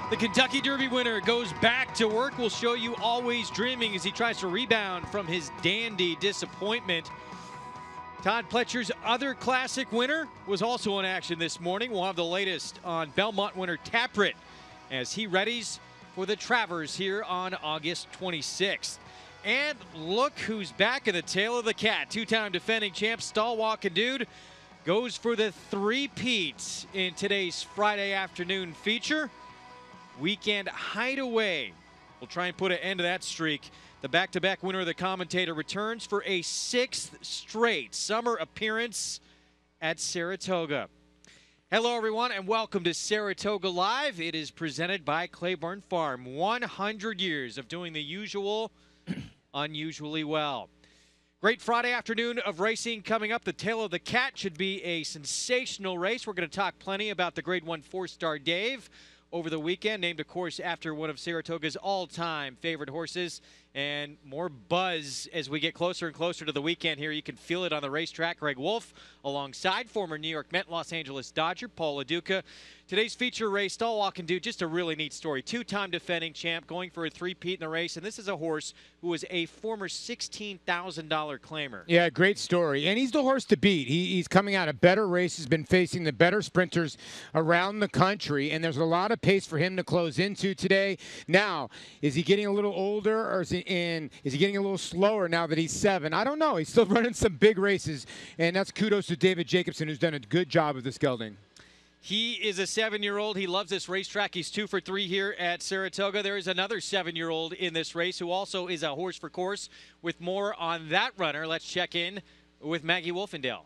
The Kentucky Derby winner goes back to work. We'll show you Always Dreaming as he tries to rebound from his dandy disappointment. Todd Pletcher's other classic winner was also in action this morning. We'll have the latest on Belmont winner Taprit as he readies for the Travers here on August 26th. And look who's back in the tail of the cat. Two-time defending champ, Stalwalking Dude, goes for the three-peat in today's Friday afternoon feature. Weekend Hideaway will try and put an end to that streak. The back-to-back winner of the Commentator returns for a sixth straight summer appearance at Saratoga. Hello, everyone, and welcome to Saratoga Live. It is presented by Claiborne Farm. 100 years of doing the usual unusually well. Great Friday afternoon of racing coming up. The Tail of the Cat should be a sensational race. We're going to talk plenty about the Grade 1 Fourstar Dave over the weekend, named, of course, after one of Saratoga's all-time favorite horses. And more buzz as we get closer and closer to the weekend here. You can feel it on the racetrack. Greg Wolf alongside former New York Met, Los Angeles Dodger, Paul LaDuca. Today's feature race, Stalwalking Dude, just a really neat story. Two-time defending champ, going for a three-peat in the race. And this is a horse who was a former $16,000 claimer. Yeah, great story. And he's the horse to beat. He's coming out of better races, been facing the better sprinters around the country. And there's a lot of pace for him to close into today. Now, is he getting a little older, or is he getting a little slower now that he's 7? I don't know. He's still running some big races. And that's kudos to David Jacobson, who's done a good job of this gelding. He is a 7-year-old. He loves this racetrack. He's 2 for 3 here at Saratoga. There is another 7-year-old in this race who also is a horse for course. With more on that runner, let's check in with Maggie Wolfendale.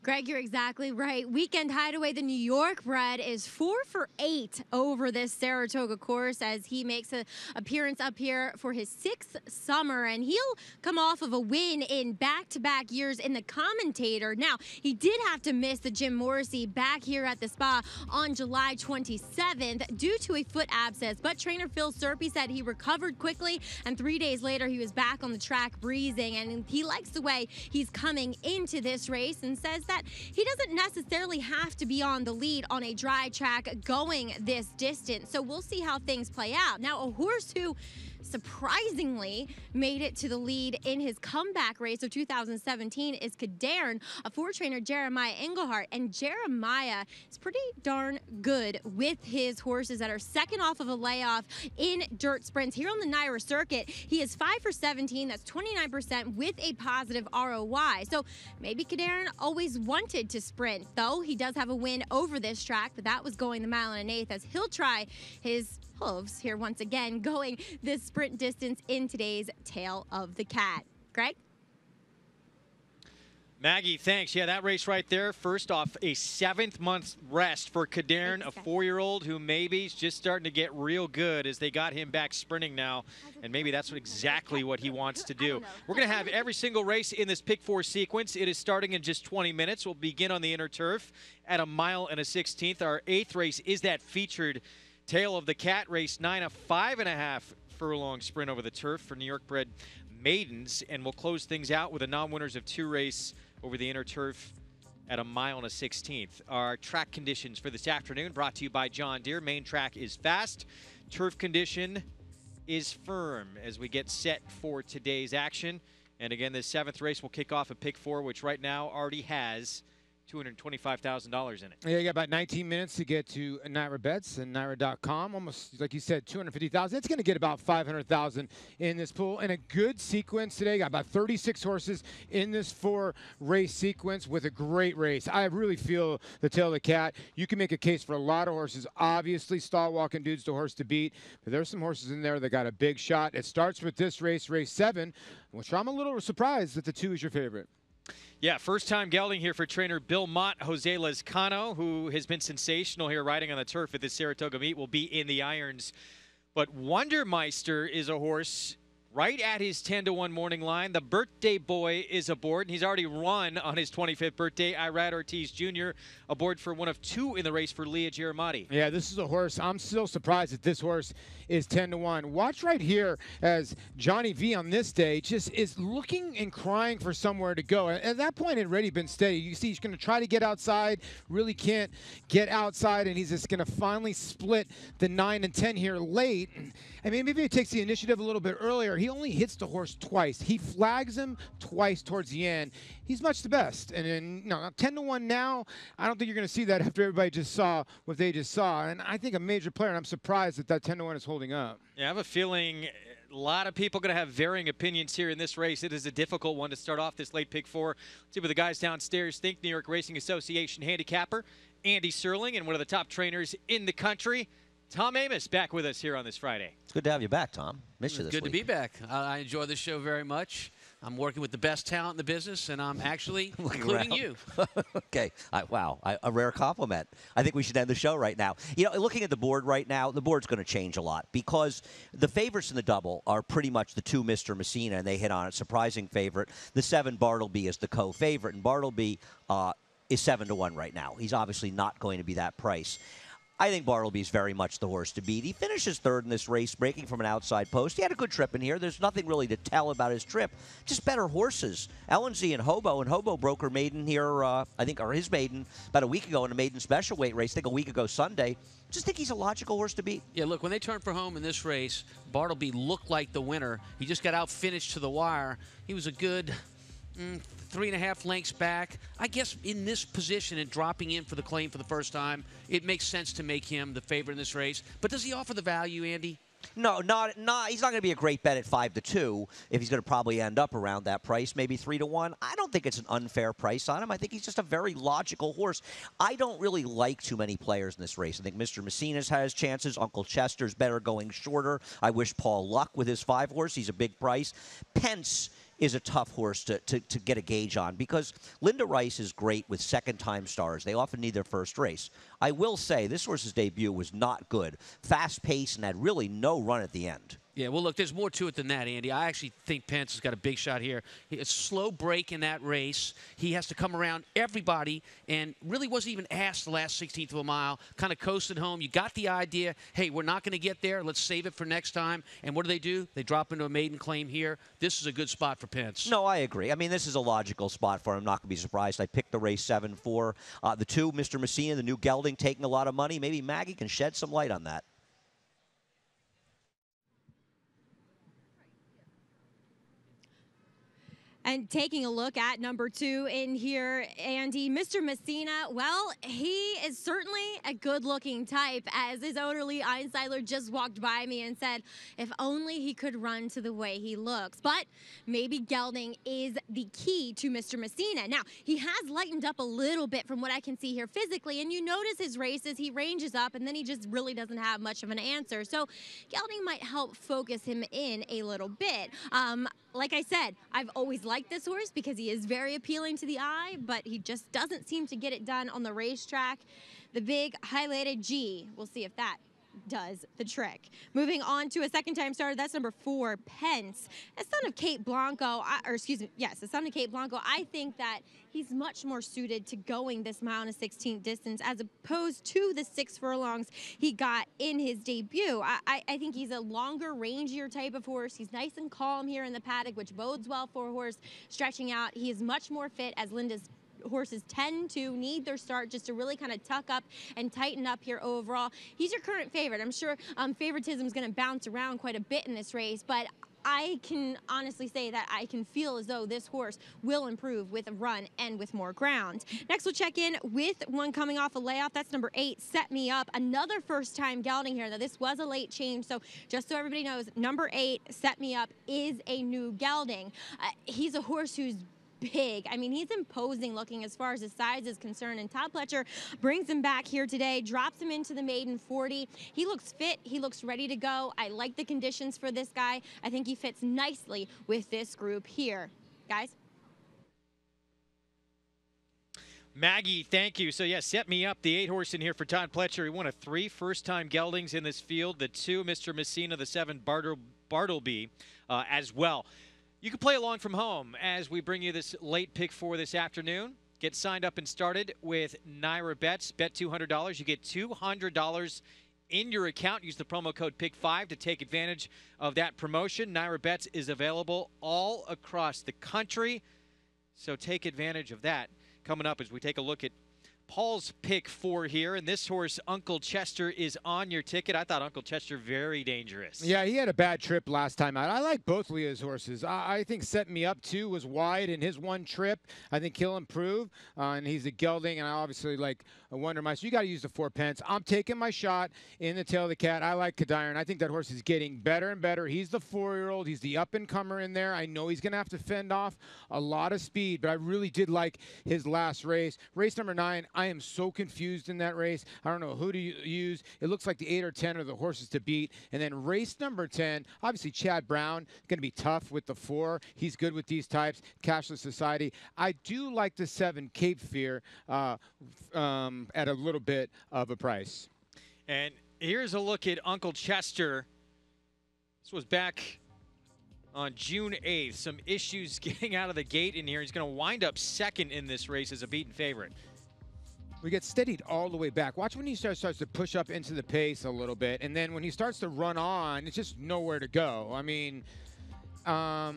Greg, you're exactly right. Weekend Hideaway, the New York bred, is 4 for 8 over this Saratoga course as he makes an appearance up here for his 6th summer, and he'll come off of a win in back-to-back years in the Commentator. Now, he did have to miss the Jim Morrissey back here at the Spa on July 27th due to a foot abscess, but trainer Phil Serpy said he recovered quickly, and 3 days later he was back on the track breezing, and he likes the way he's coming into this race and says that he doesn't necessarily have to be on the lead on a dry track going this distance. So we'll see how things play out. Now, a horse who surprisingly made it to the lead in his comeback race of 2017 is Cadarn, for trainer Jeremiah Engelhardt. And Jeremiah is pretty darn good with his horses that are second off of a layoff in dirt sprints here on the NYRA circuit. He is 5 for 17. That's 29% with a positive ROI. So maybe Cadarn always wanted to sprint, though he does have a win over this track, but that was going the 1 1/8 as he'll try his hooves here once again, going this sprint distance in today's Tail of the Cat. Greg? Maggie, thanks. Yeah, that race right there. First off, a 7th-month rest for Cadarn, a 4-year-old who maybe is just starting to get real good as they got him back sprinting now, and maybe that's exactly what he wants to do. We're going to have every single race in this Pick 4 sequence. It is starting in just 20 minutes. We'll begin on the inner turf at 1 1/16. Our 8th race is that featured Tail of the Cat, race 9, a 5.5 furlong sprint over the turf for New York bred maidens. And we'll close things out with the non-winners of 2 race over the inner turf at 1 1/16. Our track conditions for this afternoon brought to you by John Deere. Main track is fast. Turf condition is firm as we get set for today's action. And again, this 7th race will kick off a Pick 4, which right now already has $225,000 in it. Yeah, you got about 19 minutes to get to NYRA Bets and NYRA.com. Almost, like you said, $250,000. It's going to get about $500,000 in this pool. And a good sequence today. Got about 36 horses in this 4-race sequence with a great race. I really feel the Tail of the Cat. You can make a case for a lot of horses. Obviously, Stalwalking Dude's the horse to beat. But there's some horses in there that got a big shot. It starts with this race, race 7, which I'm a little surprised that the 2 is your favorite. Yeah, first time gelding here for trainer Bill Mott. Jose Lezcano, who has been sensational here riding on the turf at the Saratoga meet, will be in the irons. But Wondermeister is a horse right at his 10-1 morning line. The birthday boy is aboard, and he's already run on his 25th birthday. Irad Ortiz Jr. aboard for one of 2 in the race for Leah Giramati. Yeah, this is a horse. I'm still surprised that this horse is 10-1. Watch right here as Johnny V on this day just is looking and crying for somewhere to go. At that point, it had already been steady. You see he's going to try to get outside, really can't get outside, and he's just going to finally split the 9 and 10 here late. I mean, maybe he takes the initiative a little bit earlier. He only hits the horse twice. He flags him twice towards the end. He's much the best. And then, no, 10-1 now, I don't think you're going to see that after everybody just saw what they just saw. And I think a major player, and I'm surprised that 10-1 is holding up. Yeah, I have a feeling a lot of people going to have varying opinions here in this race. It is a difficult one to start off this late pick 4. Let's see what the guys downstairs think. New York Racing Association handicapper Andy Serling and one of the top trainers in the country, Tom Amos, back with us here on this Friday. It's good to have you back, Tom. Missed you this week. Good to be back. I enjoy this show very much. I'm working with the best talent in the business, and I'm actually including you. Okay. Wow. A rare compliment. I think we should end the show right now. You know, looking at the board right now, the board's going to change a lot because the favorites in the double are pretty much the 2 Mr. Messina, and they hit on it. Surprising favorite. The 7 Bartleby is the co-favorite, and Bartleby is 7-1 right now. He's obviously not going to be that price. I think Bartleby's very much the horse to beat. He finishes 3rd in this race, breaking from an outside post. He had a good trip in here. There's nothing really to tell about his trip. Just better horses. Ellensey and Hobo broke her maiden here, I think, or his maiden, about a week ago in a maiden special weight race. I think a week ago Sunday. Just think he's a logical horse to beat. Yeah, look, when they turned for home in this race, Bartleby looked like the winner. He just got out-finished to the wire. He was a good 3.5 lengths back. I guess in this position and dropping in for the claim for the first time, it makes sense to make him the favorite in this race. But does he offer the value, Andy? No, not. He's not going to be a great bet at 5-2 if he's going to probably end up around that price, maybe 3-1. I don't think it's an unfair price on him. I think he's just a very logical horse. I don't really like too many players in this race. I think Mr. Messina's has chances. Uncle Chester's better going shorter. I wish Paul Luck with his 5 horse. He's a big price. Pence is a tough horse to get a gauge on because Linda Rice is great with second-time stars. They often need their first race. I will say this horse's debut was not good. Fast pace and had really no run at the end. Yeah, well, look, there's more to it than that, Andy. I actually think Pence has got a big shot here. A slow break in that race. He has to come around everybody and really wasn't even asked the last 16th of a mile. Kind of coasted home. You got the idea, hey, we're not going to get there. Let's save it for next time. And what do? They drop into a maiden claim here. This is a good spot for Pence. No, I agree. I mean, this is a logical spot for him. I'm not going to be surprised. I picked the race 7-4. The 2, Mr. Messina, the new gelding, taking a lot of money. Maybe Maggie can shed some light on that. And taking a look at number 2 in here, Andy, Mr. Messina, well, he is certainly a good-looking type, as his owner, Lee Einsteiler, just walked by me and said, if only he could run to the way he looks. But maybe gelding is the key to Mr. Messina. Now, he has lightened up a little bit from what I can see here physically, and you notice his races, he ranges up, and then he just really doesn't have much of an answer. So gelding might help focus him in a little bit. Like I said, I've always liked this horse because he is very appealing to the eye, but he just doesn't seem to get it done on the racetrack. The big highlighted G, we'll see if that does the trick. Moving on to a second-time starter, that's number 4, Pence. A son of Kate Blanco, a son of Kate Blanco. I think that he's much more suited to going this mile and a 16th distance as opposed to the 6 furlongs he got in his debut. I think he's a longer, rangier type of horse. He's nice and calm here in the paddock, which bodes well for a horse stretching out. He is much more fit, as Linda's horses tend to need their start just to really kind of tuck up and tighten up here overall. He's your current favorite. I'm sure favoritism is going to bounce around quite a bit in this race, but I can honestly say that I can feel as though this horse will improve with a run and with more ground. Next, we'll check in with one coming off a layoff. That's number 8, Set Me Up. Another first-time gelding here. Now, this was a late change, so just so everybody knows, number 8, Set Me Up, is a new gelding. He's a horse who's big. I mean, he's imposing looking as far as his size is concerned, and Todd Pletcher brings him back here today, drops him into the maiden 40. He looks fit. He looks ready to go. I like the conditions for this guy. I think he fits nicely with this group here. Guys? Maggie, thank you. So, yeah, Set Me Up, the 8 horse in here for Todd Pletcher. He won a 3 first-time geldings in this field. The 2, Mr. Messina, the 7, Bartleby as well. You can play along from home as we bring you this late pick 4 this afternoon. Get signed up and started with Naira Bets. Bet $200. You get $200 in your account. Use the promo code PICK5 to take advantage of that promotion. Naira Bets is available all across the country, so take advantage of that. Coming up as we take a look at Paul's pick 4 here, and this horse, Uncle Chester, is on your ticket. I thought Uncle Chester very dangerous. Yeah, he had a bad trip last time out. I like both Leah's horses. I think Set Me Up 2 was wide in his one trip. I think he'll improve, and he's a gelding, and I obviously like a Wonder Mice. You got to use the 4 pence. I'm taking my shot in the Tail of the Cat. I like Kadiron. I think that horse is getting better and better. He's the 4-year-old. He's the up-and-comer in there. I know he's going to have to fend off a lot of speed, but I really did like his last race. Race number 9, I am so confused in that race. I don't know who to use. It looks like the 8 or 10 are the horses to beat. And then race number 10, obviously Chad Brown, going to be tough with the 4. He's good with these types. Cashless Society. I do like the 7, Cape Fear, at a little bit of a price. And here's a look at Uncle Chester. This was back on June 8th. Some issues getting out of the gate in here. He's going to wind up second in this race as a beaten favorite. We get steadied all the way back. Watch when he starts to push up into the pace a little bit, and then when he starts to run on, it's just nowhere to go. I mean, well,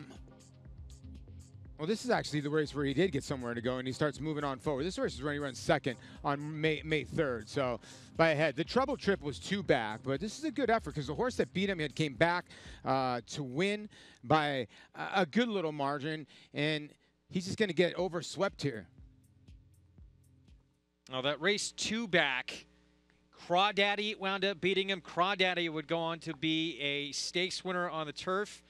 this is actually the race where he did get somewhere to go, and he starts moving on forward. This race is when he runs second on May 3rd, so by a head. The trouble trip was 2 back, but this is a good effort because the horse that beat him had came back to win by a good little margin, and he's just going to get overswept here. Now that race 2 back, Crawdaddy wound up beating him. Crawdaddy would go on to be a stakes winner on the turf,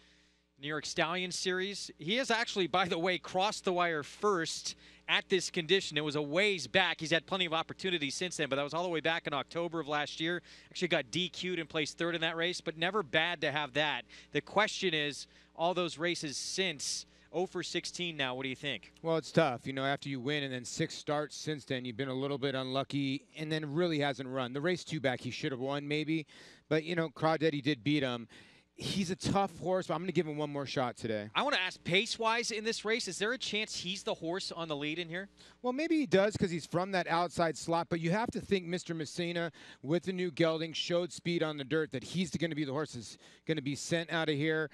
New York Stallion Series. He has actually, by the way, crossed the wire first at this condition. It was a ways back. He's had plenty of opportunities since then, but that was all the way back in October of last year. Actually got DQ'd and placed 3rd in that race, but never bad to have that. The question is, all those races since, 0 for 16 now. What do you think? Well, it's tough. You know, after you win and then 6 starts since then, you've been a little bit unlucky and then really hasn't run. The race 2 back, he should have won maybe. But, you know, Crawdaddy did beat him. He's a tough horse, but I'm going to give him one more shot today. I want to ask, pace-wise in this race, is there a chance he's the horse on the lead in here? Well, maybe he does because he's from that outside slot, but you have to think Mr. Messina, with the new gelding, showed speed on the dirt, that he's going to be the horse that's going to be sent out of here.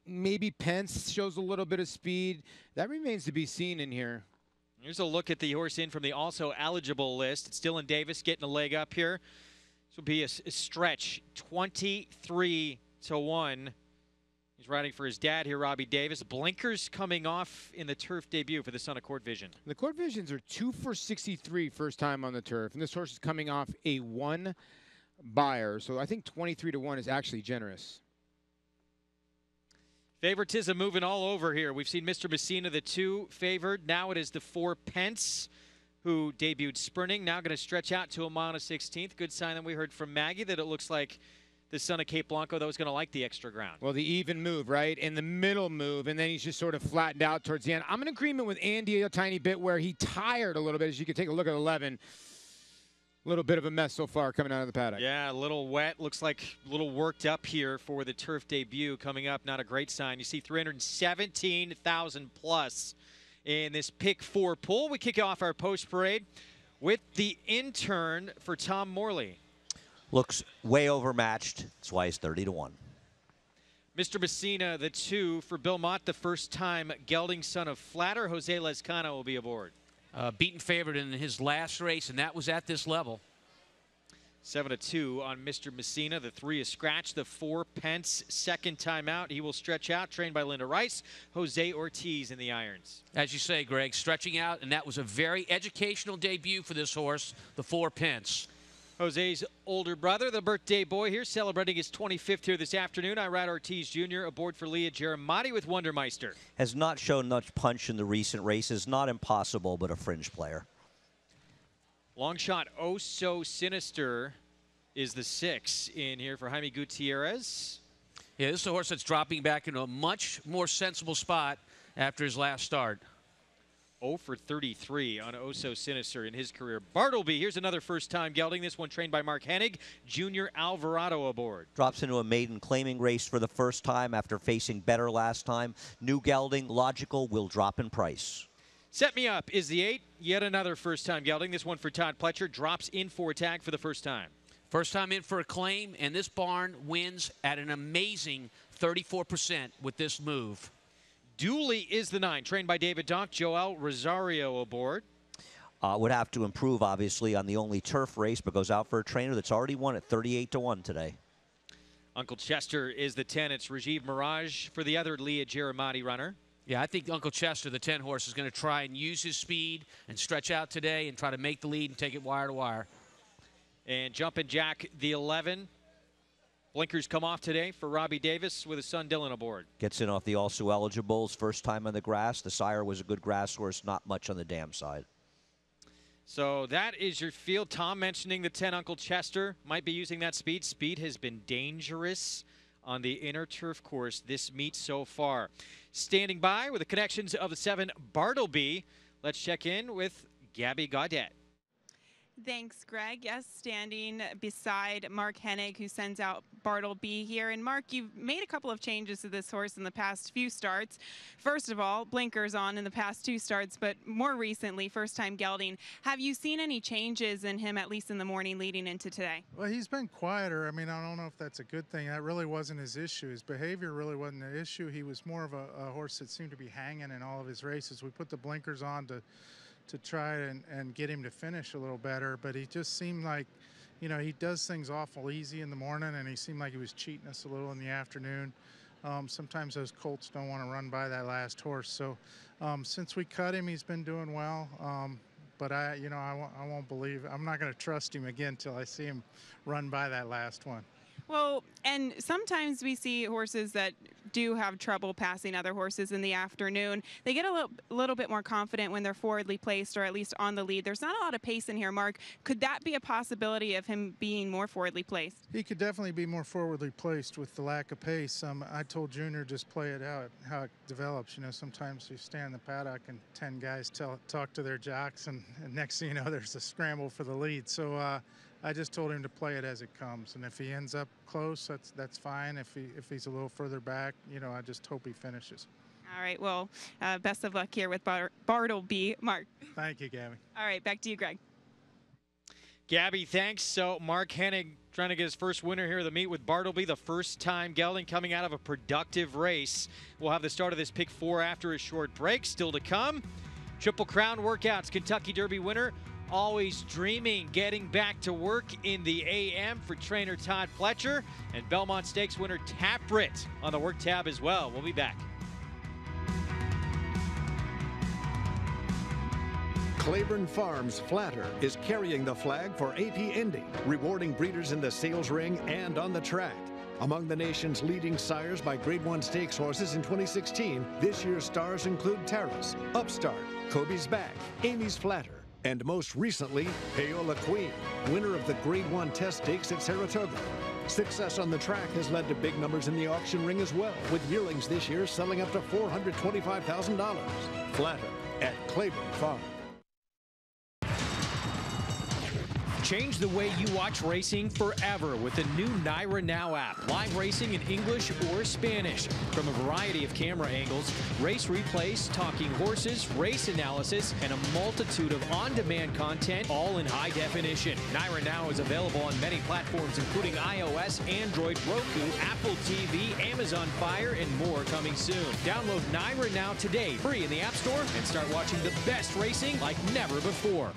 Maybe Pence shows a little bit of speed. That remains to be seen in here. Here's a look at the horse in from the also eligible list. It's Dylan Davis getting a leg up here. This will be a stretch, 23-1. He's riding for his dad here, Robbie Davis. Blinkers coming off in the turf debut for the son of Court Vision. The Court Visions are 2 for 63 first time on the turf, and this horse is coming off a 1 buyer, so I think 23-1 is actually generous. Favoritism moving all over here. We've seen Mr. Messina, the 2 favored. Now it is the 4 Pence, who debuted sprinting. Now going to stretch out to a mile and a 16th. Good sign that we heard from Maggie that it looks like the son of Cape Blanco, though, is going to like the extra ground. Well, the even move, right? And the middle move, and then he's just sort of flattened out towards the end. I'm in agreement with Andy a tiny bit where he tired a little bit. As you can take a look at 11. A little bit of a mess so far coming out of the paddock. Yeah, a little wet. Looks like a little worked up here for the turf debut coming up. Not a great sign. You see 317,000 plus in this pick 4 pool. We kick off our post parade with the intern for Tom Morley. Looks way overmatched. That's why he's 30-1. Mr. Messina, the 2 for Bill Mott, the first time gelding son of Flatter. Jose Lezcano will be aboard. Beaten favorite in his last race, and that was at this level. 7-2 on Mr. Messina. The 3 is scratched. The 4 Pence, second time out. He will stretch out, trained by Linda Rice. Jose Ortiz in the irons. As you say, Greg, stretching out, and that was a very educational debut for this horse, the 4 Pence. Jose's older brother, the birthday boy here, celebrating his 25th here this afternoon. Irad Ortiz Jr. aboard for Leah Jeremati with Wondermeister. Has not shown much punch in the recent races. Not impossible, but a fringe player. Long shot, Oh So Sinister is the 6 in here for Jaime Gutierrez. Yeah, this is a horse that's dropping back into a much more sensible spot after his last start. 0 for 33 on Oso Sinister in his career. Bartleby, here's another first-time gelding. This one trained by Mark Hennig. Junior Alvarado aboard. Drops into a maiden claiming race for the first time after facing better last time. New gelding, logical, will drop in price. Set Me Up is the 8. Yet another first-time gelding. This one for Todd Pletcher. Drops in for a tag for the first time. First time in for a claim, and this barn wins at an amazing 34% with this move. Dooley is the 9, trained by David Donk. Joel Rosario aboard. Would have to improve, obviously, on the only turf race, but goes out for a trainer that's already won at 38-1 today. Uncle Chester is the 10. It's Rajiv Mirage for the other Leah Giramati runner. Yeah, I think Uncle Chester, the 10 horse, is going to try and use his speed and stretch out today and try to make the lead and take it wire to wire. And Jumpin' Jack, the 11. Blinkers come off today for Robbie Davis with his son Dylan aboard. Gets in off the also eligibles. First time on the grass. The sire was a good grass horse, not much on the dam side. So that is your field. Tom mentioning the 10 Uncle Chester might be using that speed. Speed has been dangerous on the inner turf course this meet so far. Standing by with the connections of the 7 Bartleby. Let's check in with Gabby Gaudet. Thanks, Greg. Yes, standing beside Mark Hennig, who sends out Bartleby here. And Mark, you've made a couple of changes to this horse in the past few starts. First of all, blinkers on in the past 2 starts, but more recently, first-time gelding. Have you seen any changes in him, at least in the morning leading into today? Well, he's been quieter. I mean, I don't know if that's a good thing. That really wasn't his issue. His behavior really wasn't the issue. He was more of a horse that seemed to be hanging in all of his races. We put the blinkers on to try and get him to finish a little better, but he just seemed like, you know, he does things awful easy in the morning, and he seemed like he was cheating us a little in the afternoon. Sometimes those colts don't want to run by that last horse. So since we cut him, he's been doing well. But I won't believe, I'm not going to trust him again till I see him run by that last one. Well, and sometimes we see horses that do have trouble passing other horses in the afternoon. They get a little bit more confident when they're forwardly placed, or at least on the lead. There's not a lot of pace in here, Mark. Could that be a possibility of him being more forwardly placed? He could definitely be more forwardly placed with the lack of pace. I told Junior just play it out, how it develops. You know, sometimes you stand in the paddock and 10 guys talk to their jocks, and next thing you know, there's a scramble for the lead. So I just told him to play it as it comes, and if he ends up close, that's fine. If he's a little further back, you know, I just hope he finishes. All right, well, best of luck here with Bartleby, Mark. Thank you, Gabby. All right, back to you, Greg. Gabby, thanks. So Mark Hennig trying to get his first winner here of the meet with Bartleby, the first-time gelding coming out of a productive race. We'll have the start of this pick 4 after a short break. Still to come, Triple Crown workouts, Kentucky Derby winner. Always dreaming, getting back to work in the AM for trainer Todd Pletcher, and Belmont Stakes winner Taprit on the work tab as well. We'll be back. Claiborne Farms Flatter is carrying the flag for AP Indy, rewarding breeders in the sales ring and on the track. Among the nation's leading sires by Grade 1 stakes horses in 2016, this year's stars include Terrace, Upstart, Kobe's Back, Amy's Flatter, and most recently, Paola Queen, winner of the Grade 1 Test Stakes at Saratoga. Success on the track has led to big numbers in the auction ring as well, with yearlings this year selling up to $425,000. Flatter at Claiborne Farm. Change the way you watch racing forever with the new Naira Now app. Live racing in English or Spanish. From a variety of camera angles, race replays, talking horses, race analysis, and a multitude of on-demand content, all in high definition. Naira Now is available on many platforms, including iOS, Android, Roku, Apple TV, Amazon Fire, and more coming soon. Download Naira Now today, free in the App Store, and start watching the best racing like never before.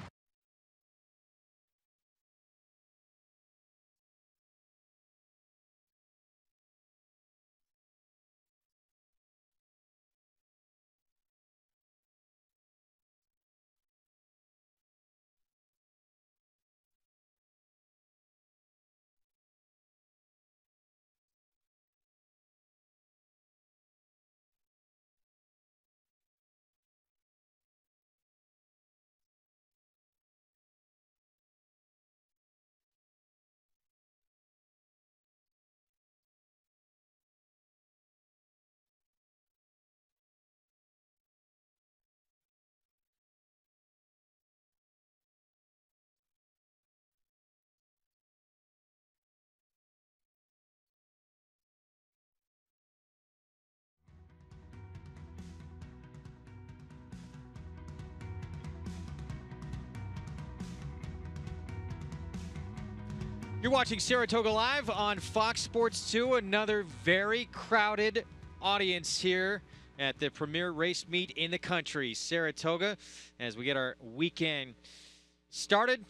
You're watching Saratoga Live on Fox Sports 2. Another very crowded audience here at the premier race meet in the country, Saratoga, as we get our weekend started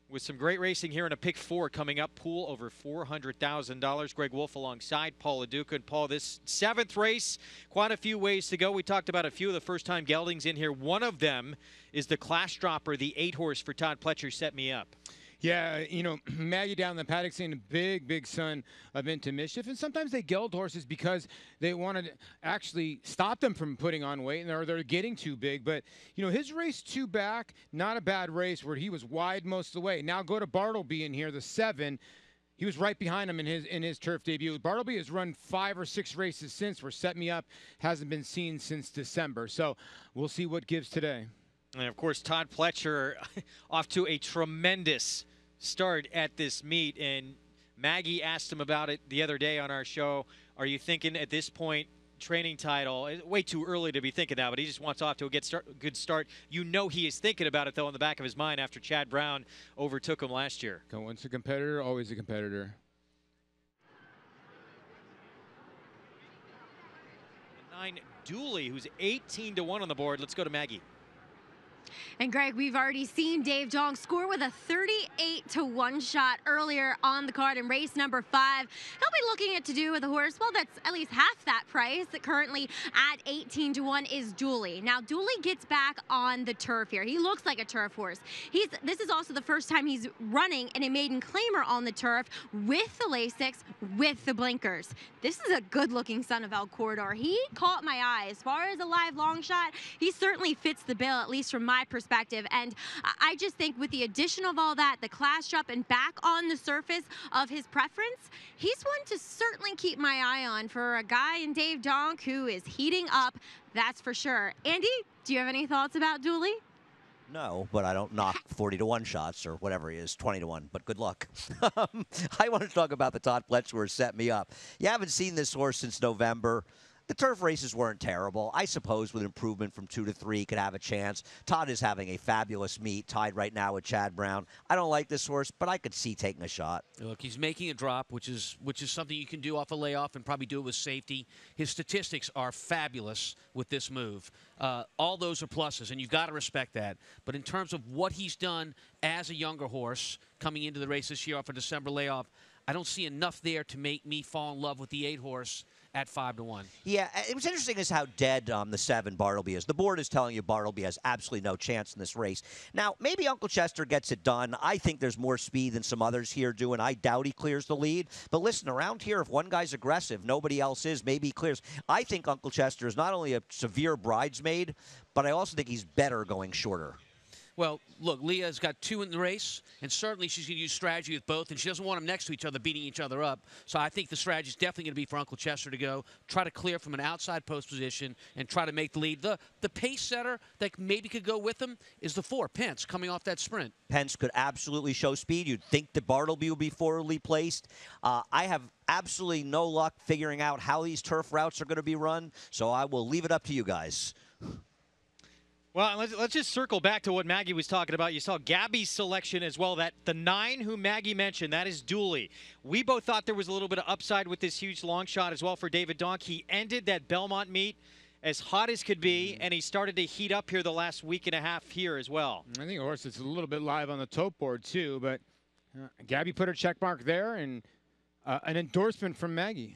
with some great racing here in a pick 4 coming up. Pool over $400,000. Greg Wolf alongside Paul LaDuca. And Paul, this 7th race, quite a few ways to go. We talked about a few of the first-time geldings in here. One of them is the Class Dropper, the 8-horse for Todd Pletcher, Set Me Up. Yeah, you know, Maggie down in the paddock saying a big son of Into Mischief. And sometimes they geld horses because they want to actually stop them from putting on weight, and they're getting too big. But, you know, his race 2 back, not a bad race where he was wide most of the way. Now go to Bartleby in here, the 7. He was right behind him in his turf debut. Bartleby has run 5 or 6 races since, where Set Me Up hasn't been seen since December. So we'll see what gives today. And, of course, Todd Pletcher off to a tremendous start at this meet. And Maggie asked him about it the other day on our show. Are you thinking at this point, training title? Way too early to be thinking that, but he just wants off to a good start. You know he is thinking about it, though, in the back of his mind after Chad Brown overtook him last year. Once a competitor, always a competitor. 9 Dooley, who's 18-1 on the board. Let's go to Maggie. And Greg, we've already seen Dave Jong score with a 38-1 shot earlier on the card in race number 5. He'll be looking to do with a horse, well, that's at least half that price. Currently at 18-1 is Dooley. Now, Dooley gets back on the turf here. He looks like a turf horse. This is also the first time he's running in a maiden claimer on the turf with the Lasix, with the blinkers. This is a good-looking son of El Corridor. He caught my eye. As far as a live long shot, he certainly fits the bill, at least from my perspective. And I just think with the addition of all that, the class drop and back on the surface of his preference, he's one to certainly keep my eye on for a guy in Dave Donk who is heating up, that's for sure. Andy, do you have any thoughts about Dooley? No, but I don't knock 40-1 shots or whatever he is, 20-1, but good luck. I want to talk about the Todd Pletcher Set Me Up. You haven't seen this horse since November. The turf races weren't terrible. I suppose with improvement from 2 to 3, he could have a chance. Todd is having a fabulous meet, tied right now with Chad Brown. I don't like this horse, but I could see taking a shot. Look, he's making a drop, which is something you can do off a layoff and probably do it with safety. His statistics are fabulous with this move. All those are pluses, and you've got to respect that. But in terms of what he's done as a younger horse coming into the race this year off a December layoff, I don't see enough there to make me fall in love with the 8-horse at 5-1. Yeah, it was interesting as how dead the 7 Bartleby is. The board is telling you Bartleby has absolutely no chance in this race. Now, maybe Uncle Chester gets it done. I think there's more speed than some others here do, and I doubt he clears the lead. But listen, around here, if one guy's aggressive, nobody else is, maybe he clears. I think Uncle Chester is not only a severe bridesmaid, but I also think he's better going shorter. Well, look, Leah's got 2 in the race, and certainly she's going to use strategy with both, and she doesn't want them next to each other, beating each other up. So I think the strategy is definitely going to be for Uncle Chester to go, try to clear from an outside post position, and try to make the lead. The pace setter that maybe could go with him is the 4, Pence, coming off that sprint. Pence could absolutely show speed. You'd think that Bartleby would be forwardly placed. I have absolutely no luck figuring out how these turf routes are going to be run, so I will leave it up to you guys. Well, let's just circle back to what Maggie was talking about. You saw Gabby's selection as well. That the 9 who Maggie mentioned, that is Dooley. We both thought there was a little bit of upside with this huge long shot as well for David Donk. He ended that Belmont meet as hot as could be, and he started to heat up here the last week and a half here as well. I think the horse is a little bit live on the tote board too, but Gabby put her check mark there, and an endorsement from Maggie.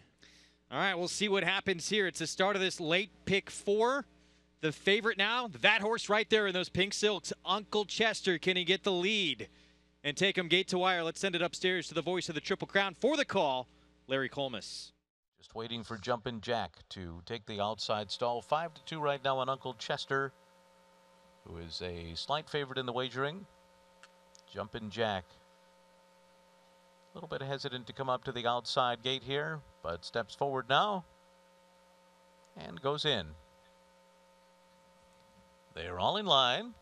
All right, we'll see what happens here. It's the start of this late pick 4. The favorite now, that horse right there in those pink silks, Uncle Chester. Can he get the lead and take him gate to wire? Let's send it upstairs to the voice of the Triple Crown for the call, Larry Colmus. Just waiting for Jumpin' Jack to take the outside stall. 5-2 right now on Uncle Chester, who is a slight favorite in the wagering. Jumpin' Jack, a little bit hesitant to come up to the outside gate here, but steps forward now and goes in. They're all in line.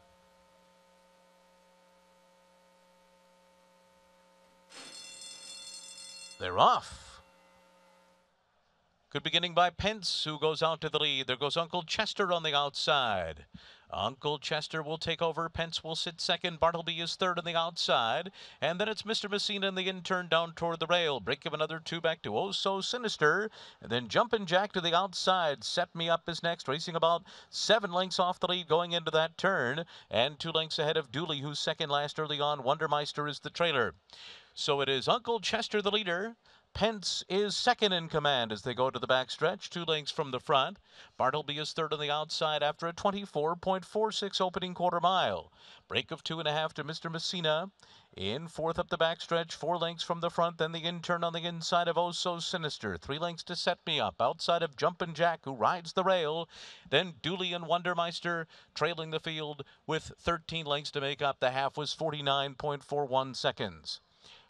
They're off. Good beginning by Pence, who goes out to the lead. There goes Uncle Chester on the outside. Uncle Chester will take over. Pence will sit second. Bartleby is third on the outside. And then it's Mr. Messina and the intern down toward the rail. Break of another two back to Oh So Sinister. And then Jumpin' Jack to the outside. Set Me Up is next, racing about 7 lengths off the lead going into that turn. And 2 lengths ahead of Dooley, who's second last early on. Wondermeister is the trailer. So it is Uncle Chester the leader. Pence is second in command as they go to the backstretch, 2 lengths from the front. Bartleby is third on the outside after a 24.46 opening quarter mile. Break of 2.5 to Mr. Messina. In fourth up the backstretch, 4 lengths from the front, then the intern on the inside of Oh So Sinister. 3 lengths to Set Me Up, outside of Jumpin' Jack, who rides the rail. Then Dooley and Wondermeister trailing the field with 13 lengths to make up. The half was 49.41 seconds.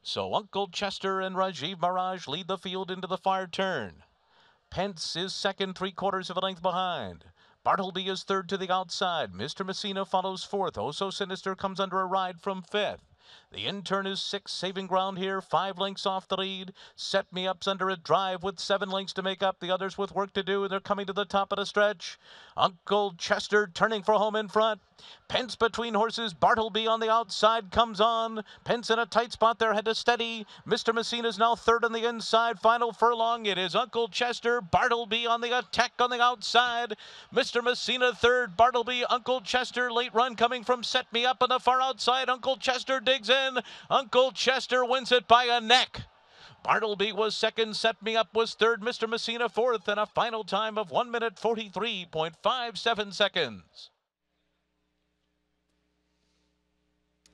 So Uncle Chester and Rajiv Mirage lead the field into the far turn. Pence is second, 3/4 of a length behind. Bartleby is third to the outside. Mr. Messina follows fourth. Oh So Sinister comes under a ride from fifth. The intern is sixth, saving ground here, 5 lengths off the lead. Set Me Up's under a drive with 7 lengths to make up. The others with work to do, and they're coming to the top of the stretch. Uncle Chester turning for home in front. Pence between horses. Bartleby on the outside comes on. Pence in a tight spot there, had to steady. Mr. Messina is now third on the inside. Final furlong. It is Uncle Chester. Bartleby on the attack on the outside. Mr. Messina third. Bartleby, Uncle Chester. Late run coming from Set Me Up on the far outside. Uncle Chester digs in. Uncle Chester wins it by a neck. Bartleby was second, Set Me Up was third, Mr. Messina fourth, and a final time of 1 minute 43.57 seconds.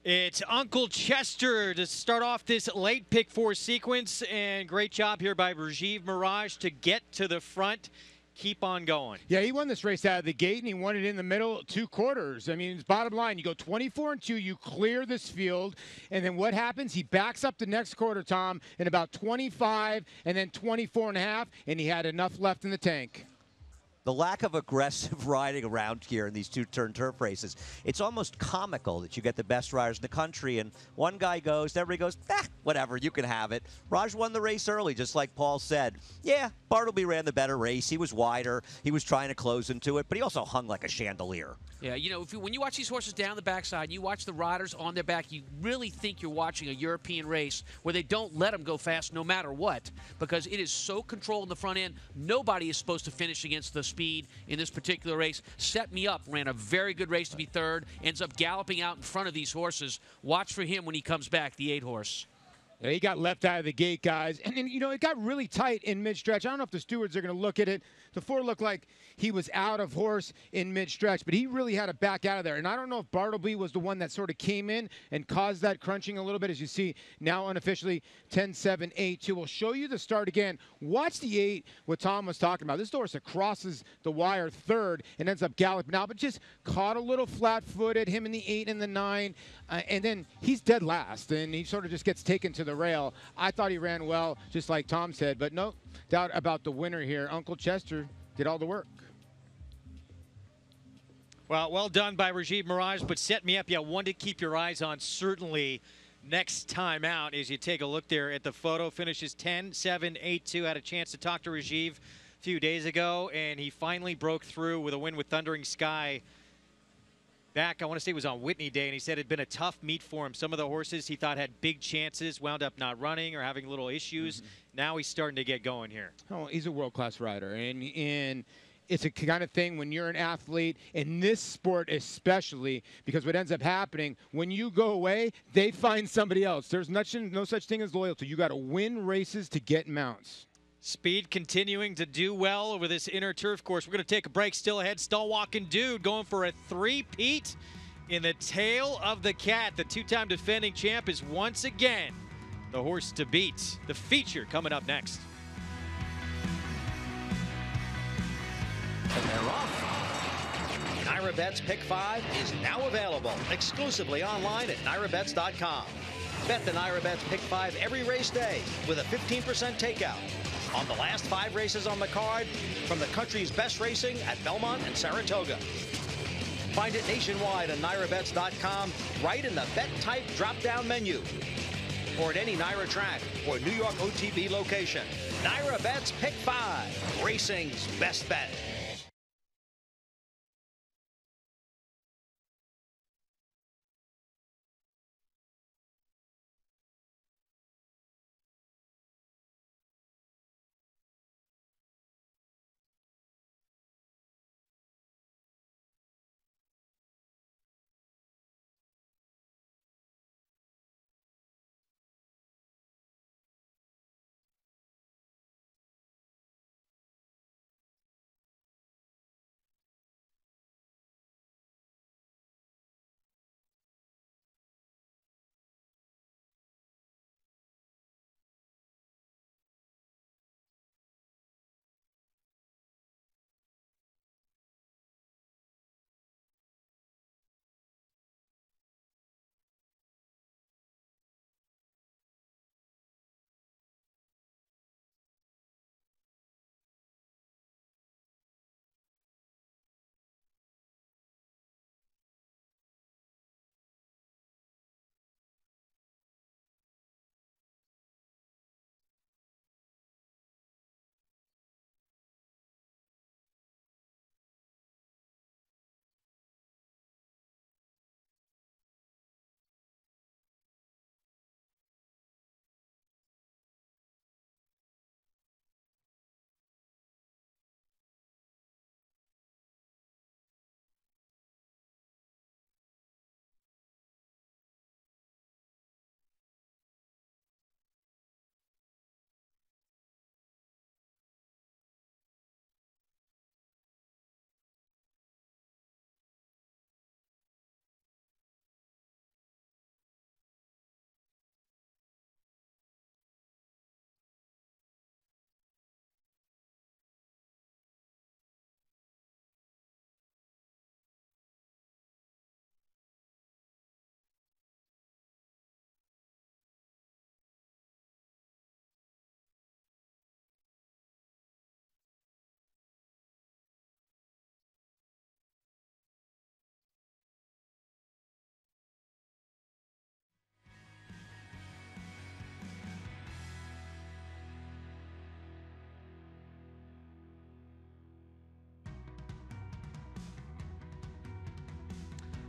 It's Uncle Chester to start off this late pick 4 sequence, and great job here by Rajiv Mirage to get to the front. Keep on going. Yeah, he won this race out of the gate, and he won it in the middle 2/4. I mean, it's bottom line. You go 24-2, you clear this field, and then what happens? He backs up the next quarter, Tom, in about 25, and then 24.5, and he had enough left in the tank. The lack of aggressive riding around here in these 2-turn turf races, it's almost comical that you get the best riders in the country, and one guy goes, everybody goes, whatever, you can have it. Raj won the race early, just like Paul said. Yeah, Bartleby ran the better race. He was wider. He was trying to close into it, but he also hung like a chandelier. Yeah, you know, when you watch these horses down the backside, you watch the riders on their back, you really think you're watching a European race where they don't let them go fast no matter what, because it is so controlled in the front end. Nobody is supposed to finish against the speed in this particular race. Set Me Up ran a very good race to be third, ends up galloping out in front of these horses. Watch for him when he comes back, the 8 horse. Yeah, he got left out of the gate, guys. And then, you know, it got really tight in mid-stretch. I don't know if the stewards are going to look at it. The 4 looked like he was out of horse in mid-stretch, but he really had to back out of there. And I don't know if Bartleby was the one that sort of came in and caused that crunching a little bit. As you see now unofficially 10-7, 8-2. We'll show you the start again. Watch the 8, what Tom was talking about. This horse that crosses the wire third and ends up galloping out, but just caught a little flat-footed, him in the 8 and the 9. And then he's dead last, and he sort of just gets taken to the rail. I thought he ran well, just like Tom said, but no doubt about the winner here. Uncle Chester did all the work. Well done by Rajiv Mirage, but Set Me Up, yeah, one to keep your eyes on certainly next time out as you take a look there at the photo. Finishes 10-7, 8-2. Had a chance to talk to Rajiv a few days ago, and he finally broke through with a win with Thundering Sky back, I want to say it was on Whitney Day, and he said it had been a tough meet for him. Some of the horses he thought had big chances wound up not running or having little issues. Now he's starting to get going here. Oh, he's a world-class rider, and it's a kind of thing when you're an athlete, in this sport especially, because what ends up happening, when you go away, they find somebody else. There's no such thing as loyalty. You got to win races to get mounts. Speed continuing to do well over this inner turf course. We're going to take a break. Still ahead, Stall Walking Dude going for a 3-peat in the tail of the cat. The 2-time defending champ is once again the horse to beat. The feature coming up next. And they're off. Naira Bet's Pick 5 is now available exclusively online at NairaBets.com. Bet the Naira Bet's Pick 5 every race day with a 15% takeout on the last 5 races on the card from the country's best racing at Belmont and Saratoga. Find it nationwide on NairaBets.com right in the Bet Type drop-down menu or at any Naira track or New York OTB location. Naira Bet's Pick 5, racing's best bet.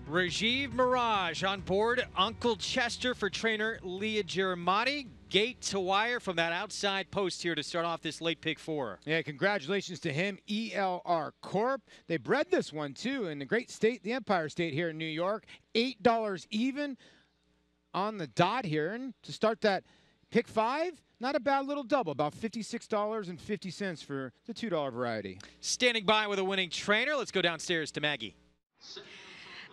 Rajiv Mirage on board Uncle Chester for trainer Leah Giramati. Gate to wire from that outside post here to start off this late pick 4. Yeah, congratulations to him, ELR Corp. They bred this one, too, in the great state, the Empire State here in New York. $8 even on the dot here. And to start that pick 5, not a bad little double, about $56.50 for the $2 variety. Standing by with a winning trainer. Let's go downstairs to Maggie.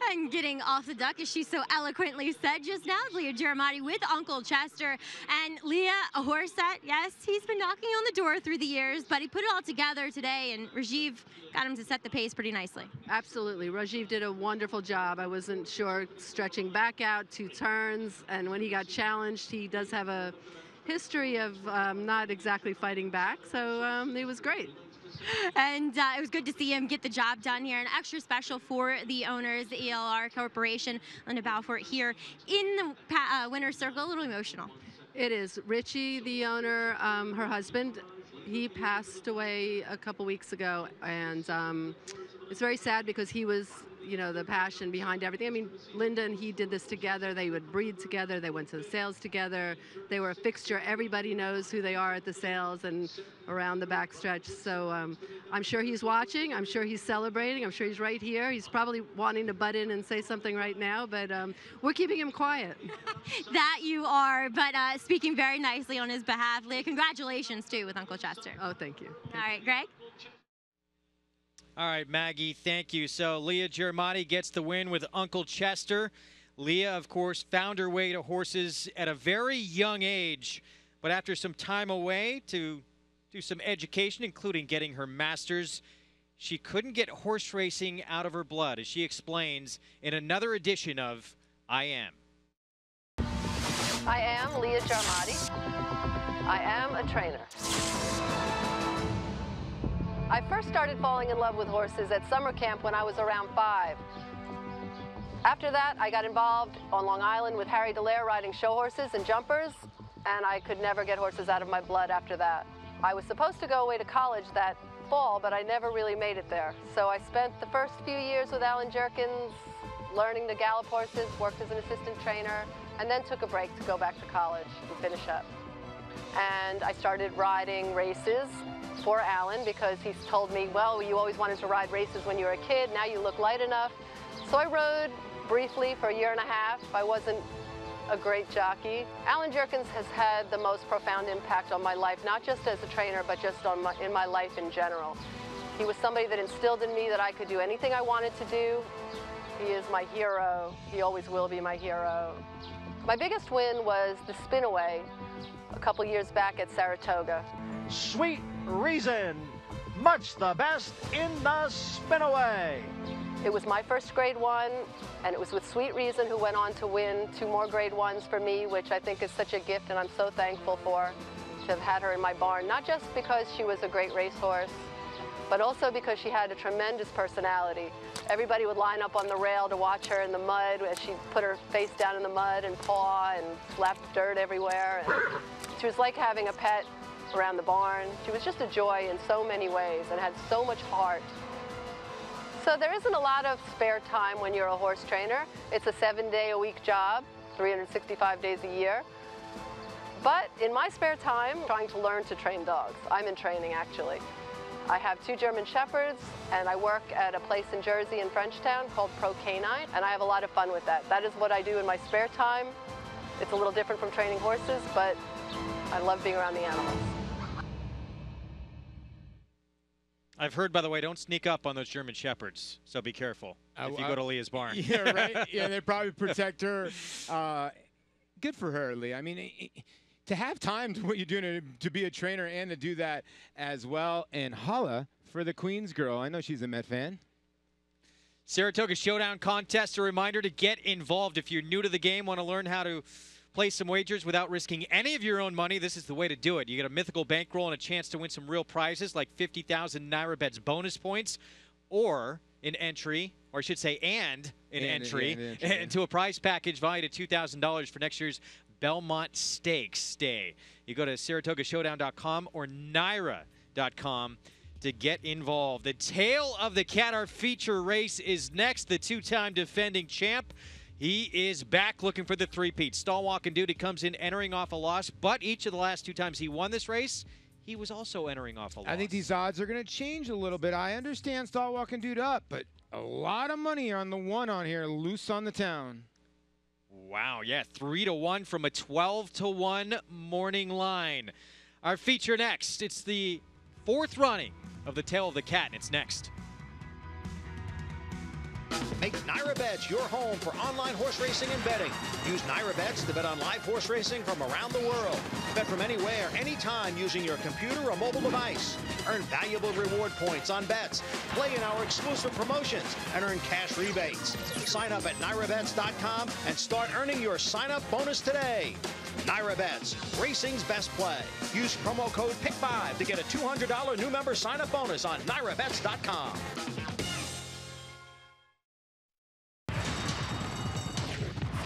And getting off the duck, as she so eloquently said just now, Leah Giramati with Uncle Chester. And Leah, a horse that, yes, he's been knocking on the door through the years, but he put it all together today, and Rajiv got him to set the pace pretty nicely. Absolutely. Rajiv did a wonderful job. I wasn't sure, stretching back out 2 turns, and when he got challenged, he does have a history of not exactly fighting back, so it was great. And it was good to see him get the job done here. And extra special for the owners, the ELR Corporation, Linda Balfour here in the winner's circle. A little emotional. It is. Richie, the owner, her husband, he passed away a couple weeks ago. And it's very sad because he was, you know, the passion behind everything. I mean, Linda and he did this together. They would breed together. They went to the sales together. They were a fixture. Everybody knows who they are at the sales and around the backstretch. So I'm sure he's watching. I'm sure he's celebrating. I'm sure he's right here. He's probably wanting to butt in and say something right now, but we're keeping him quiet. That you are, but speaking very nicely on his behalf. Leah, congratulations, too, with Uncle Chester. Oh, thank you. All right, Greg? All right, Maggie, thank you. So Leah Giramati gets the win with Uncle Chester. Leah, of course, found her way to horses at a very young age, but after some time away to do some education, including getting her master's, she couldn't get horse racing out of her blood, as she explains in another edition of I Am. I am Leah Giramati. I am a trainer. I first started falling in love with horses at summer camp when I was around 5. After that, I got involved on Long Island with Harry Dallaire riding show horses and jumpers, and I could never get horses out of my blood after that. I was supposed to go away to college that fall, but I never really made it there. So I spent the first few years with Alan Jerkins, learning to gallop horses, worked as an assistant trainer, and then took a break to go back to college and finish up. And I started riding races for Alan because he's told me, well, you always wanted to ride races when you were a kid, now you look light enough. So I rode briefly for a year and a half. I wasn't a great jockey. Alan Jerkins has had the most profound impact on my life, not just as a trainer, but just on in my life in general. He was somebody that instilled in me that I could do anything I wanted to do. He is my hero. He always will be my hero. My biggest win was the spin-away a couple years back at Saratoga. Sweet Reason, much the best in the spin-away. It was my first Grade 1, and it was with Sweet Reason, who went on to win 2 more Grade 1s for me, which I think is such a gift, and I'm so thankful for to have had her in my barn, not just because she was a great racehorse, but also because she had a tremendous personality. Everybody would line up on the rail to watch her in the mud as she put her face down in the mud and paw and slapped dirt everywhere. And she was like having a pet around the barn. She was just a joy in so many ways and had so much heart. So there isn't a lot of spare time when you're a horse trainer. It's a 7-day-a-week job, 365 days a year. But in my spare time, I'm trying to learn to train dogs. I'm in training, actually. I have 2 German Shepherds, and I work at a place in Jersey in Frenchtown called Pro Canine, and I have a lot of fun with that. That is what I do in my spare time. It's a little different from training horses, but I love being around the animals. I've heard, by the way, don't sneak up on those German Shepherds, so be careful if you go to Leah's barn. Yeah, right? Yeah, they probably protect her. Good for her, Leah. I mean, to have time to what you're doing to be a trainer and to do that as well. And holla for the Queens girl. I know she's a Met fan. Saratoga Showdown Contest, a reminder to get involved. If you're new to the game, want to learn how to play some wagers without risking any of your own money, this is the way to do it. You get a mythical bankroll and a chance to win some real prizes like 50,000 NyraBets bonus points, or an entry, or I should say an entry into a prize package valued at $2,000 for next year's Belmont Stakes Day. You go to SaratogaShowdown.com or Nyra.com to get involved. The Tail of the Cat, our feature race, is next. The two-time defending champ. He is back looking for the three-peat. Stall Walking Duty comes in entering off a loss, but each of the last 2 times he won this race, he was also entering off a loss. I think these odds are going to change a little bit. I understand Stall Walking Dude up, but a lot of money on the one on here, loose on the town. Wow, yeah, 3-1 from a 12-1 morning line. Our feature next, it's the 4th running of the Tail of the Cat, and it's next. Make NyraBets your home for online horse racing and betting. Use NyraBets to bet on live horse racing from around the world. Bet from anywhere, anytime using your computer or mobile device. Earn valuable reward points on bets. Play in our exclusive promotions and earn cash rebates. Sign up at NyraBets.com and start earning your sign-up bonus today. NyraBets, racing's best play. Use promo code PICK5 to get a $200 new member sign-up bonus on NyraBets.com.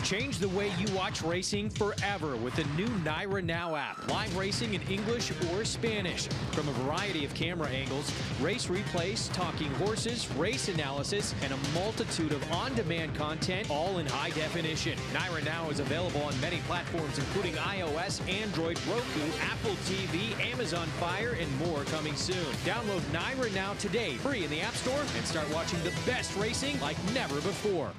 Change the way you watch racing forever with the new Nyra Now app. Live racing in English or Spanish. From a variety of camera angles, race replays, talking horses, race analysis, and a multitude of on-demand content, all in high definition. Nyra Now is available on many platforms, including iOS, Android, Roku, Apple TV, Amazon Fire, and more coming soon. Download Nyra Now today, free in the App Store, and start watching the best racing like never before.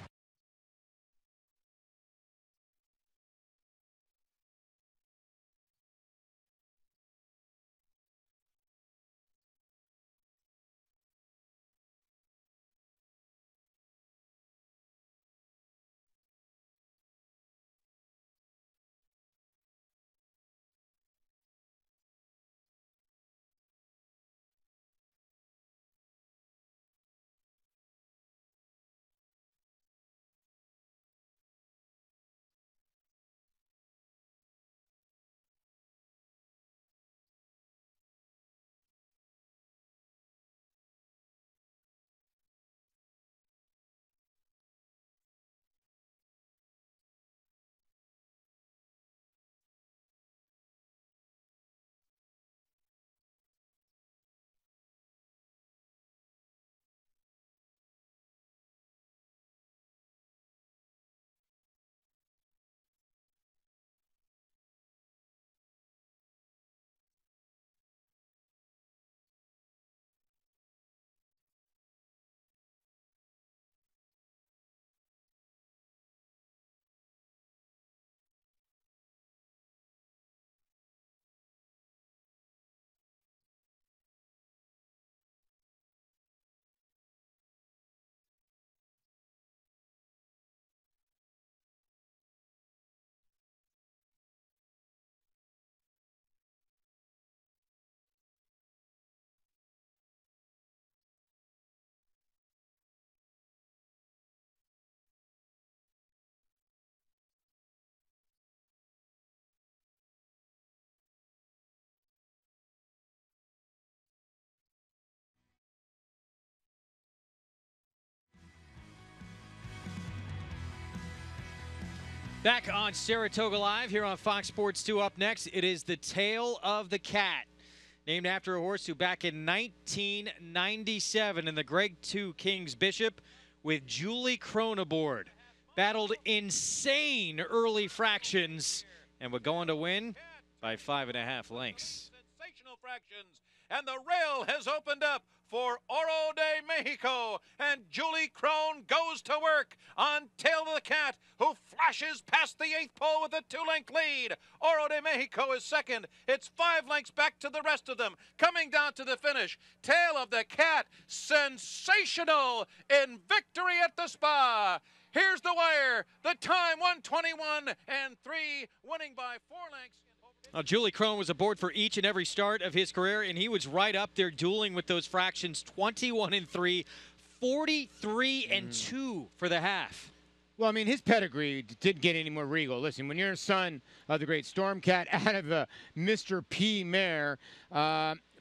Back on Saratoga Live here on Fox Sports 2. Up next, it is the Tail of the Cat, named after a horse who back in 1997 in the Greg II King's Bishop with Julie Crone aboard, battled insane early fractions and would go on to win by 5.5 lengths. Sensational fractions, and the rail has opened up for Oro de Mexico, and Julie Crone goes to work on Tail of the Cat, who flashes past the 8th pole with a 2-length lead. Oro de Mexico is second. It's 5 lengths back to the rest of them. Coming down to the finish, Tail of the Cat, sensational in victory at the Spa. Here's the wire. The time 1:21 and 3, winning by 4 lengths. Julie Crone was aboard for each and every start of his career, and he was right up there dueling with those fractions. 21 and 3, 43 and 2 for the half. Well, I mean, his pedigree didn't get any more regal. Listen, when you're a son of the great Storm Cat out of a Mr. P mare,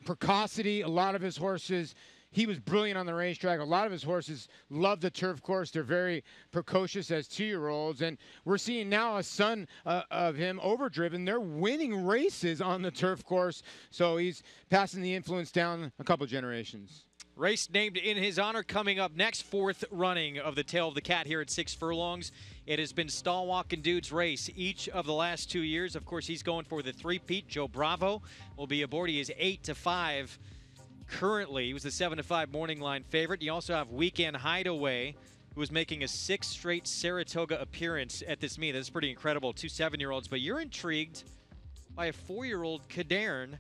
precocity, a lot of his horses, he was brilliant on the racetrack. A lot of his horses love the turf course. They're very precocious as 2-year-olds. And we're seeing now a son of him, Overdriven. They're winning races on the turf course. So he's passing the influence down a couple generations. Race named in his honor coming up next, fourth running of the Tail of the Cat here at 6 furlongs. It has been Stall Walking Dude's race each of the last 2 years. Of course, he's going for the three-peat. Joe Bravo will be aboard. He is 8-5 currently. He was the 7-5 morning line favorite. You also have Weekend Hideaway, who is making a 6th straight Saratoga appearance at this meet. That's pretty incredible. 2 7-year-olds. But you're intrigued by a 4-year-old Cadern,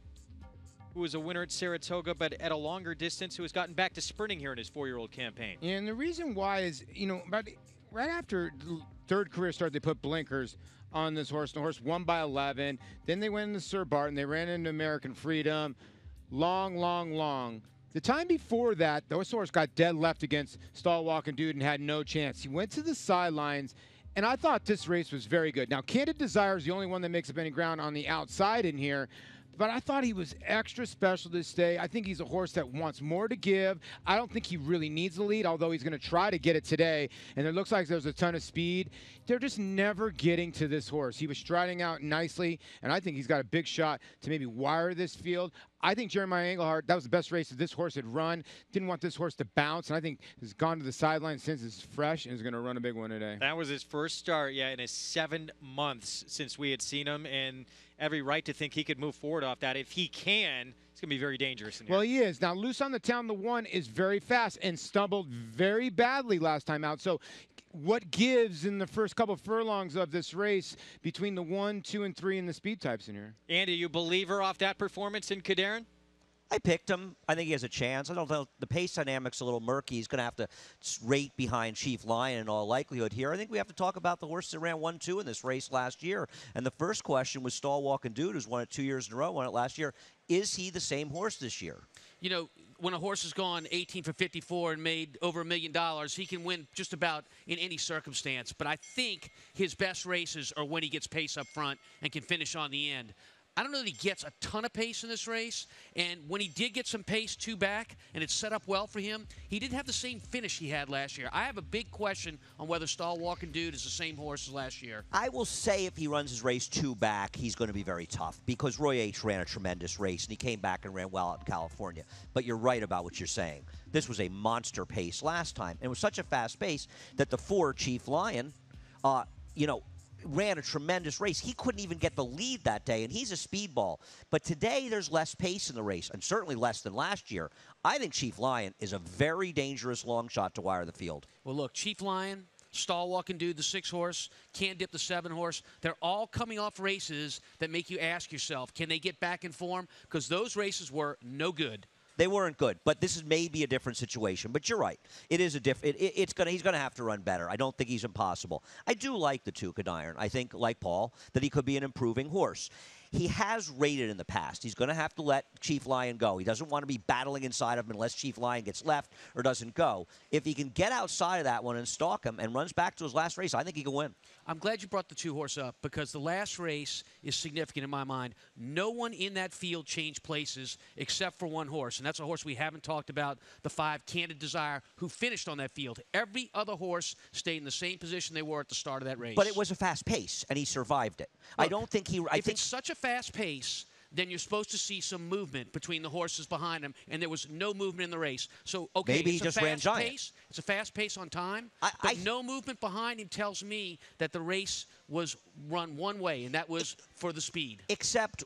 who was a winner at Saratoga, but at a longer distance, who has gotten back to sprinting here in his 4-year-old campaign. And the reason why is, you know, about right after the third career start, they put blinkers on this horse. The horse won by 11. Then they went into Sir Barton. They ran into American Freedom. Long. The time before that, this horse got dead left against Stall Walking Dude and had no chance. He went to the sidelines, and I thought this race was very good. Now, Candid Desire is the only one that makes up any ground on the outside in here, but I thought he was extra special this day. I think he's a horse that wants more to give. I don't think he really needs the lead, although he's going to try to get it today. And it looks like there's a ton of speed. They're just never getting to this horse. He was striding out nicely, and I think he's got a big shot to maybe wire this field. I think Jeremiah Engelhardt, that was the best race that this horse had run. Didn't want this horse to bounce, and I think has gone to the sideline since it's fresh and is going to run a big one today. That was his first start, in his 7 months since we had seen him, and every right to think he could move forward off that. If he can, it's going to be very dangerous in here. Well, he is. Now, Loose on the Town, the 1, is very fast and stumbled very badly last time out. So what gives in the first couple furlongs of this race between the 1, 2, and 3 in the speed types in here? Andy, you believer off that performance in Cadern? I picked him. I think he has a chance. I don't know. The pace dynamic's a little murky. He's going to have to rate behind Chief Lion in all likelihood here. I think we have to talk about the horse that ran 1-2 in this race last year. And the first question was Stall Walking Dude, who's won it 2 years in a row, won it last year. Is he the same horse this year? You know, when a horse has gone 18 for 54 and made over $1 million, he can win just about in any circumstance. But I think his best races are when he gets pace up front and can finish on the end. I don't know that he gets a ton of pace in this race, and when he did get some pace 2 back and it's set up well for him, he didn't have the same finish he had last year. I have a big question on whether Stall Walking Dude is the same horse as last year. I will say if he runs his race 2 back, he's going to be very tough because Roy H. ran a tremendous race, and he came back and ran well out in California. But you're right about what you're saying. This was a monster pace last time, and it was such a fast pace that the 4, Chief Lion, ran a tremendous race. He couldn't even get the lead that day, and he's a speedball. But today, there's less pace in the race, and certainly less than last year. I think Chief Lion is a very dangerous long shot to wire the field. Well, look, Chief Lion, Stall Walking Dude, the 6 horse, Can Dip, the 7 horse, they're all coming off races that make you ask yourself, can they get back in form? Because those races were no good. They weren't good, but this is maybe a different situation. But you're right. It is a different. He's going to have to run better. I don't think he's impossible. I do like the 2 Cadern. I think, like Paul, that he could be an improving horse. He has rated in the past. He's going to have to let Chief Lion go. He doesn't want to be battling inside of him unless Chief Lion gets left or doesn't go. If he can get outside of that one and stalk him and runs back to his last race, I think he can win. I'm glad you brought the 2 horse up because the last race is significant in my mind. No one in that field changed places except for 1 horse, and that's a horse we haven't talked about, the 5, Candid Desire, who finished on that field. Every other horse stayed in the same position they were at the start of that race. But it was a fast pace, and he survived it. Look, I don't think he... If it's such a fast pace, then you're supposed to see some movement between the horses behind him, and there was no movement in the race. So, okay, maybe he it's just a ran fast giant. pace. It's a fast pace on time, but no movement behind him tells me that the race was run one way, and that was for the speed. Except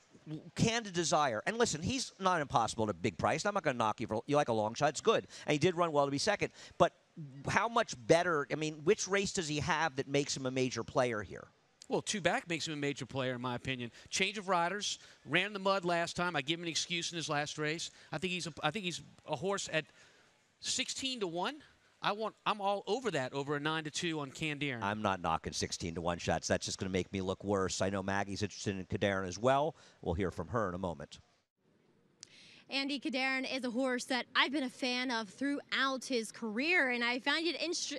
Candid Desire. And listen, he's not impossible at a big price. I'm not going to knock you for you like a long shot. It's good. And he did run well to be second. But how much better, I mean, which race does he have that makes him a major player here? Well, 2 back makes him a major player, in my opinion. Change of riders, ran in the mud last time. I give him an excuse in his last race. I think he's a horse at 16-1. I'm all over that, over a 9-2 on Cadern. I'm not knocking 16-1 shots. That's just going to make me look worse. I know Maggie's interested in Cadern as well. We'll hear from her in a moment. Andy Kadarin is a horse that I've been a fan of throughout his career, and I find it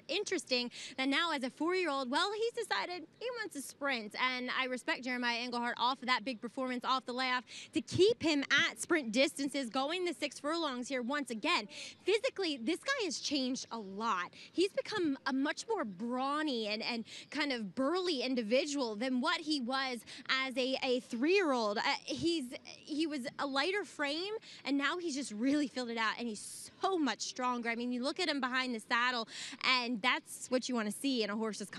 interesting that now as a 4-year-old, well, he's decided he wants to sprint, and I respect Jeremiah Englehart off of that big performance off the layoff to keep him at sprint distances, going the 6 furlongs here once again. Physically, this guy has changed a lot. He's become a much more brawny and kind of burly individual than what he was as a 3-year-old. He was a lighter frame, and now he's just really filled it out, and he's so much stronger. I mean, you look at him behind the saddle, and that's what you want to see in a horse's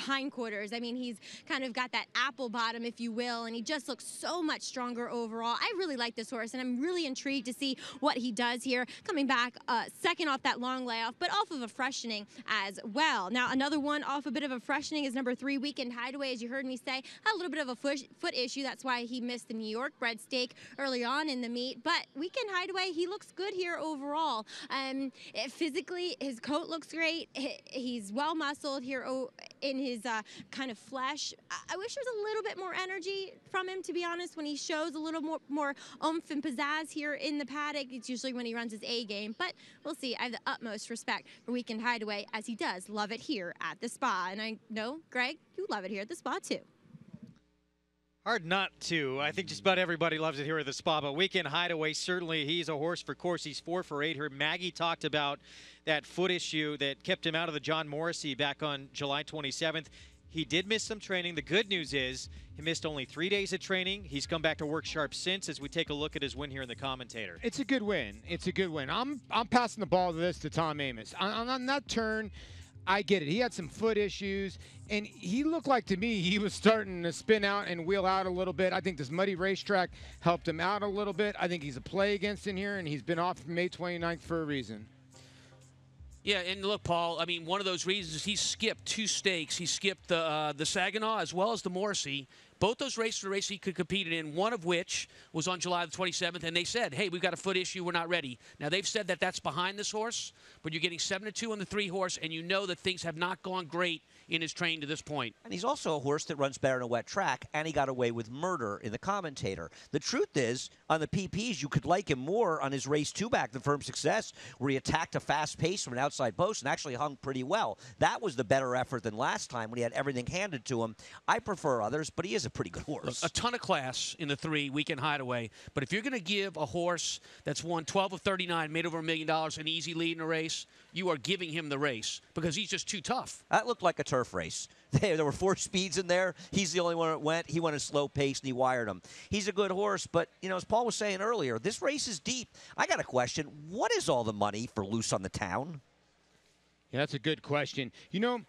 hindquarters. I mean, he's kind of got that apple bottom, if you will, and he just looks so much stronger overall. I really like this horse, and I'm really intrigued to see what he does here, coming back second off that long layoff, but off of a freshening as well. Now, another one off a bit of a freshening is number 3, Weekend Hideaway. As you heard me say, had a little bit of a foot issue. That's why he missed the New York bred stake early on in the meet, but Weekend Hideaway, he looks good here overall. Physically, his coat looks great. He's well muscled here in his kind of flesh. I wish there was a little bit more energy from him, to be honest. When he shows a little more oomph and pizzazz here in the paddock, it's usually when he runs his A game, but we'll see. I have the utmost respect for Weekend Hideaway, as he does love it here at the spa, and I know, Greg, you love it here at the spa too. Hard not to. I think just about everybody loves it here at the spa, but Weekend Hideaway, certainly he's a horse for course. He's 4 for 8 here. Maggie talked about that foot issue that kept him out of the John Morrissey back on July 27th. He did miss some training. The good news is he missed only 3 days of training. He's come back to work sharp since, as we take a look at his win here in the commentator. It's a good win. It's a good win. I'm passing the ball to this to Tom Amos. On that turn, I get it. He had some foot issues, and he looked like, to me, he was starting to spin out and wheel out a little bit. I think this muddy racetrack helped him out a little bit. I think he's a play against in here, and he's been off May 29th for a reason. Yeah, and look, Paul, I mean, one of those reasons is he skipped 2 stakes. He skipped the Saginaw as well as the Morrissey. Both those races were races he could compete in, one of which was on July the 27th, and they said, hey, we've got a foot issue, we're not ready. Now, they've said that that's behind this horse, but you're getting 7-2 on the 3 horse, and you know that things have not gone great in his training to this point. And he's also a horse that runs better in a wet track, and he got away with murder in the commentator. The truth is, on the PPs, you could like him more on his race 2 back, the Firm Success, where he attacked a fast pace from an outside post and actually hung pretty well. That was the better effort than last time when he had everything handed to him. I prefer others, but he is a pretty good horse. A ton of class in the 3 Weekend Hideaway, but if you're going to give a horse that's won 12 of 39, made over $1 million, an easy lead in a race, you are giving him the race because he's just too tough. That looked like a turf race. There were 4 speeds in there. He's the only one that went. He went a slow pace, and he wired him. He's a good horse, but, you know, as Paul was saying earlier, this race is deep. I got a question. What is all the money for Loose on the Town? Yeah, that's a good question. You know,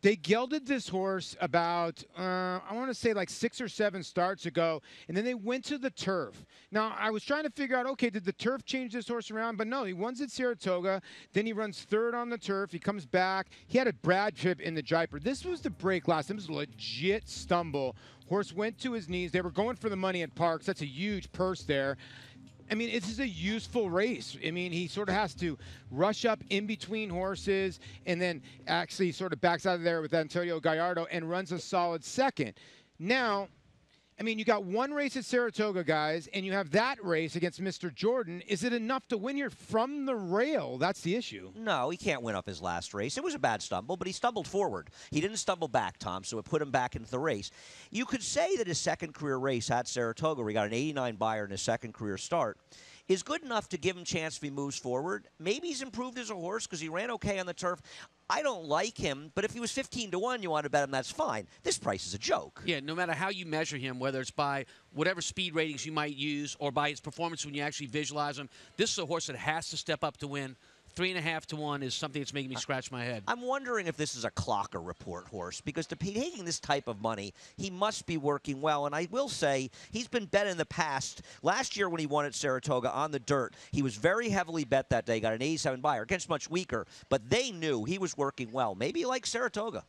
they gelded this horse about, I want to say like 6 or 7 starts ago, and then they went to the turf. Now, I was trying to figure out, okay, did the turf change this horse around? But no, he wins at Saratoga, then he runs 3rd on the turf. He comes back. He had a Brad trip in the Jaipur. This was the break last time. This was a legit stumble. Horse went to his knees. They were going for the money at Parks. That's a huge purse there. I mean, this is a useful race. I mean, he sort of has to rush up in between horses and then actually sort of backs out of there with Antonio Gallardo and runs a solid 2nd. Now, I mean, you got 1 race at Saratoga, guys, and you have that race against Mr. Jordan. Is it enough to win here from the rail? That's the issue. No, he can't win off his last race. It was a bad stumble, but he stumbled forward. He didn't stumble back, Tom, so it put him back into the race. You could say that his 2nd career race at Saratoga, where he got an 89 buyer in his 2nd career start, is good enough to give him a chance if he moves forward. Maybe he's improved as a horse because he ran okay on the turf. I don't like him, but if he was 15-1, you want to bet him, that's fine. This price is a joke. Yeah, no matter how you measure him, whether it's by whatever speed ratings you might use or by his performance when you actually visualize him, this is a horse that has to step up to win. 3.5-1 is something that's making me scratch my head. I'm wondering if this is a clocker report horse, because to be taking this type of money, he must be working well. And I will say, he's been bet in the past. Last year when he won at Saratoga on the dirt, he was very heavily bet that day, got an 87 buyer, against much weaker, but they knew he was working well. Maybe like Saratoga.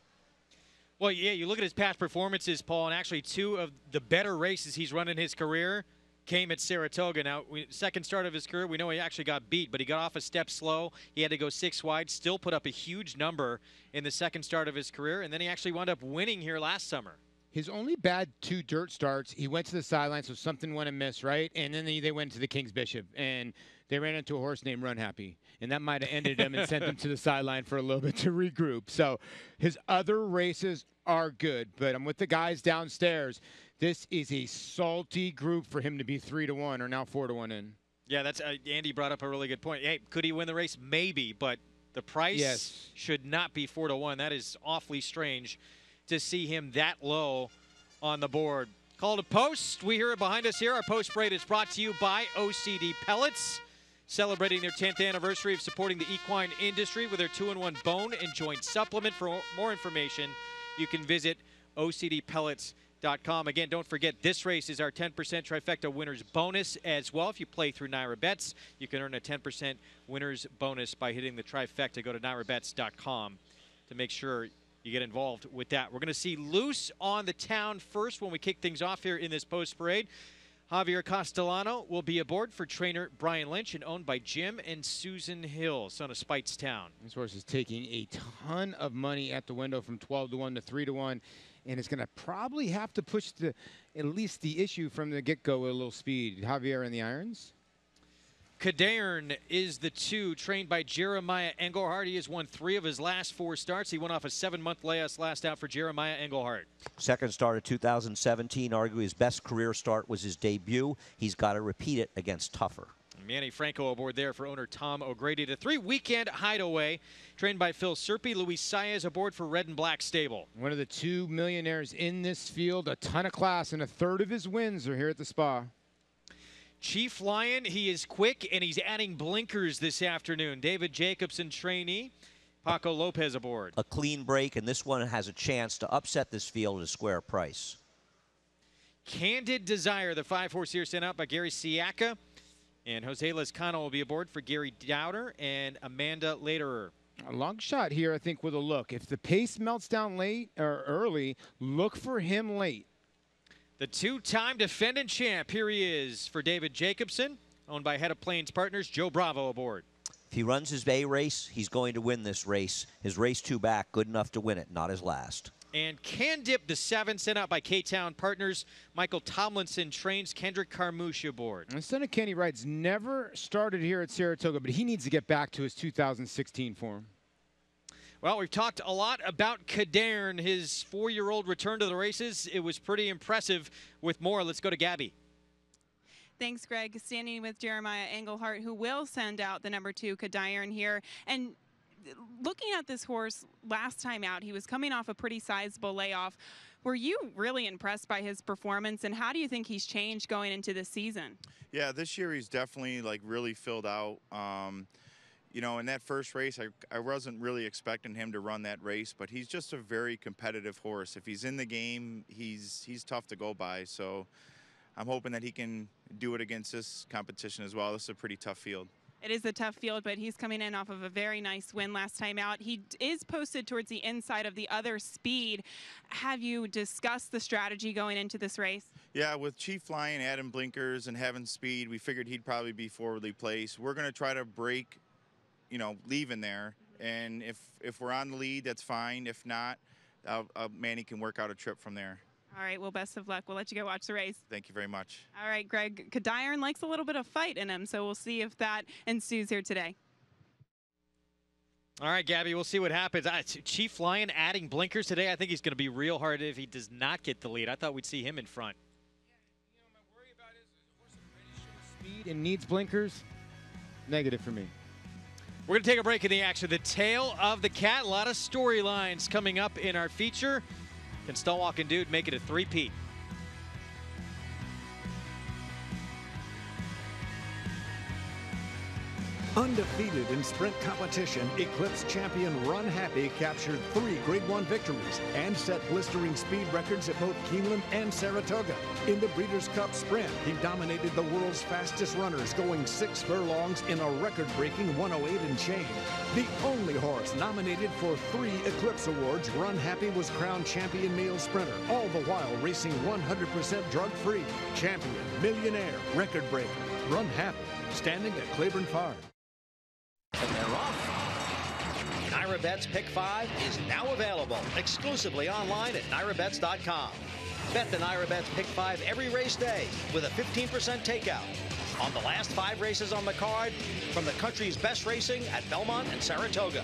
Well, yeah, you look at his past performances, Paul, and actually 2 of the better races he's run in his career came at Saratoga. Now, 2nd start of his career, we know he actually got beat, but he got off a step slow. He had to go 6 wide, still put up a huge number in the 2nd start of his career, and then he actually wound up winning here last summer. His only bad 2 dirt starts, he went to the sideline, so something went amiss, right? And then they went to the King's Bishop, and they ran into a horse named Run Happy. And that might have ended him and sent him to the sideline for a little bit to regroup. So his other races are good, but I'm with the guys downstairs. This is a salty group for him to be 3-1 or now 4-1 in. Yeah, that's Andy brought up a really good point. Hey, could he win the race? Maybe, but the price should not be 4-1. That is awfully strange to see him that low on the board. Call to post. We hear it behind us here. Our post parade is brought to you by OCD Pellets, celebrating their 10th anniversary of supporting the equine industry with their 2-in-1 bone and joint supplement. For more information, you can visit OCDPellets.com. Again, don't forget, this race is our 10% trifecta winners bonus as well. If you play through Naira Bets, you can earn a 10% winners bonus by hitting the trifecta. Go to NairaBets.com to make sure you get involved with that. We're going to see Loose on the town first when we kick things off here in this post parade. Javier Castellano will be aboard for trainer Brian Lynch and owned by Jim and Susan Hill, son of Speightstown. This horse is taking a ton of money at the window from 12-1 to 3-1, and it's going to probably have to push at least the issue from the get-go with a little speed. Javier in the irons. Cadern is the 2, trained by Jeremiah Engelhardt. He has won 3 of his last 4 starts. He went off a 7-month layoff last out for Jeremiah Engelhardt. Second start of 2017, arguably his best career start was his debut. He's got to repeat it against tougher. Manny Franco aboard there for owner Tom O'Grady. The 3 weekend hideaway, trained by Phil Serpi. Luis Saez aboard for Red and Black Stable. One of the 2 millionaires in this field, a ton of class, and a third of his wins are here at the Spa. Chief Lion, he is quick, and he's adding blinkers this afternoon. David Jacobson, trainee. Paco Lopez aboard. A clean break, and this one has a chance to upset this field at a square price. Candid Desire, the 5-horse here sent out by Gary Siaka. And Jose Lezcano will be aboard for Gary Dowder and Amanda Lederer. A long shot here, I think, with a look. If the pace melts down late or early, look for him late. The 2-time defending champ, here he is for David Jacobson, owned by Head of Plains Partners, Joe Bravo aboard. If he runs his A race, he's going to win this race. His race 2 back, good enough to win it, not his last. And Can Dip, the 7, sent out by K-Town Partners. Michael Tomlinson trains Kendrick Carmouche aboard. And son of Kenny Wright's never started here at Saratoga, but he needs to get back to his 2016 form. Well, we've talked a lot about Cadern, his 4-year-old return to the races. It was pretty impressive. With more, let's go to Gabby. Thanks, Greg. Standing with Jeremiah Engelhardt, who will send out the number 2 Cadern here. And looking at this horse last time out, he was coming off a pretty sizable layoff. Were you really impressed by his performance, and how do you think he's changed going into this season? Yeah, this year he's definitely really filled out. You know, in that first race, I wasn't really expecting him to run that race, but he's just a very competitive horse. If he's in the game, he's tough to go by. So I'm hoping that he can do it against this competition as well. This is a pretty tough field. It is a tough field, but he's coming in off of a very nice win last time out. He is posted towards the inside of the other speed. Have you discussed the strategy going into this race? Yeah, with Chief Lion, adding blinkers, and having speed, we figured he'd probably be forwardly placed. We're going to try to break, you know, leaving there, and if we're on the lead, that's fine. If not, Manny can work out a trip from there. All right, well, best of luck. We'll let you go watch the race. Thank you very much. All right, Greg, Cadern likes a little bit of fight in him, so we'll see if that ensues here today. All right, Gabby, we'll see what happens. Chief Lion adding blinkers today. I think he's going to be real hard if he does not get the lead. I thought we'd see him in front. Yeah, you know, my worry about is the horse is ready to show speed and needs blinkers. Negative for me. We're going to take a break in the action. The tail of the cat. A lot of storylines coming up in our feature. Can Stallwalking Dude make it a three-peat? Undefeated in sprint competition, Eclipse champion Run Happy captured 3 Grade 1 victories and set blistering speed records at both Keeneland and Saratoga. In the Breeders' Cup Sprint, he dominated the world's fastest runners, going 6 furlongs in a record-breaking 108 and change. The only horse nominated for 3 Eclipse Awards, Run Happy was crowned champion male sprinter, all the while racing 100% drug-free. Champion, millionaire, record breaker, Run Happy, standing at Claiborne Farm. And they're off. Naira Bet's Pick 5 is now available exclusively online at NairaBets.com. Bet the Naira Bet's Pick 5 every race day with a 15% takeout on the last 5 races on the card from the country's best racing at Belmont and Saratoga.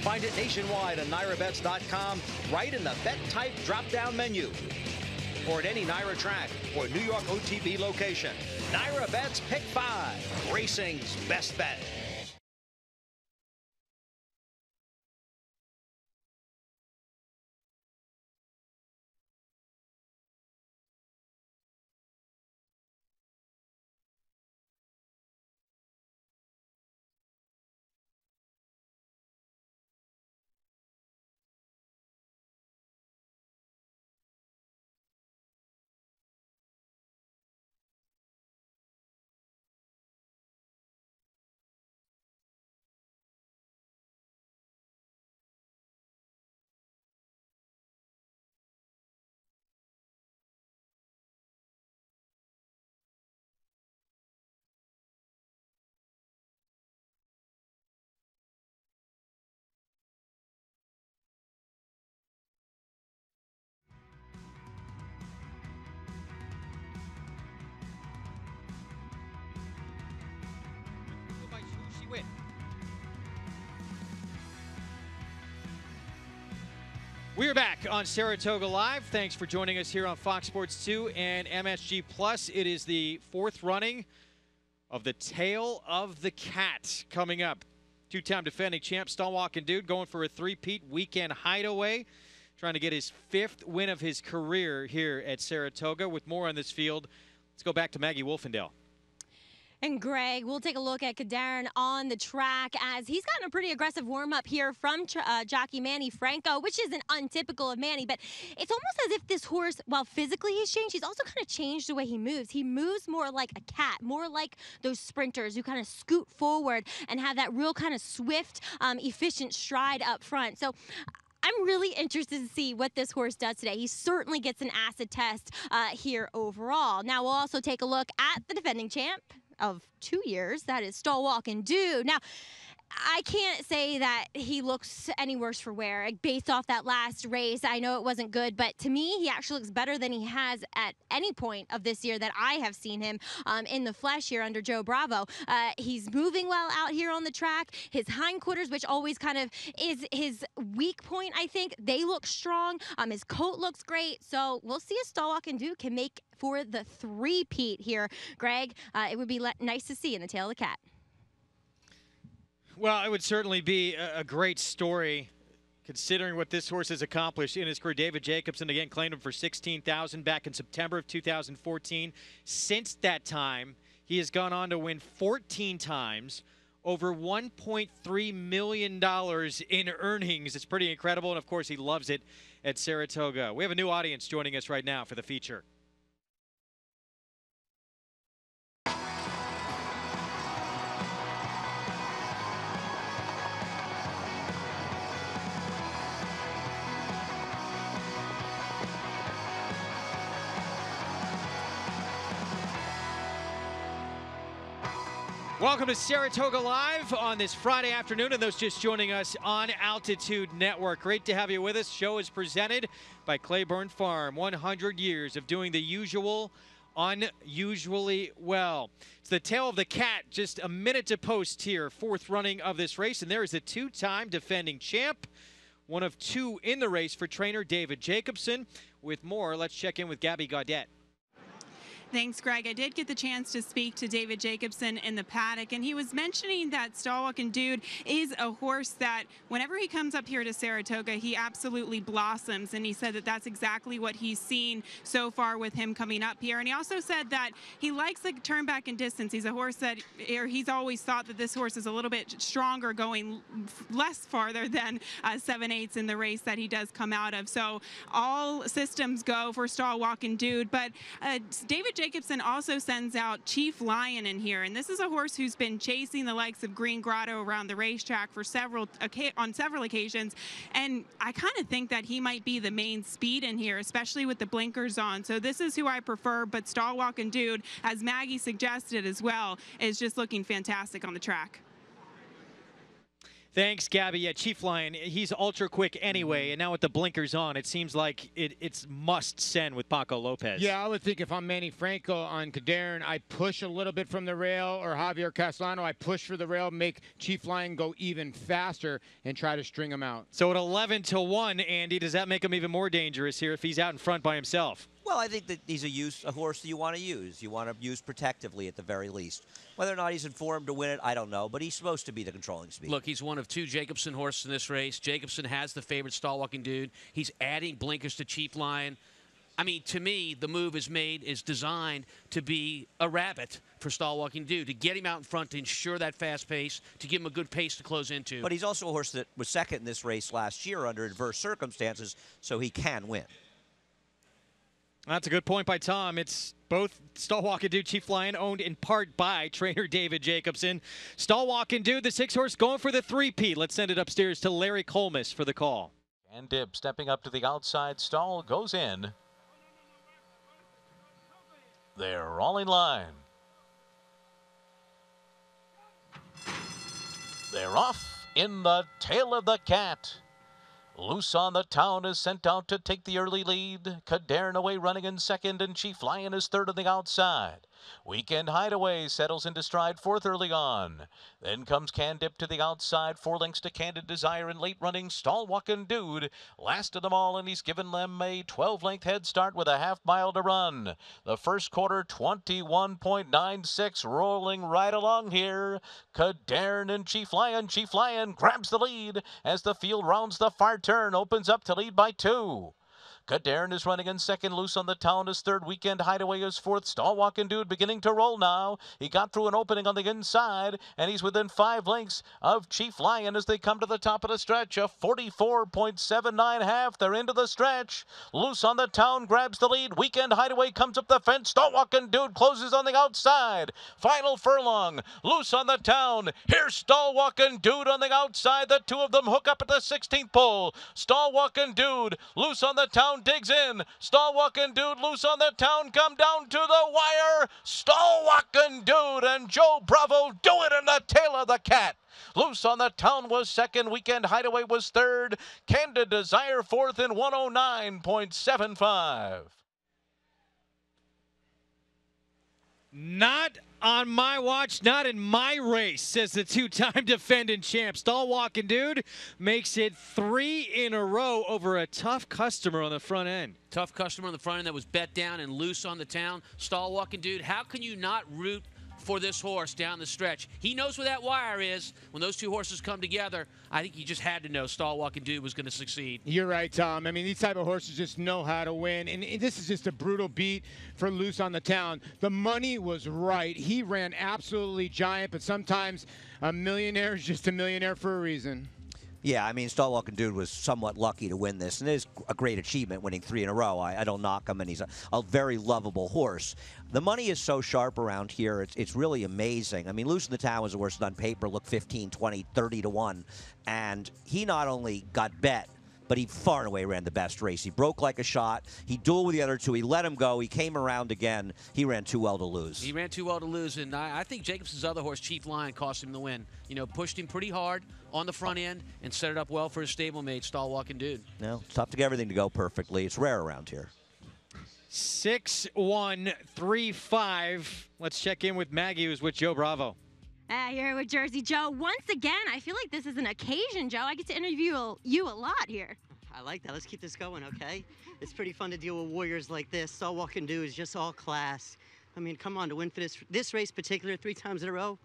Find it nationwide on NairaBets.com right in the Bet Type drop-down menu or at any Naira track or New York OTB location. Naira Bet's Pick 5, racing's best bet. We're back on Saratoga Live. Thanks for joining us here on Fox Sports 2 and MSG Plus. It is the 4th running of the Tale of the Cat coming up. 2-time defending champ Stalwalking Dude going for a 3-peat weekend hideaway, trying to get his 5th win of his career here at Saratoga. With more on this field, let's go back to Maggie Wolfendale. And Greg, we'll take a look at Kadarin on the track as he's gotten a pretty aggressive warm-up here from jockey Manny Franco, which isn't untypical of Manny, but it's almost as if this horse, while physically he's changed, he's also kind of changed the way he moves. He moves more like a cat, more like those sprinters who kind of scoot forward and have that real kind of swift, efficient stride up front. So I'm really interested to see what this horse does today. He certainly gets an acid test here overall. Now we'll also take a look at the defending champ of 2 years. That is Stalwalking Dude. Now, I can't say that he looks any worse for wear based off that last race. I know it wasn't good, but to me, he actually looks better than he has at any point of this year that I have seen him in the flesh here under Joe Bravo. He's moving well out here on the track. His hindquarters, which always kind of is his weak point, I think, they look strong. His coat looks great. So we'll see if Stalwalking Dude can make for the 3-peat here. Greg, it would be nice to see in the Tail of the Cat. Well, it would certainly be a great story considering what this horse has accomplished in his career. David Jacobson, again, claimed him for $16,000 back in September of 2014. Since that time, he has gone on to win 14 times, over $1.3 million in earnings. It's pretty incredible, and of course, he loves it at Saratoga. We have a new audience joining us right now for the feature. Welcome to Saratoga Live on this Friday afternoon, and those just joining us on Altitude Network. Great to have you with us. Show is presented by Claiborne Farm. 100 years of doing the usual unusually well. It's the Tail of the Cat, just a minute to post here. 4th running of this race, and there is a 2-time defending champ. One of 2 in the race for trainer David Jacobson. With more, let's check in with Gabby Gaudette. Thanks, Greg. I did get the chance to speak to David Jacobson in the paddock, and he was mentioning that Stalwalking Dude is a horse that whenever he comes up here to Saratoga, he absolutely blossoms, and he said that that's exactly what he's seen so far with him coming up here. And he also said that he likes the turn back in distance. He's a horse that, or he's always thought that this horse is a little bit stronger going less farther than 7/8 in the race that he does come out of. So all systems go for Stalwalking Dude, but David Jacobson also sends out Chief Lion in here, and this is a horse who's been chasing the likes of Green Grotto around the racetrack for on several occasions, and I kind of think that he might be the main speed in here, especially with the blinkers on. So this is who I prefer, but Stalwalking Dude, as Maggie suggested as well, is just looking fantastic on the track. Thanks, Gabby. Yeah, Chief Lion, he's ultra quick anyway, and now with the blinkers on, it seems like it's must send with Paco Lopez. Yeah, I would think if I'm Manny Franco on Cadern, I push a little bit from the rail, or Javier Castellano, I push for the rail, make Chief Lion go even faster and try to string him out. So at 11-1, Andy, does that make him even more dangerous here if he's out in front by himself? Well, I think that he's a horse that you want to use. You want to use protectively at the very least. Whether or not he's informed to win it, I don't know, but he's supposed to be the controlling speed. Look, he's one of 2 Jacobson horses in this race. Jacobson has the favorite Stall Walking Dude. He's adding blinkers to Chief Lion. I mean, to me, the move is designed to be a rabbit for Stall Walking Dude, to get him out in front, to ensure that fast pace, to give him a good pace to close into. But he's also a horse that was second in this race last year under adverse circumstances, so he can win. That's a good point by Tom. It's both Stall Walking Dude, Chief Lion, owned in part by trainer David Jacobson. Stall Walking Dude, the 6-horse, going for the 3-peat. Let's send it upstairs to Larry Colmus for the call. And Dip stepping up to the outside stall, goes in. They're all in line. They're off in the tail of the cat. Loose on the Town is sent out to take the early lead. Cadern away running in second, and Chief Lion is third on the outside. Weekend Hideaway settles into stride fourth early on. Then comes Can Dip to the outside, 4 lengths to Candid Desire, and late running Stall Walking Dude. Last of them all, and he's given them a 12-length head start with a half-mile to run. The first quarter, 21.96, rolling right along here. Cadern and Chief Lion. Chief Lion grabs the lead as the field rounds the far turn, opens up to lead by 2. Cadern is running in second. Loose on the Town is third. Weekend Hideaway is fourth. Stall Walking Dude beginning to roll now. He got through an opening on the inside, and he's within 5 lengths of Chief Lion as they come to the top of the stretch. A 44.79 half. They're into the stretch. Loose on the Town grabs the lead. Weekend Hideaway comes up the fence. Stall Walking Dude closes on the outside. Final furlong. Loose on the Town. Here's Stall Walking Dude on the outside. The 2 of them hook up at the 16th pole. Stall Walking Dude. Loose on the Town. Digs in. Stall Walking Dude loose on the Town. Come down to the wire. Stall Walking Dude and Joe Bravo do it in the tail of the cat. Loose on the Town was second. Weekend Hideaway was third. Candid Desire fourth in 109.75. Not on my watch, not in my race, says the 2-time defending champ. Stall Walking Dude makes it 3 in a row over a tough customer on the front end. Tough customer on the front end that was bet down and Loose on the Town. Stall Walking Dude, how can you not root for this horse down the stretch? He knows where that wire is. When those 2 horses come together, I think you just had to know Stall Walking Dude was going to succeed. You're right, Tom. I mean, these type of horses just know how to win, and this is just a brutal beat for Loose on the Town. The money was right. He ran absolutely giant, but sometimes a millionaire is just a millionaire for a reason. Yeah, I mean, Stall Walking Dude was somewhat lucky to win this, and it is a great achievement winning 3 in a row. I don't knock him, and he's a very lovable horse. The money is so sharp around here, it's really amazing. I mean, Loose in the Town was a horse that on paper looked 15, 20, 30 to 1, and he not only got bet, but he far and away ran the best race. He broke like a shot. He dueled with the other 2. He let him go. He came around again. He ran too well to lose. He ran too well to lose, and I think Jacobson's other horse, Chief Lion, cost him the win. You know, pushed him pretty hard on the front end and set it up well for his stablemate, Stall Walking Dude. No, it's tough to get everything to go perfectly. It's rare around here. 6-1-3-5. Let's check in with Maggie, who's with Joe Bravo. Here with Jersey Joe. Once again, I feel like this is an occasion, Joe. I get to interview you a lot here. I like that. Let's keep this going, okay? It's pretty fun to deal with warriors like this. Stall Walking Dude is just all class. I mean, come on, to win for this race particular 3 times in a row,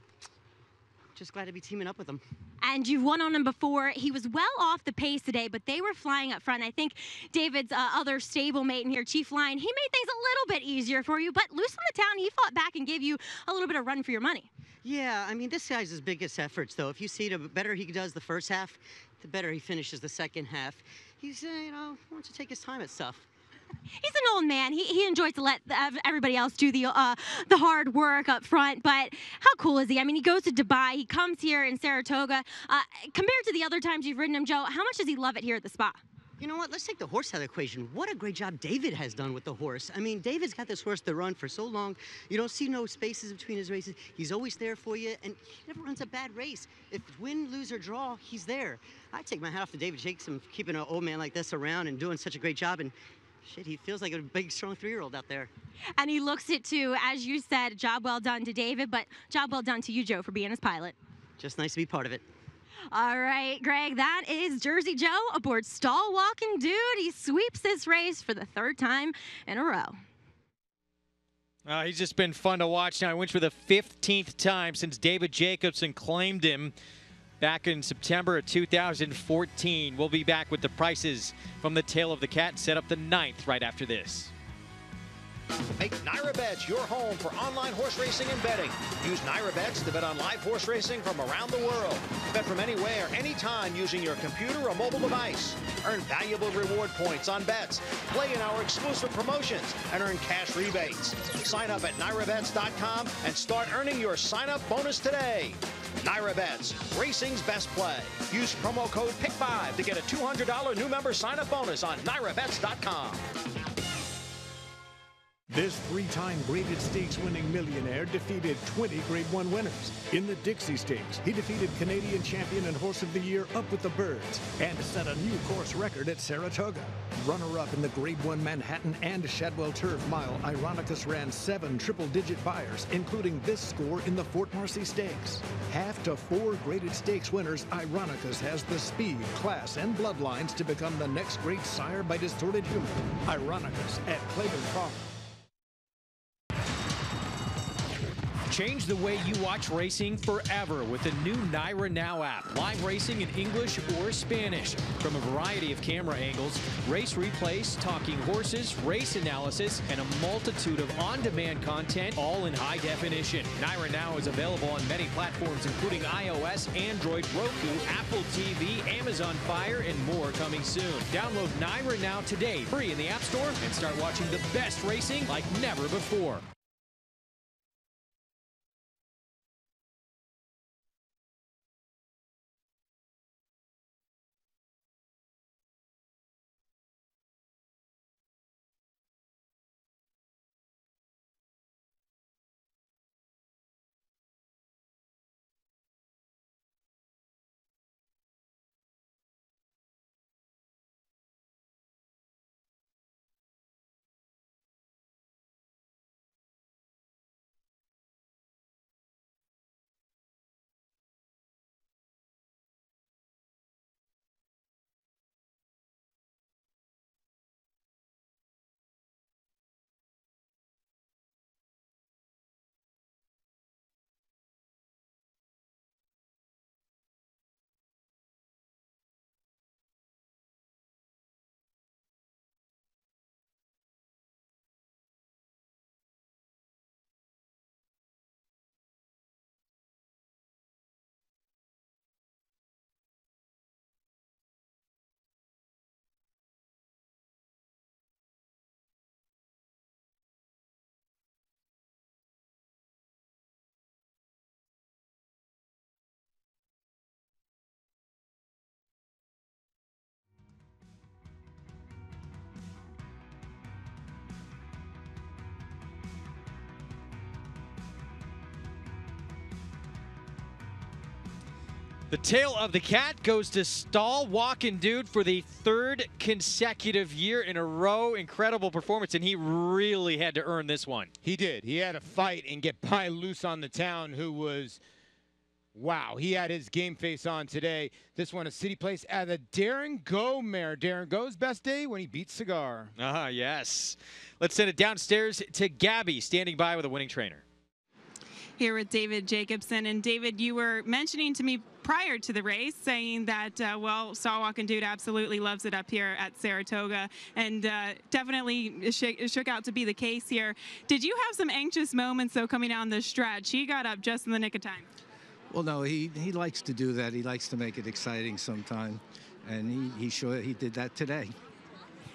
just glad to be teaming up with him. And you've won on him before. He was well off the pace today, but they were flying up front. I think David's other stablemate in here, Chief Lion, he made things a little bit easier for you, but Loose on the Town, he fought back and gave you a little bit of run for your money. Yeah, I mean, this guy's his biggest efforts, though. If you see the better he does the first half, the better he finishes the second half. He's, you know, wants to take his time at stuff. He's an old man. He enjoys to let everybody else do the hard work up front. But how cool is he? I mean, he goes to Dubai. He comes here in Saratoga. Compared to the other times you've ridden him, Joe, how much does he love it here at the spa? You know what? Let's take the horse out of the equation. What a great job David has done with the horse. I mean, David's got this horse to run for so long. You don't see no spaces between his races. He's always there for you, and he never runs a bad race. If win, lose, or draw, he's there. I take my hat off to David Jacobson for keeping an old man like this around and doing such a great job. And shit, he feels like a big, strong 3-year-old out there. And he looks it too. As you said, job well done to David, but job well done to you, Joe, for being his pilot. Just nice to be part of it. All right, Greg, that is Jersey Joe aboard Stall Walking Dude. He sweeps this race for the 3rd time in a row. He's just been fun to watch now. He wins for the 15th time since David Jacobson claimed him back in September of 2014. We'll be back with the prices from the tail of the cat and set up the 9th right after this. Make NyraBets your home for online horse racing and betting. Use NyraBets to bet on live horse racing from around the world. Bet from anywhere, anytime using your computer or mobile device. Earn valuable reward points on bets. Play in our exclusive promotions and earn cash rebates. Sign up at NyraBets.com and start earning your sign-up bonus today. NyraBets, racing's best play. Use promo code PICK5 to get a $200 new member sign-up bonus on NyraBets.com. This 3-time graded stakes winning millionaire defeated 20 Grade 1 winners. In the Dixie Stakes, he defeated Canadian champion and horse of the year Up With the Birds and set a new course record at Saratoga. Runner-up in the Grade 1 Manhattan and Shadwell Turf Mile, Ironicus ran 7 triple-digit buyers, including this score in the Fort Marcy Stakes. Half to 4 graded stakes winners, Ironicus has the speed, class, and bloodlines to become the next great sire by distorted humor. Ironicus at Claiborne Farm. Change the way you watch racing forever with the new Nyra Now app. Live racing in English or Spanish from a variety of camera angles, race replays, talking horses, race analysis, and a multitude of on-demand content, all in high definition. Nyra Now is available on many platforms, including iOS, Android, Roku, Apple TV, Amazon Fire, and more coming soon. Download Nyra Now today, free in the App Store, and start watching the best racing like never before. The tail of the cat goes to Stall Walking Dude for the 3rd consecutive year in a row. Incredible performance, and he really had to earn this one. He did. He had to fight and get by Loose on the Town, who was, wow, he had his game face on today. This one, a city place at the Darren Go mare. Darren Go's best day when he beats Cigar. Yes. Let's send it downstairs to Gabby, standing by with a winning trainer. Here with David Jacobson. And David, you were mentioning to me prior to the race saying that, well, Stall Walking Dude absolutely loves it up here at Saratoga, and definitely shook out to be the case here. Did you have some anxious moments, though, coming down the stretch? He got up just in the nick of time. Well, no, he likes to do that. He likes to make it exciting sometime, and he did that today.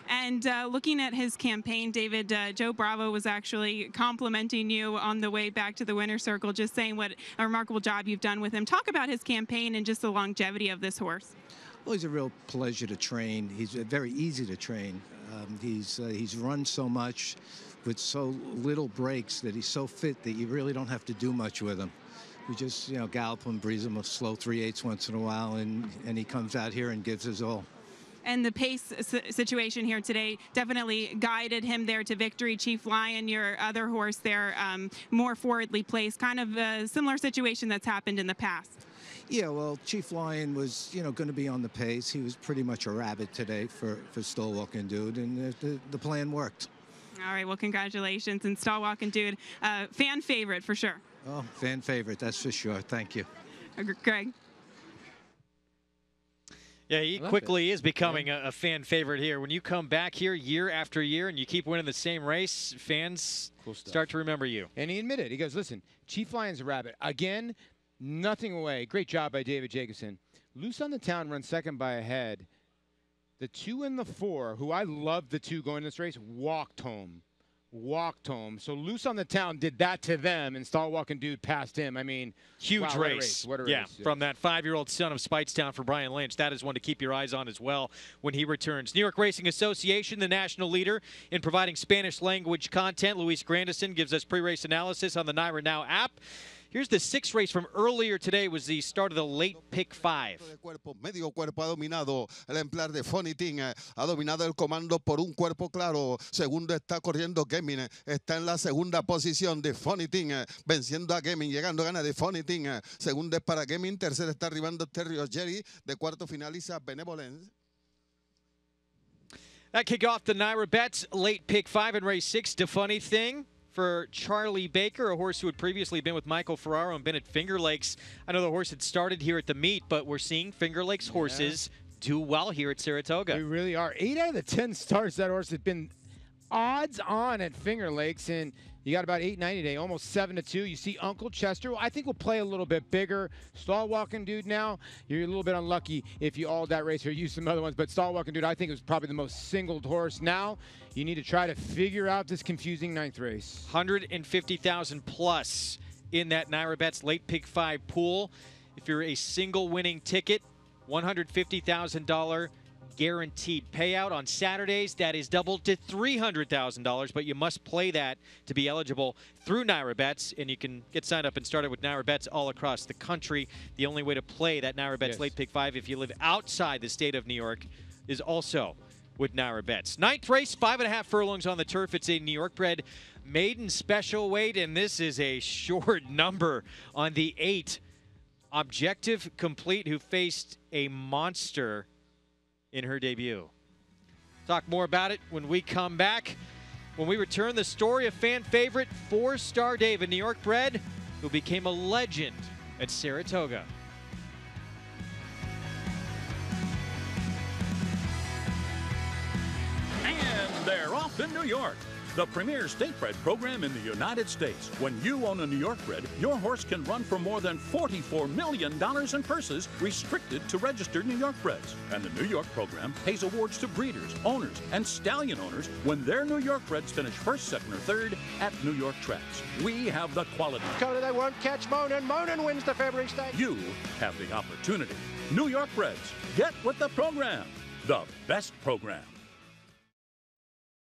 And looking at his campaign, David, Joe Bravo was actually complimenting you on the way back to the winner's circle, just saying what a remarkable job you've done with him. Talk about his campaign and just the longevity of this horse. Well, he's a real pleasure to train. He's very easy to train. He's run so much with so little breaks that he's so fit that you really don't have to do much with him. You just, gallop him, breeze him a slow 3/8 once in a while, and he comes out here and gives his all. And the pace situation here today definitely guided him there to victory. Chief Lion, your other horse there, more forwardly placed, kind of a similar situation that's happened in the past. Yeah, well, Chief Lion was, going to be on the pace. He was pretty much a rabbit today for Stallwalking Dude, and the plan worked. All right, well, congratulations. And Stallwalking Dude, fan favorite for sure. Oh, fan favorite, that's for sure. Thank you. Greg. Yeah, he quickly is becoming a fan favorite here. When you come back here year after year and you keep winning the same race, fans start to remember you. And he admitted, he goes, listen, Chief Lion's a rabbit. Again, nothing away. Great job by David Jacobson. Loose on the Town runs second by a head. The 2 and the 4, who I love the 2 going this race, walked home. So Loose on the Town did that to them, and Stallwalking Dude passed him. I mean, huge wow, race. What a yeah, race. From that 5-year-old son of Speightstown for Brian Lynch. That is one to keep your eyes on as well when he returns. New York Racing Association, the national leader in providing Spanish language content. Luis Grandison gives us pre-race analysis on the NYRA Now app. Here's the 6th race from earlier today. Was the start of the late pick 5. Medio cuerpo ha dominado el emplear de Funny Thing. Ha dominado el comando por un cuerpo claro. Segundo está corriendo Gemini. Está en la segunda posición de Funny Thing. Venciendo a Gemini. Llegando gana de Funny Thing. Segundo es para Gemini. Tercero está arribando Terrio Jerry. De cuarto finaliza Benevolence. That kicked off the NYRA Bets late pick 5 in race 6. The Funny Thing for Charlie Baker, a horse who had previously been with Michael Ferraro and been at Finger Lakes. I know the horse had started here at the meet, but we're seeing Finger Lakes horses do well here at Saratoga. We really are. 8 out of the 10 starts that horse has been odds on at Finger Lakes, and you got about 8.90 today, almost 7-2. You see Uncle Chester, I think will play a little bit bigger. Stallwalking Dude now, you're a little bit unlucky if you all that race or use some other ones, but Stallwalking Dude I think was probably the most singled horse. Now you need to try to figure out this confusing 9th race. 150,000 plus in that NYRA Bets late pick 5 pool. If you're a single winning ticket, $150,000 guaranteed payout. On Saturdays, that is doubled to $300,000, but you must play that to be eligible through NYRA Bets, and you can get signed up and started with NYRA Bets all across the country. The only way to play that NYRA Bets late pick 5 if you live outside the state of New York is also with NYRA Bets. 9th race, 5.5 furlongs on the turf. It's a New York bred maiden special weight, and this is a short number on the 8. Objective Complete, who faced a monster in her debut. Talk more about it when we come back. When we return, the story of fan favorite Fourstar Dave, a New York bred who became a legend at Saratoga. And they're off to New York, the premier state bred program in the United States. When you own a New York bred, your horse can run for more than $44 million in purses restricted to registered New York breds. And the New York program pays awards to breeders, owners, and stallion owners when their New York breds finish first, second, or third at New York tracks. We have the quality. Dakota, they won't catch Monin. Monin wins the February Stakes. You have the opportunity. New York breds. Get with the program. The best program.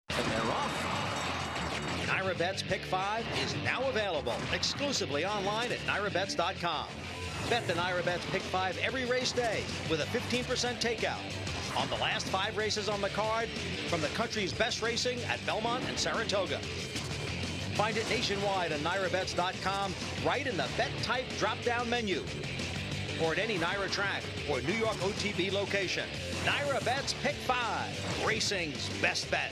And they're off. NYRA Bets Pick 5 is now available exclusively online at NYRABets.com. Bet the NYRA Bets Pick 5 every race day with a 15% takeout on the last 5 races on the card from the country's best racing at Belmont and Saratoga. Find it nationwide on NYRABets.com right in the Bet Type drop-down menu or at any NYRA track or New York OTB location. NYRA Bets Pick 5, racing's best bet.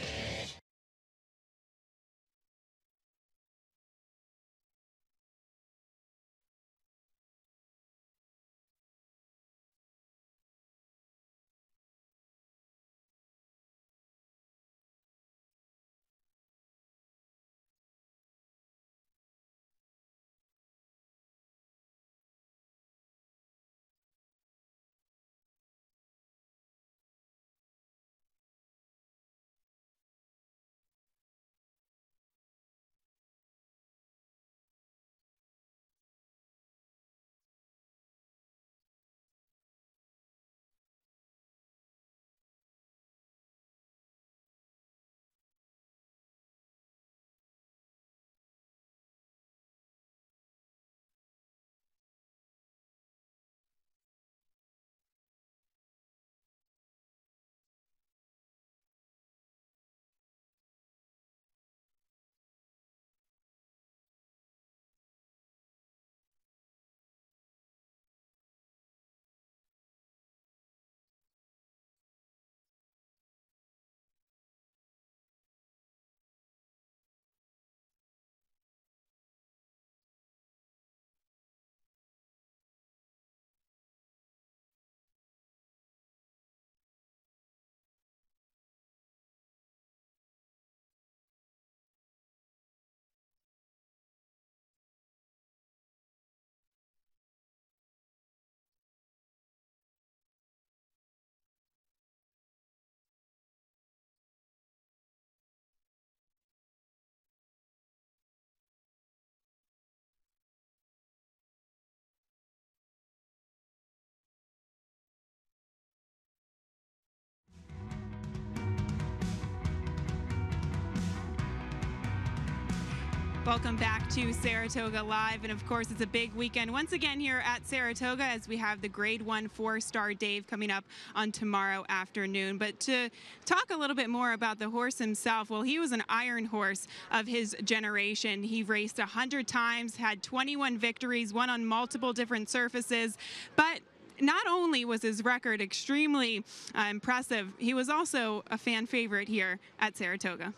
Welcome back to Saratoga Live, and of course it's a big weekend once again here at Saratoga as we have the Grade 1 Fourstar Dave coming up on tomorrow afternoon. But to talk a little bit more about the horse himself, well, he was an iron horse of his generation. He raced 100 times, had 21 victories, won on multiple different surfaces, but not only was his record extremely impressive, he was also a fan favorite here at Saratoga.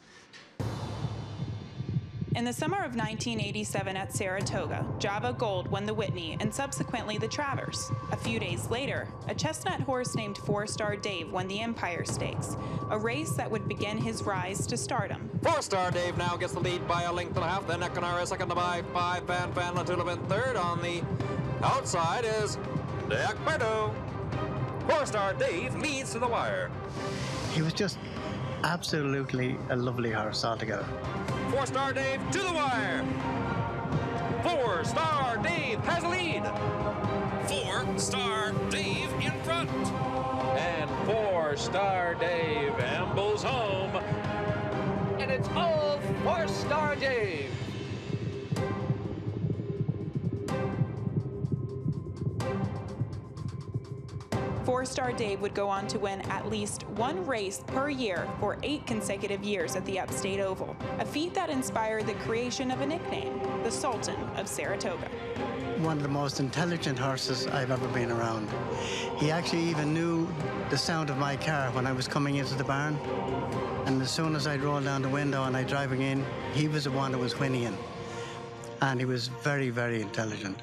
In the summer of 1987 at Saratoga, Java Gold won the Whitney and subsequently the Travers. A few days later, a chestnut horse named Fourstar Dave won the Empire Stakes, a race that would begin his rise to stardom. Fourstar Dave now gets the lead by a length and a half, then Econara second by 5, Fan Latulip in third. On the outside is Paddock. Fourstar Dave leads to the wire. He was just absolutely a lovely horse altogether. Fourstar Dave to the wire. Fourstar Dave has a lead. Fourstar Dave in front. And Fourstar Dave ambles home. And it's all Fourstar Dave. Fourstar Dave would go on to win at least one race per year for 8 consecutive years at the Upstate Oval, a feat that inspired the creation of a nickname, the Sultan of Saratoga. One of the most intelligent horses I've ever been around. He actually even knew the sound of my car when I was coming into the barn. And as soon as I'd roll down the window and I'd driving in, he was the one that was whinnying. And he was very, very intelligent.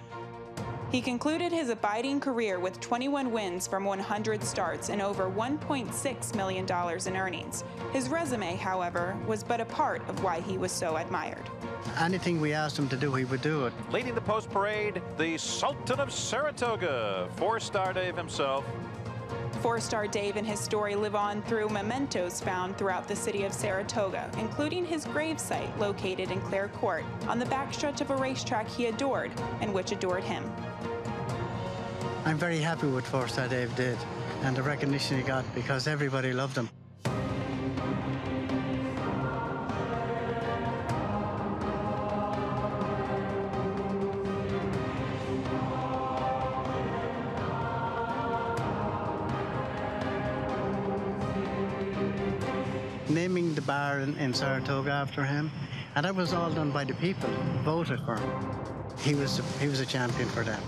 He concluded his abiding career with 21 wins from 100 starts and over $1.6 million in earnings. His resume, however, was but a part of why he was so admired. Anything we asked him to do, he would do it. Leading the post parade, the Sultan of Saratoga, Fourstar Dave himself. Fourstar Dave and his story live on through mementos found throughout the city of Saratoga, including his gravesite located in Clare Court on the backstretch of a racetrack he adored and which adored him. I'm very happy with what Fourstar Dave did and the recognition he got because everybody loved him. Naming the bar in Saratoga after him, and that was all done by the people who voted for him. He was a champion for them.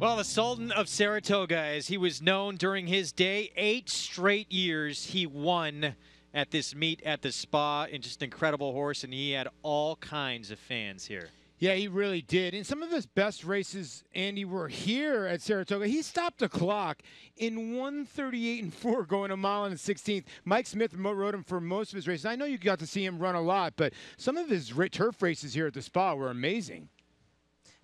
Well, the Sultan of Saratoga, as he was known during his day, 8 straight years he won at this meet at the Spa, and just an incredible horse, and he had all kinds of fans here. Yeah, he really did. And some of his best races, Andy, were here at Saratoga. He stopped the clock in 1:38.4 going a mile and a 16th. Mike Smith rode him for most of his races. I know you got to see him run a lot, but some of his turf races here at the Spa were amazing.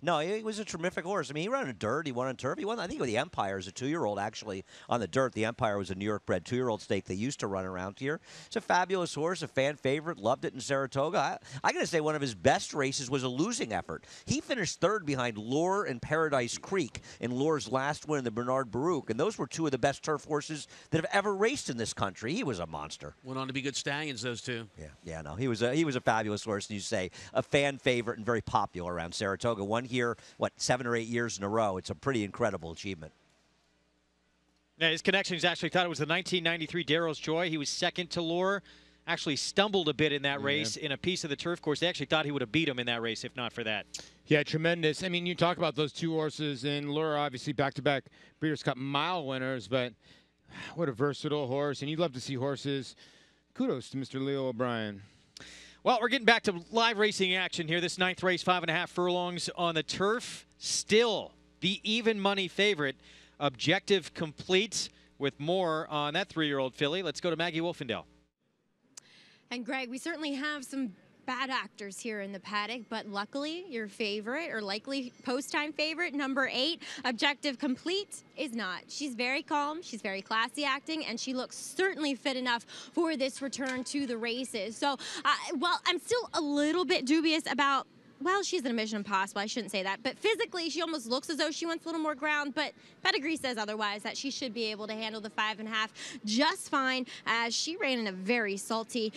No, he was a terrific horse. I mean, he ran on dirt. He won on turf. He won, I think, with the Empire as a 2-year-old, actually, on the dirt. The Empire was a New York-bred 2-year-old stake they used to run around here. It's a fabulous horse, a fan favorite. Loved it in Saratoga. I got to say, one of his best races was a losing effort. He finished third behind Lure and Paradise Creek in Lure's last win in the Bernard Baruch, and those were 2 of the best turf horses that have ever raced in this country. He was a monster. Went on to be good stallions, those 2. Yeah, no, he was a fabulous horse, and you say a fan favorite and very popular around Saratoga. Won here, 7 or 8 years in a row. It's a pretty incredible achievement. Yeah, his connections actually thought it was the 1993 Darrell's Joy. He was second to Lure. Actually stumbled a bit in that race in a piece of the turf course. They actually thought he would have beat him in that race if not for that. Yeah, tremendous. I mean, you talk about those 2 horses, and Lure obviously back-to-back Breeders' Cup mile winners, but what a versatile horse. And you'd love to see horses. Kudos to Mr. Leo O'Brien. Well, we're getting back to live racing action here. This 9th race, 5.5 furlongs on the turf. Still the even money favorite. Objective Complete with more on that 3-year-old filly. Let's go to Maggie Wolfendale. And Greg, we certainly have some bad actors here in the paddock, but luckily your favorite, or likely post-time favorite, number 8, Objective Complete, is not. She's very calm, she's very classy acting, and she looks certainly fit enough for this return to the races. So, well, I'm still a little bit dubious about well, she's an Mission Impossible. I shouldn't say that. But physically, she almost looks as though she wants a little more ground. But pedigree says otherwise, that she should be able to handle the 5.5 just fine, as she ran in a very salty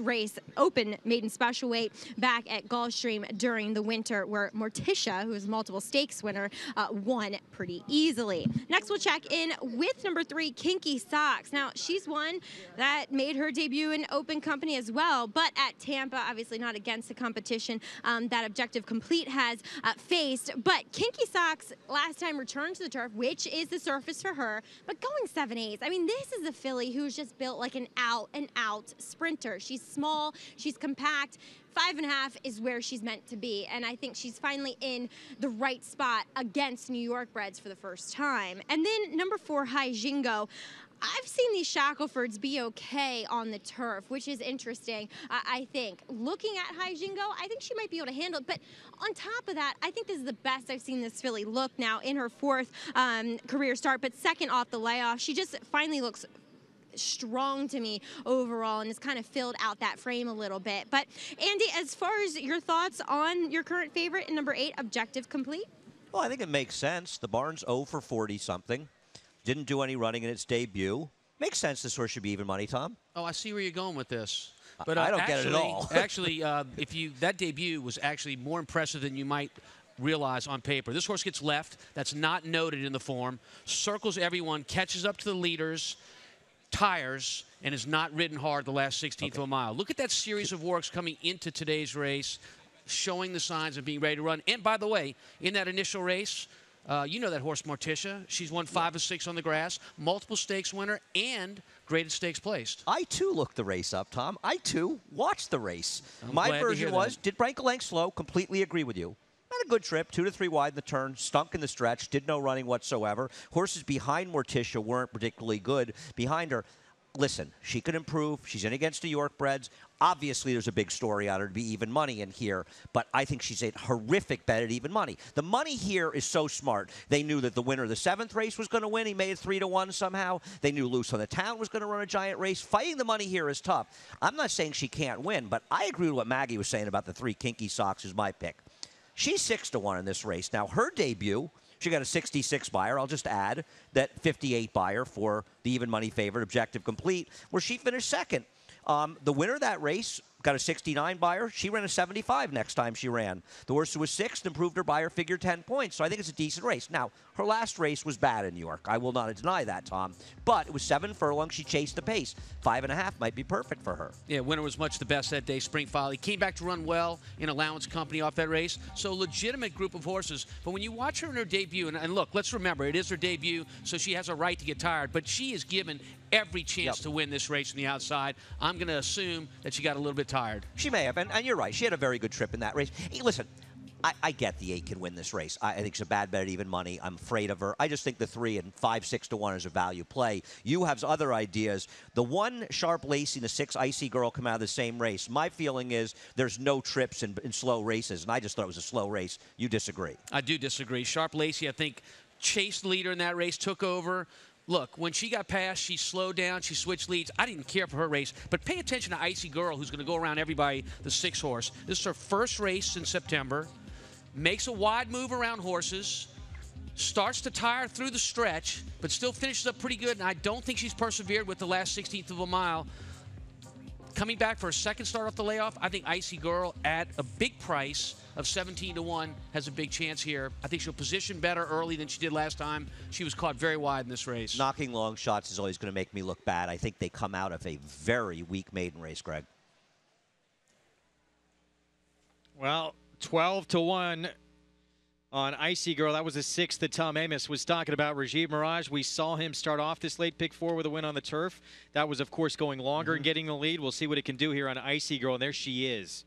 race, open maiden special weight, back at Gulfstream during the winter, where Morticia, who is a multiple stakes winner, won pretty easily. Next, we'll check in with number 3, Kinky Socks. Now, she's one that made her debut in open company as well, but at Tampa, obviously not against the competition that Objective Complete has faced. But Kinky Socks last time returned to the turf, which is the surface for her, but going 7/8. I mean, this is a filly who's just built like an out-and-out sprinter. She's small, she's compact. 5.5 is where she's meant to be, and I think she's finally in the right spot against New York breds for the first time. And then number 4, High Jingo. I've seen these Shacklefords be okay on the turf, which is interesting, I think. Looking at High Jingo, I think she might be able to handle it. But on top of that, I think this is the best I've seen this filly look now in her 4th career start, but 2nd off the layoff. She just finally looks strong to me overall and has kind of filled out that frame a little bit. But, Andy, as far as your thoughts on your current favorite in number 8, Objective Complete? Well, I think it makes sense. The barn's 0 for 40-something. Didn't do any running in its debut. Makes sense this horse should be even money, Tom. Oh, I see where you're going with this. But I don't get it at all. Actually, that debut was actually more impressive than you might realize on paper. This horse gets left. That's not noted in the form. Circles everyone, catches up to the leaders, tires, and is not ridden hard the last 16th of a mile. Look at that series of works coming into today's race, showing the signs of being ready to run. And by the way, in that initial race, you know that horse Morticia. She's won 5 of 6 on the grass, multiple stakes winner, and graded stakes placed. I, too, looked the race up, Tom. I, too, watched the race. I'm My glad to version hear was, that. did Branko Lang slow? Completely agree with you. Had a good trip, 2 to 3 wide in the turn, stunk in the stretch, did no running whatsoever. Horses behind Morticia weren't particularly good behind her. Listen, she could improve. She's in against New York breds. Obviously, there's a big story on her to be even money in here, but I think she's a horrific bet at even money. The money here is so smart. They knew that the winner of the 7th race was going to win. He made it 3-1 somehow. They knew Loose on the Town was going to run a giant race. Fighting the money here is tough. I'm not saying she can't win, but I agree with what Maggie was saying about the 3 Kinky Socks is my pick. She's 6-1 in this race. Now, her debut, she got a 66 buyer. I'll just add that 58 buyer for the even money favorite, Objective Complete, where she finished 2nd. The winner of that race got a 69 buyer. She ran a 75 next time she ran. The horse who was 6th improved her buyer figure 10 points. So I think it's a decent race. Now, her last race was bad in New York. I will not deny that, Tom. But it was 7 furlongs. She chased the pace. 5.5 might be perfect for her. Yeah, winner was much the best that day, Spring Folly. Came back to run well in allowance company off that race. So legitimate group of horses. But when you watch her in her debut, and look, let's remember, it is her debut, so she has a right to get tired. But she is given every chance to win this race from the outside. I'm going to assume that she got a little bit tired. She may have, and you're right. She had a very good trip in that race. Hey, listen, I get the 8 can win this race. I think it's a bad bet at even money. I'm afraid of her. I just think the 3 and 5, 6-1 is a value play. You have other ideas. The 1 Sharp Lacey and the 6 Icy Girl come out of the same race. My feeling is there's no trips in slow races, and I just thought it was a slow race. You disagree? I do disagree. Sharp Lacey, I think, chased the leader in that race, took over. Look, when she got past, she slowed down, she switched leads. I didn't care for her race, but pay attention to Icy Girl, who's going to go around everybody, the 6 horse. This is her first race in September. Makes a wide move around horses, starts to tire through the stretch, but still finishes up pretty good, and I don't think she's persevered with the last 16th of a mile. Coming back for a 2nd start off the layoff, I think Icy Girl at a big price of 17-1 has a big chance here. I think she'll position better early than she did last time. She was caught very wide in this race. Knocking long shots is always going to make me look bad. I think they come out of a very weak maiden race, Greg. Well, 12-1 on Icy Girl. That was the 6th that Tom Amos was talking about. Rajiv Mirage, we saw him start off this late pick 4 with a win on the turf. That was, of course, going longer and getting the lead. We'll see what it can do here on Icy Girl, and there she is.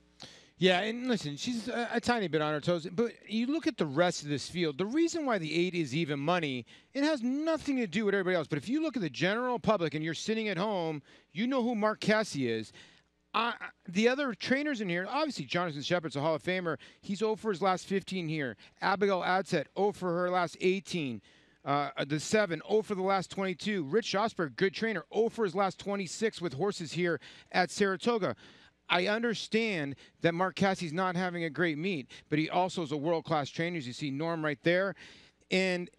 Yeah, and listen, she's a tiny bit on her toes. But you look at the rest of this field, the reason why the 8 is even money, it has nothing to do with everybody else. But if you look at the general public and you're sitting at home, you know who Mark Cassie is. The other trainers in here, obviously Jonathan Shepard's a Hall of Famer. He's 0 for his last 15 here. Abigail Adset, 0 for her last 18. The 7, 0 for the last 22. Rich Schosberg, good trainer, 0 for his last 26 with horses here at Saratoga. I understand that Mark Cassie's not having a great meet, but he also is a world-class trainer. As you see Norm right there. And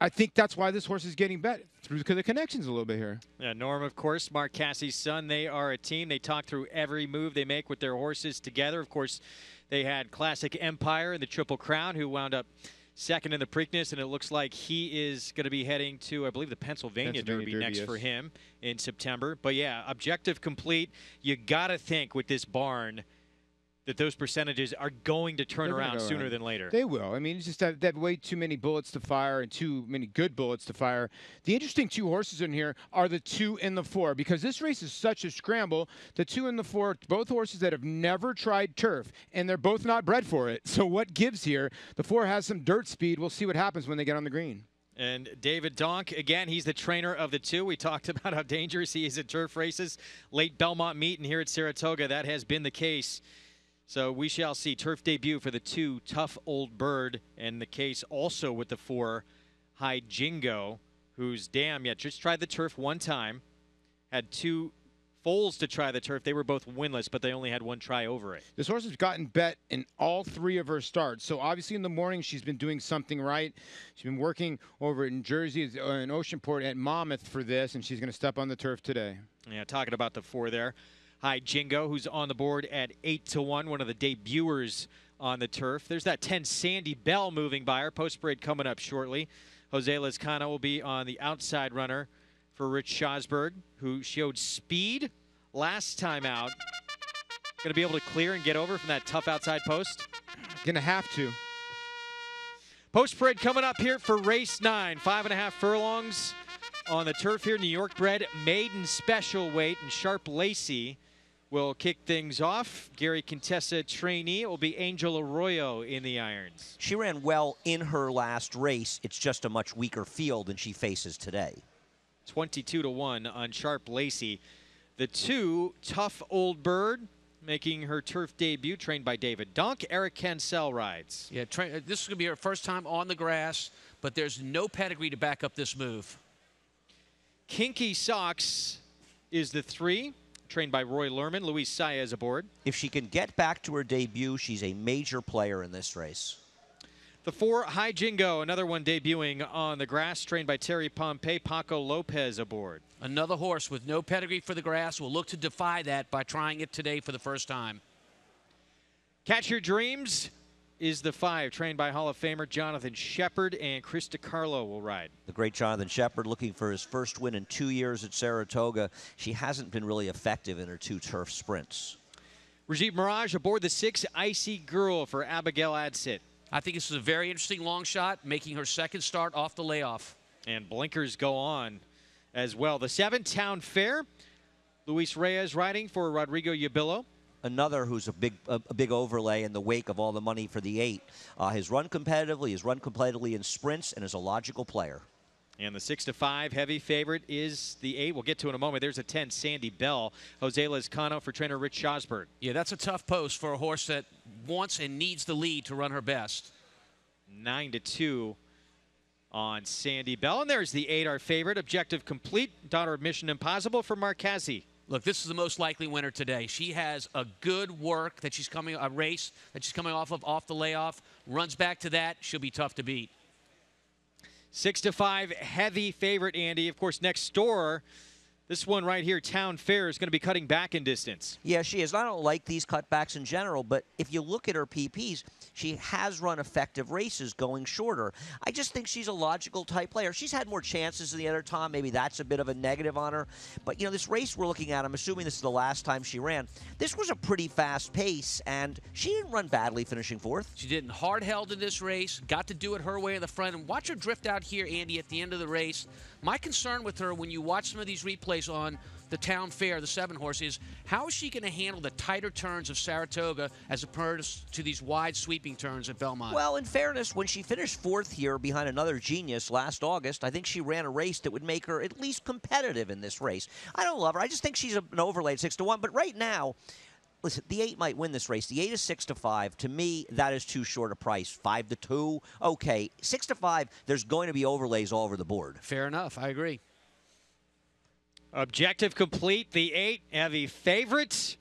I think that's why this horse is getting bet through the connections a little bit here. Yeah, Norm, of course, Mark Cassie's son. They are a team. They talk through every move they make with their horses together. Of course, they had Classic Empire in the Triple Crown, who wound up second in the Preakness, and it looks like he is going to be heading to, I believe, the Pennsylvania Derby next for him in September. But, yeah, objective complete. You got to think with this barn that those percentages are going to turn around sooner than later. They will. I mean, it's just that way too many bullets to fire and too many good bullets to fire. The interesting two horses in here are the 2 and the 4, because this race is such a scramble. The 2 and the 4, both horses that have never tried turf, and they're both not bred for it. So what gives here? The 4 has some dirt speed. We'll see what happens when they get on the green. And David Donk, again, he's the trainer of the 2. We talked about how dangerous he is at turf races. Late Belmont meet, and here at Saratoga, that has been the case. So we shall see turf debut for the 2, Tough Old Bird, and the case also with the 4, High Jingo, who's just tried the turf one time, had 2 foals to try the turf. They were both winless, but they only had 1 try over it. This horse has gotten bet in all 3 of her starts. So obviously in the morning she's been doing something right. She's been working over in Jersey in Oceanport at Monmouth for this, and she's going to step on the turf today. Yeah, talking about the 4 there. High Jingo, who's on the board at 8-1, one of the debuters on the turf. There's that 10 Sandy Bell moving by her. Post parade coming up shortly. Jose Lezcano will be on the outside runner for Rich Schosberg, who showed speed last time out. Going to be able to clear and get over from that tough outside post? Going to have to. Post parade coming up here for race 9. 5.5 furlongs on the turf here. New York bred maiden special weight, and Sharp Lacey will kick things off. Gary Contessa trainee. It will be Angel Arroyo in the irons. She ran well in her last race. It's just a much weaker field than she faces today. 22-1 on Sharp Lacey. The 2, Tough Old Bird, making her turf debut, trained by David Donk. Eric Cancel rides. Yeah, this is going to be her first time on the grass, but there's no pedigree to back up this move. Kinky Socks is the 3, trained by Roy Lerman. Luis Saez aboard. If she can get back to her debut, she's a major player in this race. The 4, High Jingo, another one debuting on the grass, trained by Terry Pompey. Paco Lopez aboard. Another horse with no pedigree for the grass will look to defy that by trying it today for the first time. Catch Your Dreams is the 5, trained by Hall of Famer Jonathan Shepard, and Chris DiCarlo will ride. The great Jonathan Shepard looking for his first win in 2 years at Saratoga. She hasn't been really effective in her 2 turf sprints. Rajiv Mirage aboard the 6, Icy Girl for Abigail Adsit. I think this is a very interesting long shot, making her second start off the layoff. And blinkers go on as well. The 7, Town Fair, Luis Reyes riding for Rodrigo Yabillo. Another who's a big overlay in the wake of all the money for the 8. Has run competitively in sprints, and is a logical player. And the 6-5 heavy favorite is the 8. We'll get to in a moment. There's a 10, Sandy Bell. Jose Lezcano for trainer Rich Schosberg. Yeah, that's a tough post for a horse that wants and needs the lead to run her best. 9-2 on Sandy Bell. And there's the 8, our favorite. Objective complete. Daughter of Mission Impossible for Marcazzi. Look, this is the most likely winner today. She has a good work that she's coming, a race that she's coming off the layoff. Runs back to that. She'll be tough to beat. 6-5 heavy favorite, Andy. Of course, next door, this one right here, Town Fair, is going to be cutting back in distance. Yeah, she is. I don't like these cutbacks in general, but if you look at her PPs, she has run effective races going shorter. I just think she's a logical type player. She's had more chances than the other time. Maybe that's a bit of a negative on her. But, you know, this race we're looking at, I'm assuming this is the last time she ran. This was a pretty fast pace, and she didn't run badly finishing 4th. She didn't hard-held in this race, got to do it her way in the front. And watch her drift out here, Andy, at the end of the race. My concern with her when you watch some of these replays on the Town Fair, the 7 horse, is how is she going to handle the tighter turns of Saratoga as opposed to these wide sweeping turns at Belmont? Well, in fairness, when she finished 4th here behind another genius last August, I think she ran a race that would make her at least competitive in this race. I don't love her. I just think she's an overlay at 6-1. But right now, listen, the 8 might win this race. The 8 is 6-5. To me, that is too short a price. 5-2, okay. 6-5, there's going to be overlays all over the board. Fair enough. I agree. Objective complete. The 8 heavy favorite.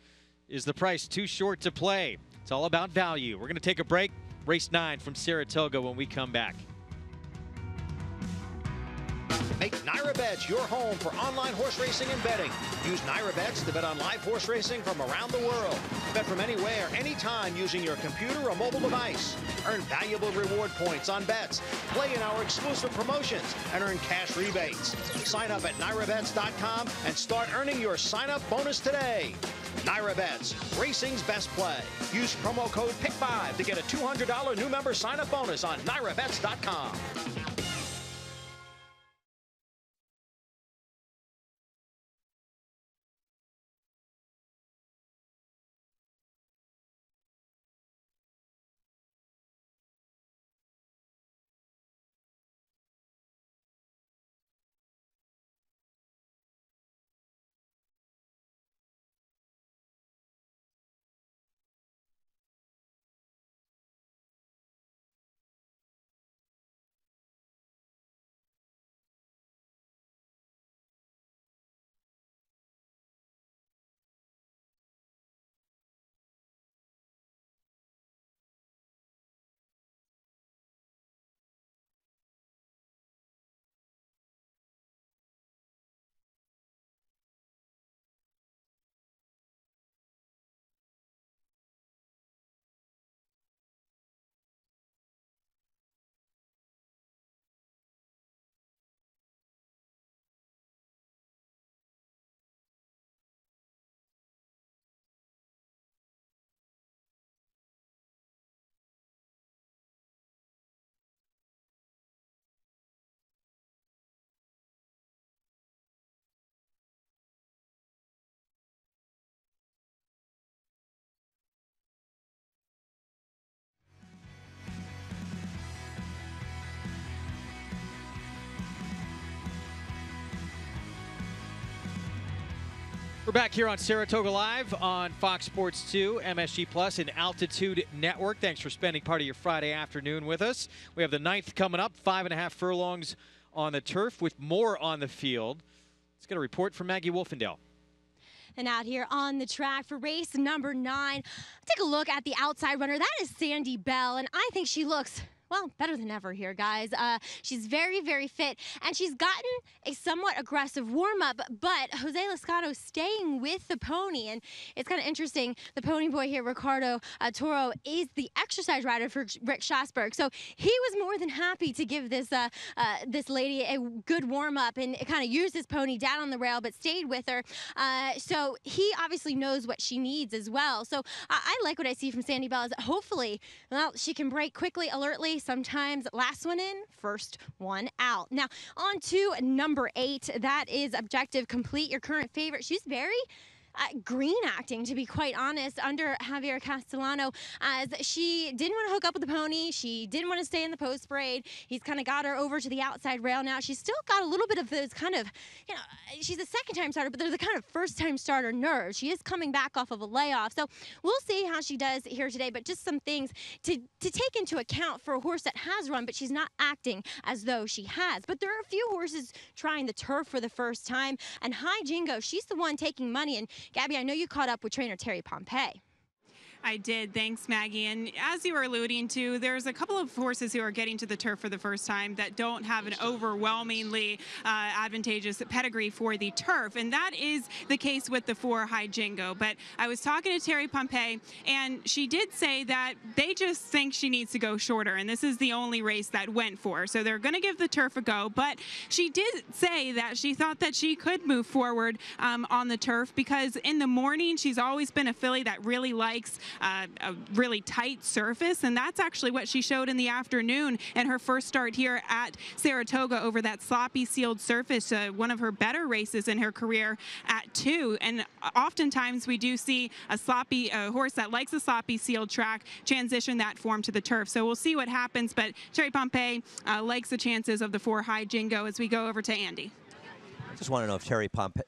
Is the price too short to play? It's all about value. We're going to take a break. Race 9 from Saratoga when we come back. Make NyraBets your home for online horse racing and betting. Use NyraBets to bet on live horse racing from around the world. Bet from anywhere, anytime using your computer or mobile device. Earn valuable reward points on bets. Play in our exclusive promotions and earn cash rebates. Sign up at NyraBets.com and start earning your sign-up bonus today. NyraBets, racing's best play. Use promo code PICK5 to get a $200 new member sign-up bonus on NyraBets.com. We're back here on Saratoga Live on Fox Sports 2, MSG Plus, and Altitude Network. Thanks for spending part of your Friday afternoon with us. We have the 9th coming up, 5.5 furlongs on the turf with more on the field. Let's get a report from Maggie Wolfendale. And out here on the track for race number 9, take a look at the outside runner. That is Sandy Bell, and I think she looks, well, better than ever here, guys. She's very, very fit, and she's gotten a somewhat aggressive warm-up, but Jose Lascano staying with the pony, and it's kind of interesting. The pony boy here, Ricardo Toro, is the exercise rider for Rick Schosberg, so he was more than happy to give this this lady a good warm-up and kind of use his pony down on the rail, but stayed with her. So he obviously knows what she needs as well. So I like what I see from Sandy Bell. Is hopefully, well, she can break quickly, alertly. Sometimes last one in, first one out. Now, on to number 8. That is Objective Complete, your current favorite. She's very green acting, to be quite honest, under Javier Castellano, as she didn't want to hook up with the pony. She didn't want to stay in the post parade. He's kind of got her over to the outside rail now. She's still got a little bit of those kind of, you know, she's a second-time starter, but they're the kind of first-time starter nerves. She is coming back off of a layoff, so we'll see how she does here today, but just some things to take into account for a horse that has run, but she's not acting as though she has. But there are a few horses trying the turf for the first time, and High Jingo, she's the one taking money, and Gabby, I know you caught up with trainer Terry Pompey. I did. Thanks, Maggie. And as you were alluding to, there's a couple of horses who are getting to the turf for the first time that don't have an overwhelmingly advantageous pedigree for the turf. And that is the case with the 4 High Jingo. But I was talking to Terry Pompey, and she did say that they just think she needs to go shorter. And this is the only race that went for her. So they're going to give the turf a go. But she did say that she thought that she could move forward on the turf, because in the morning, she's always been a filly that really likes a really tight surface, and that's actually what she showed in the afternoon in her first start here at Saratoga over that sloppy sealed surface, one of her better races in her career at 2. And oftentimes we do see a sloppy horse that likes a sloppy sealed track transition that form to the turf. So we'll see what happens, but Terry Pompey likes the chances of the 4 High Jingo as we go over to Andy. I just want to know if Terry Pompey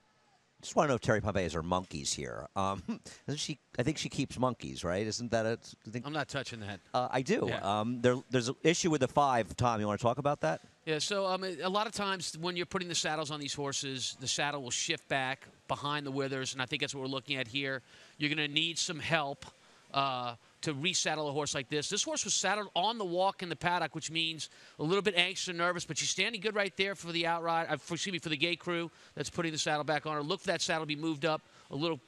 has her monkeys here. Doesn't she? I think she keeps monkeys, right? Isn't that it? I'm not touching that. I do. Yeah. There's an issue with the 5. Tom, you want to talk about that? Yeah, so a lot of times when you're putting the saddles on these horses, the saddle will shift back behind the withers, and I think that's what we're looking at here. You're going to need some help to resaddle a horse like this. This horse was saddled on the walk in the paddock, which means a little bit anxious and nervous, but she's standing good right there for the for the gate crew that's putting the saddle back on her. Look for that saddle to be moved up a little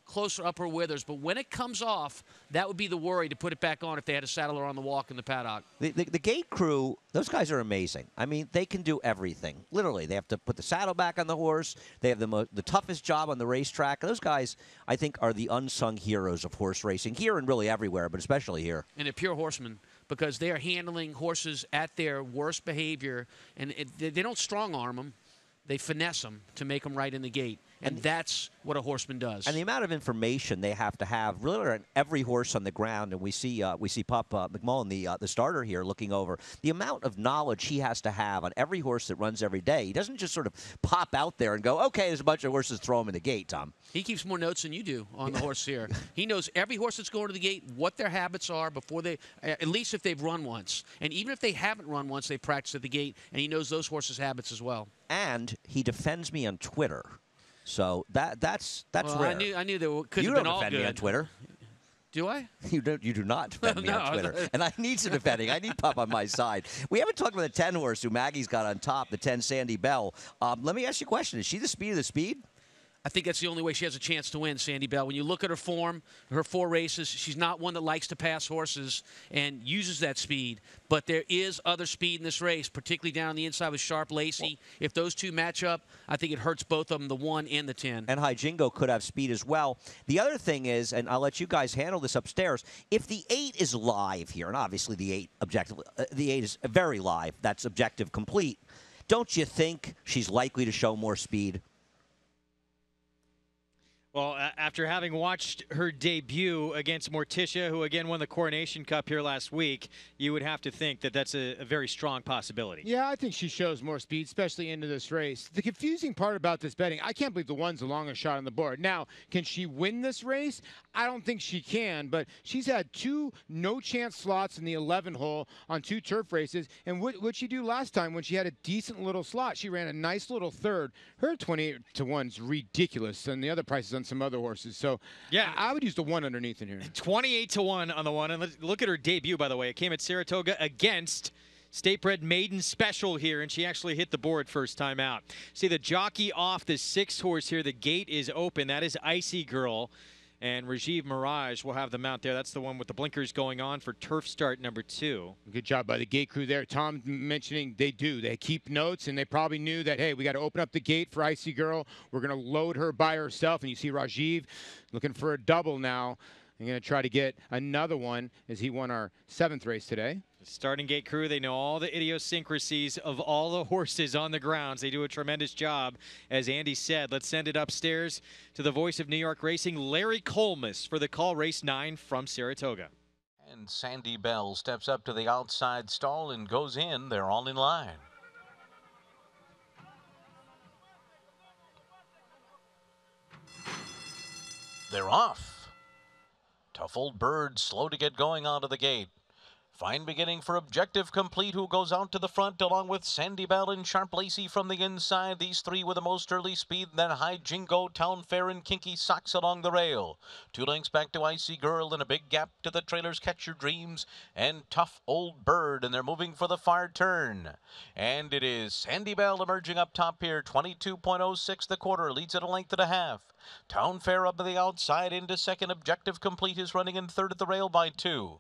closer up her withers, but when it comes off, that would be the worry to put it back on if they had a saddler on the walk in the paddock. The gate crew, those guys are amazing. I mean, they can do everything. Literally, they have to put the saddle back on the horse. They have the toughest job on the racetrack. Those guys, I think, are the unsung heroes of horse racing here and really everywhere, but especially here. And they're pure horsemen because they are handling horses at their worst behavior, and they don't strong-arm them. They finesse them to make them right in the gate. And that's what a horseman does. And the amount of information they have to have, really, on every horse on the ground, and we see Pup McMullen, the starter here, looking over the amount of knowledge he has to have on every horse that runs every day. He doesn't just sort of pop out there and go, okay, there's a bunch of horses, throw them in the gate, Tom. He keeps more notes than you do on the horse here. He knows every horse that's going to the gate, what their habits are before they, at least if they've run once. And even if they haven't run once, they practice at the gate, and he knows those horses' habits as well. And he defends me on Twitter. So that's well, rare. I knew there could you have been don't all defend good. me on Twitter. Do I? You do not defend me on Twitter. And I need some defending. I need Pup on my side. We haven't talked about the 10 horse who Maggie's got on top, the 10 Sandy Bell. Let me ask you a question. Is she the speed of the speed? I think that's the only way she has a chance to win, Sandy Bell. When you look at her form, her 4 races, she's not one that likes to pass horses and uses that speed. But there is other speed in this race, particularly down on the inside with Sharp Lacey. If those two match up, I think it hurts both of them, the 1 and the 10. And High Jingo could have speed as well. The other thing is, and I'll let you guys handle this upstairs, if the 8 is live here, and obviously the 8 is very live, that's objective complete, don't you think she's likely to show more speed? Well, after having watched her debut against Morticia, who again won the Coronation Cup here last week, you would have to think that that's a very strong possibility. Yeah, I think she shows more speed, especially into this race. The confusing part about this betting, I can't believe the 1's the longest shot on the board. Now, can she win this race? I don't think she can, but she's had 2 no-chance slots in the 11 hole on 2 turf races. And what'd she do last time when she had a decent little slot? She ran a nice little third. Her 28-to-1's ridiculous, and the other prices on some other horses. So yeah, I would use the 1 underneath in here. 28-to-1 on the 1. And look at her debut, by the way. It came at Saratoga against State-bred maiden special here, and she actually hit the board first time out. See the jockey off the 6th horse here. The gate is open. That is Icy Girl. And Rajiv Mirage will have the mount there. That's the one with the blinkers going on for turf start number 2. Good job by the gate crew there. Tom mentioning they do. They keep notes, and they probably knew that, hey, we got to open up the gate for Icy Girl. We're going to load her by herself. And you see Rajiv looking for a double now. I'm going to try to get another one as he won our 7th race today. Starting gate crew, they know all the idiosyncrasies of all the horses on the grounds. They do a tremendous job. As Andy said, let's send it upstairs to the voice of New York racing, Larry Colmus, for the call race 9 from Saratoga. And Sandy Bell steps up to the outside stall and goes in. They're all in line. They're off. Tough Old Bird, slow to get going out of the gate. Fine beginning for Objective Complete, who goes out to the front along with Sandy Bell and Sharp Lacey from the inside. These 3 with the most early speed. Then High Jingo, Town Fair, and Kinky Socks along the rail. 2 lengths back to Icy Girl and a big gap to the trailers Catch Your Dreams and Tough Old Bird. And they're moving for the far turn. And it is Sandy Bell emerging up top here. 22.06 the quarter. Leads at a length and a half. Town Fair up to the outside into second. Objective Complete is running in third at the rail by 2.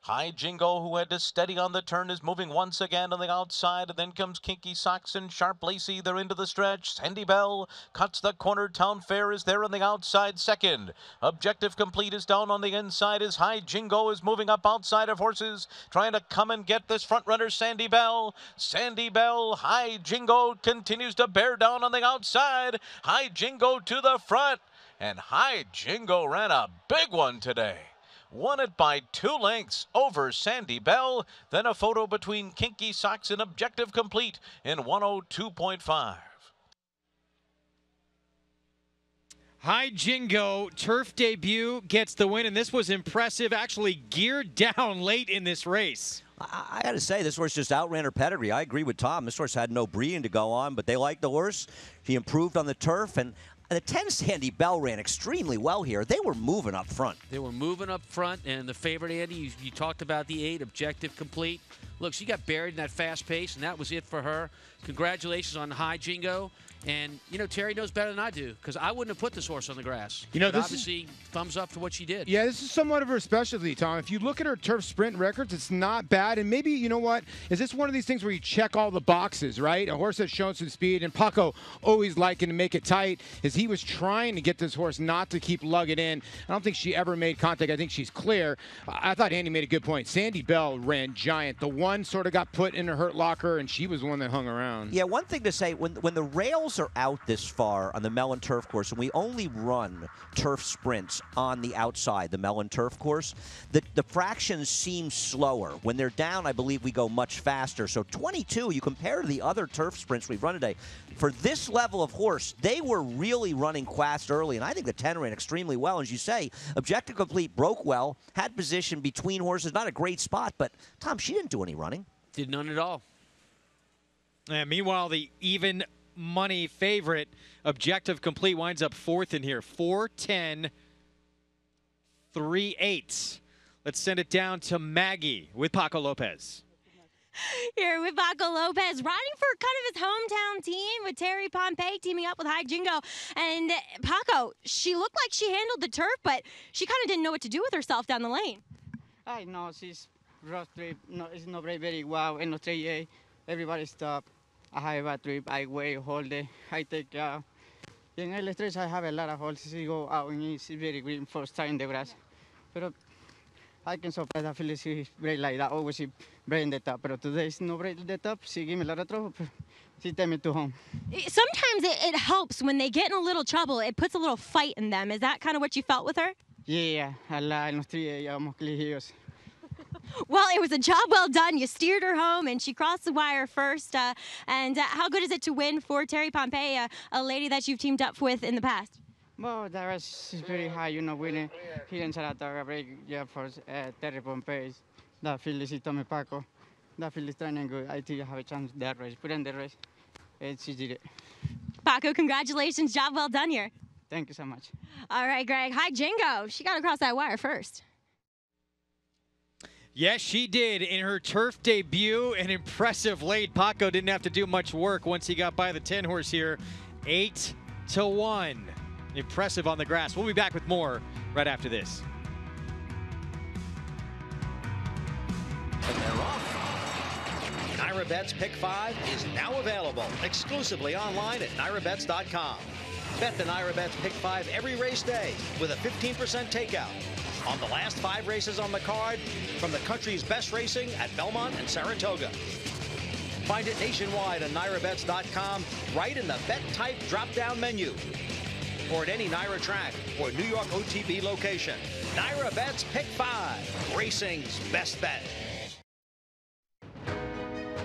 High Jingo, who had to steady on the turn, is moving once again on the outside, and then comes Kinky Socks and Sharp Lacey. They're into the stretch. Sandy Bell cuts the corner. Town Fair is there on the outside second. Objective Complete is down on the inside as High Jingo is moving up outside of horses, trying to come and get this front runner, Sandy Bell. Sandy Bell, High Jingo continues to bear down on the outside. High Jingo to the front, and High Jingo ran a big one today. Won it by 2 lengths over Sandy Bell. Then a photo between Kinky Socks and Objective Complete in 102.5. High Jingo, turf debut, gets the win, and this was impressive. Actually geared down late in this race. I got to say, this horse just outran her pedigree. I agree with Tom. This horse had no breeding to go on, but they liked the horse. She improved on the turf, and The 10 Sandy Bell ran extremely well here. They were moving up front. They were moving up front, and the favorite, Andy, you talked about the 8, objective complete. Look, she got buried in that fast pace, and that was it for her. Congratulations on High Jingo. And, you know, Terry knows better than I do, because I wouldn't have put this horse on the grass. You know, But this obviously, thumbs up for what she did. Yeah, this is somewhat of her specialty, Tom. If you look at her turf sprint records, it's not bad. And maybe, you know what, is this one of these things where you check all the boxes, right? A horse that's shown some speed, and Paco always liking to make it tight, is he was trying to get this horse not to keep lugging in. I don't think she ever made contact. I think she's clear. I thought Andy made a good point. Sandy Bell ran giant. The one sort of got put in a hurt locker, and she was the one that hung around. Yeah, one thing to say, when the rails are out this far on the Mellon Turf Course, and we only run turf sprints on the outside, the Mellon Turf Course, the fractions seem slower. When they're down, I believe we go much faster. So 22, you compare to the other turf sprints we've run today, for this level of horse, they were really running fast early, and I think the 10 ran extremely well. As you say, objective complete, broke well, had position between horses, not a great spot, but Tom, she didn't do any running. Did none at all. And meanwhile, the even money favorite, objective complete, winds up 4th in here. 4-10, 3-8. Let's send it down to Maggie with Paco Lopez. Here with Paco Lopez, riding for kind of his hometown team with Terry Pompey teaming up with High Jingo. And Paco, she looked like she handled the turf, but she kind of didn't know what to do with herself down the lane. I know she's rough trip. No, it's not very wow. In Australia, everybody stop. I have a trip. I wait whole day. I take. In El Stretch, I have a lot of horses. I go out and it's very green for starting the grass. But I can surprise. I feel she break like that. Always she break in the top. But today is no break in the top. She give me a lot of trouble. She take me to home. Sometimes it helps when they get in a little trouble. It puts a little fight in them. Is that kind of what you felt with her? Yeah, a lot in Australia. Almost clear. Well, it was a job well done. You steered her home, and she crossed the wire first. And how good is it to win for Terry Pompey, a lady that you've teamed up with in the past? Well, the rest is very high, you know, winning here in Saratoga, break, yeah, for Terry Pompey. That field is Tommy Paco. That field is training good. I think I have a chance that race. Put in the race, and she did it. Paco, congratulations. Job well done here. Thank you so much. All right, Greg. High Jingo. She got across that wire first. Yes, she did in her turf debut. An impressive late. Paco didn't have to do much work once he got by the 10 horse here. 8-1. Impressive on the grass. We'll be back with more right after this. And they're off. NyraBet's Pick 5 is now available exclusively online at NyraBets.com. Bet the NyraBet's Pick 5 every race day with a 15% takeout on the last 5 races on the card from the country's best racing at Belmont and Saratoga. Find it nationwide on NyraBets.com right in the Bet Type drop-down menu or at any Nyra track or New York OTB location. NyraBet's Pick 5, racing's best bet.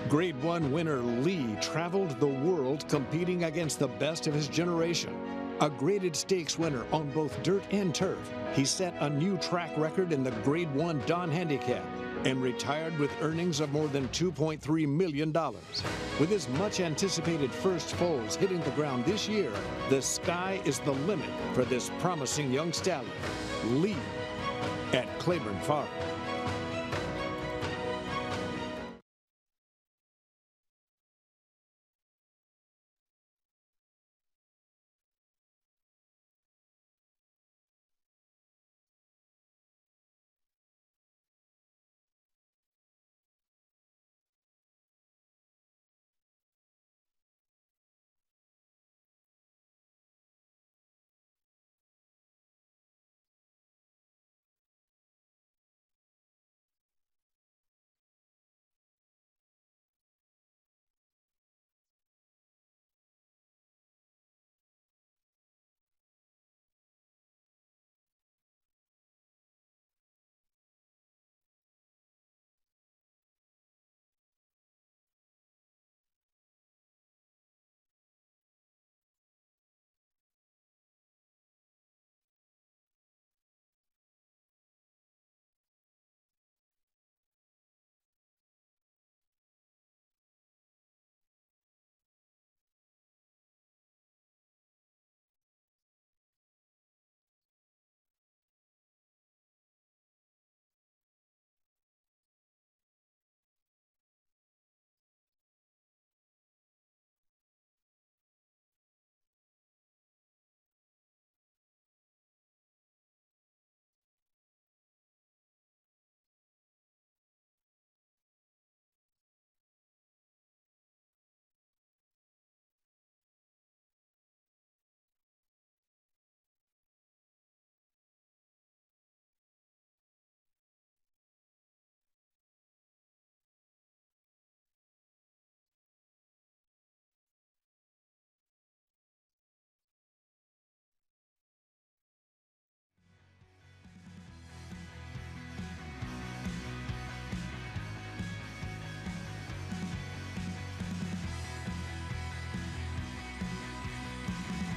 Grade 1 winner Lee traveled the world competing against the best of his generation. A graded stakes winner on both dirt and turf, he set a new track record in the Grade 1 Don Handicap and retired with earnings of more than $2.3 million. With his much-anticipated first foals hitting the ground this year, the sky is the limit for this promising young stallion, Lee, at Claiborne Farm.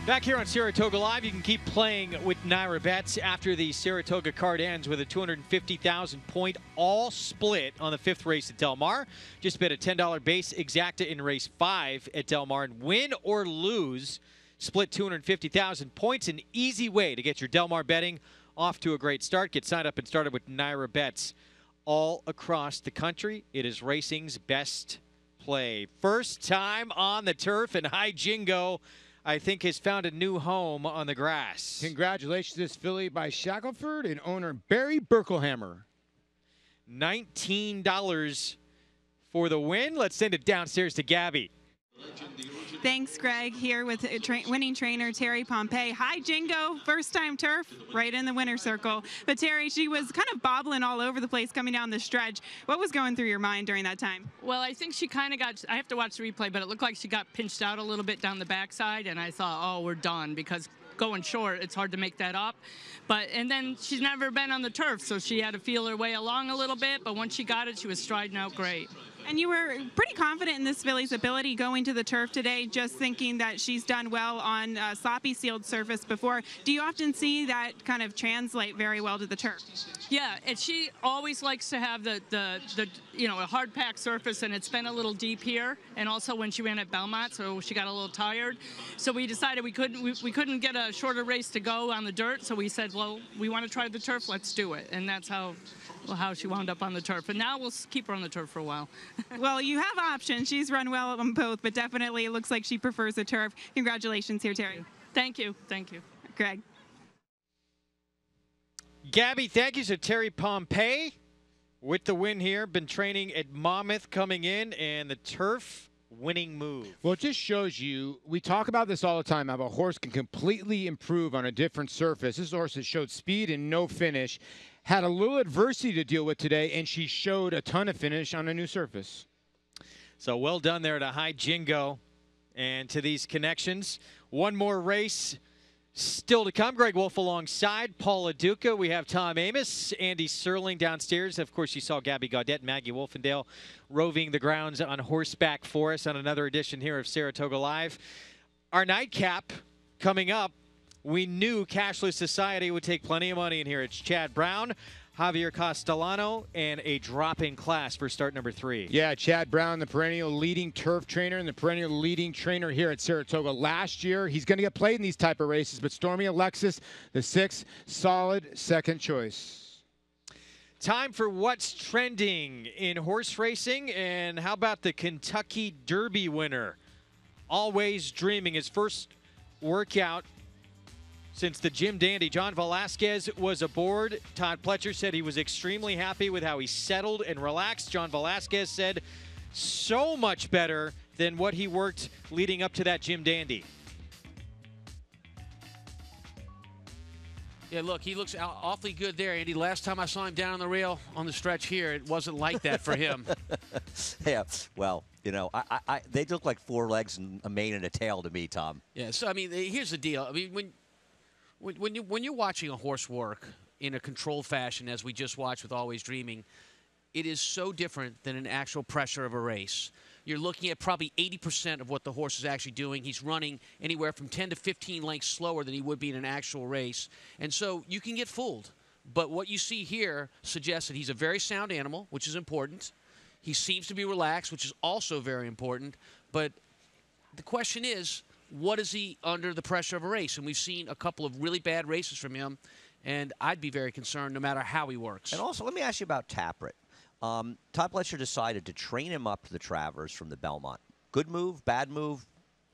Back here on Saratoga Live, you can keep playing with Naira Bets after the Saratoga card ends with a 250,000 point all split on the 5th race at Del Mar. Just bet a $10 base exacta in race 5 at Del Mar and win or lose. Split 250,000 points, an easy way to get your Del Mar betting off to a great start. Get signed up and started with Naira Bets all across the country. It is racing's best play. First time on the turf, and High Jingo, I think, has found a new home on the grass. Congratulations to this filly by Shackelford and owner Barry Berkelhammer. $19 for the win. Let's send it downstairs to Gabby. Thanks, Greg. Here with winning trainer Terry Pompey. Hi, Jingo. First time turf, right in the winner's circle. But Terry, she was kind of bobbling all over the place coming down the stretch. What was going through your mind during that time? Well, I think she kind of got, I have to watch the replay, but it looked like she got pinched out a little bit down the backside, and I thought, oh, we're done, because going short, it's hard to make that up. And then she's never been on the turf, so she had to feel her way along a little bit, but once she got it, she was striding out great. And you were pretty confident in this filly's ability going to the turf today, just thinking that she's done well on sloppy sealed surface before. Do you often see that kind of translate very well to the turf? Yeah, and she always likes to have the a hard packed surface, and it's been a little deep here, and also when she ran at Belmont, so she got a little tired. So we decided we couldn't get a shorter race to go on the dirt, so we said, well, we want to try the turf, let's do it, and that's how she wound up on the turf. And now we'll keep her on the turf for a while. Well, you have options. She's run well on both, but definitely it looks like she prefers the turf. Congratulations here, Terry. Thank you. Thank you. Greg. Gabby, thank you. So Terry Pompey with the win here. Been training at Monmouth coming in, and the turf winning move. Well, it just shows you, we talk about this all the time, how a horse can completely improve on a different surface. This horse has showed speed and no finish. Had a little adversity to deal with today, and she showed a ton of finish on a new surface. So well done there to High Jingo and to these connections. One more race still to come. Greg Wolf alongside Paul LaDuca. We have Tom Amos, Andy Serling downstairs. Of course, you saw Gabby Gaudette and Maggie Wolfendale roving the grounds on horseback for us on another edition here of Saratoga Live. Our nightcap coming up. We knew Cashless Society would take plenty of money in here. It's Chad Brown, Javier Castellano, and a drop in class for start number 3. Yeah, Chad Brown, the perennial leading turf trainer and the perennial leading trainer here at Saratoga last year. He's going to get played in these type of races, but Stormy Alexis, the 6th, solid second choice. Time for what's trending in horse racing, and how about the Kentucky Derby winner? Always Dreaming, his first workout since the Jim Dandy. John Velasquez was aboard. Todd Pletcher said he was extremely happy with how he settled and relaxed. John Velasquez said so much better than what he worked leading up to that Jim Dandy. Yeah, look, he looks awfully good there, Andy. Last time I saw him down on the rail on the stretch here, it wasn't like that for him. Yeah, well, they look like 4 legs and a mane and a tail to me, Tom. Yeah, so, I mean, here's the deal. I mean, when you're watching a horse work in a controlled fashion, as we just watched with Always Dreaming, it is so different than an actual pressure of a race. You're looking at probably 80% of what the horse is actually doing. He's running anywhere from 10 to 15 lengths slower than he would be in an actual race. And so you can get fooled. But what you see here suggests that he's a very sound animal, which is important. He seems to be relaxed, which is also very important. But the question is, what is he under the pressure of a race? And we've seen a couple of really bad races from him, and I'd be very concerned no matter how he works. And also, let me ask you about Tappert. Todd Pletcher decided to train him up to the Travers from the Belmont. Good move, bad move,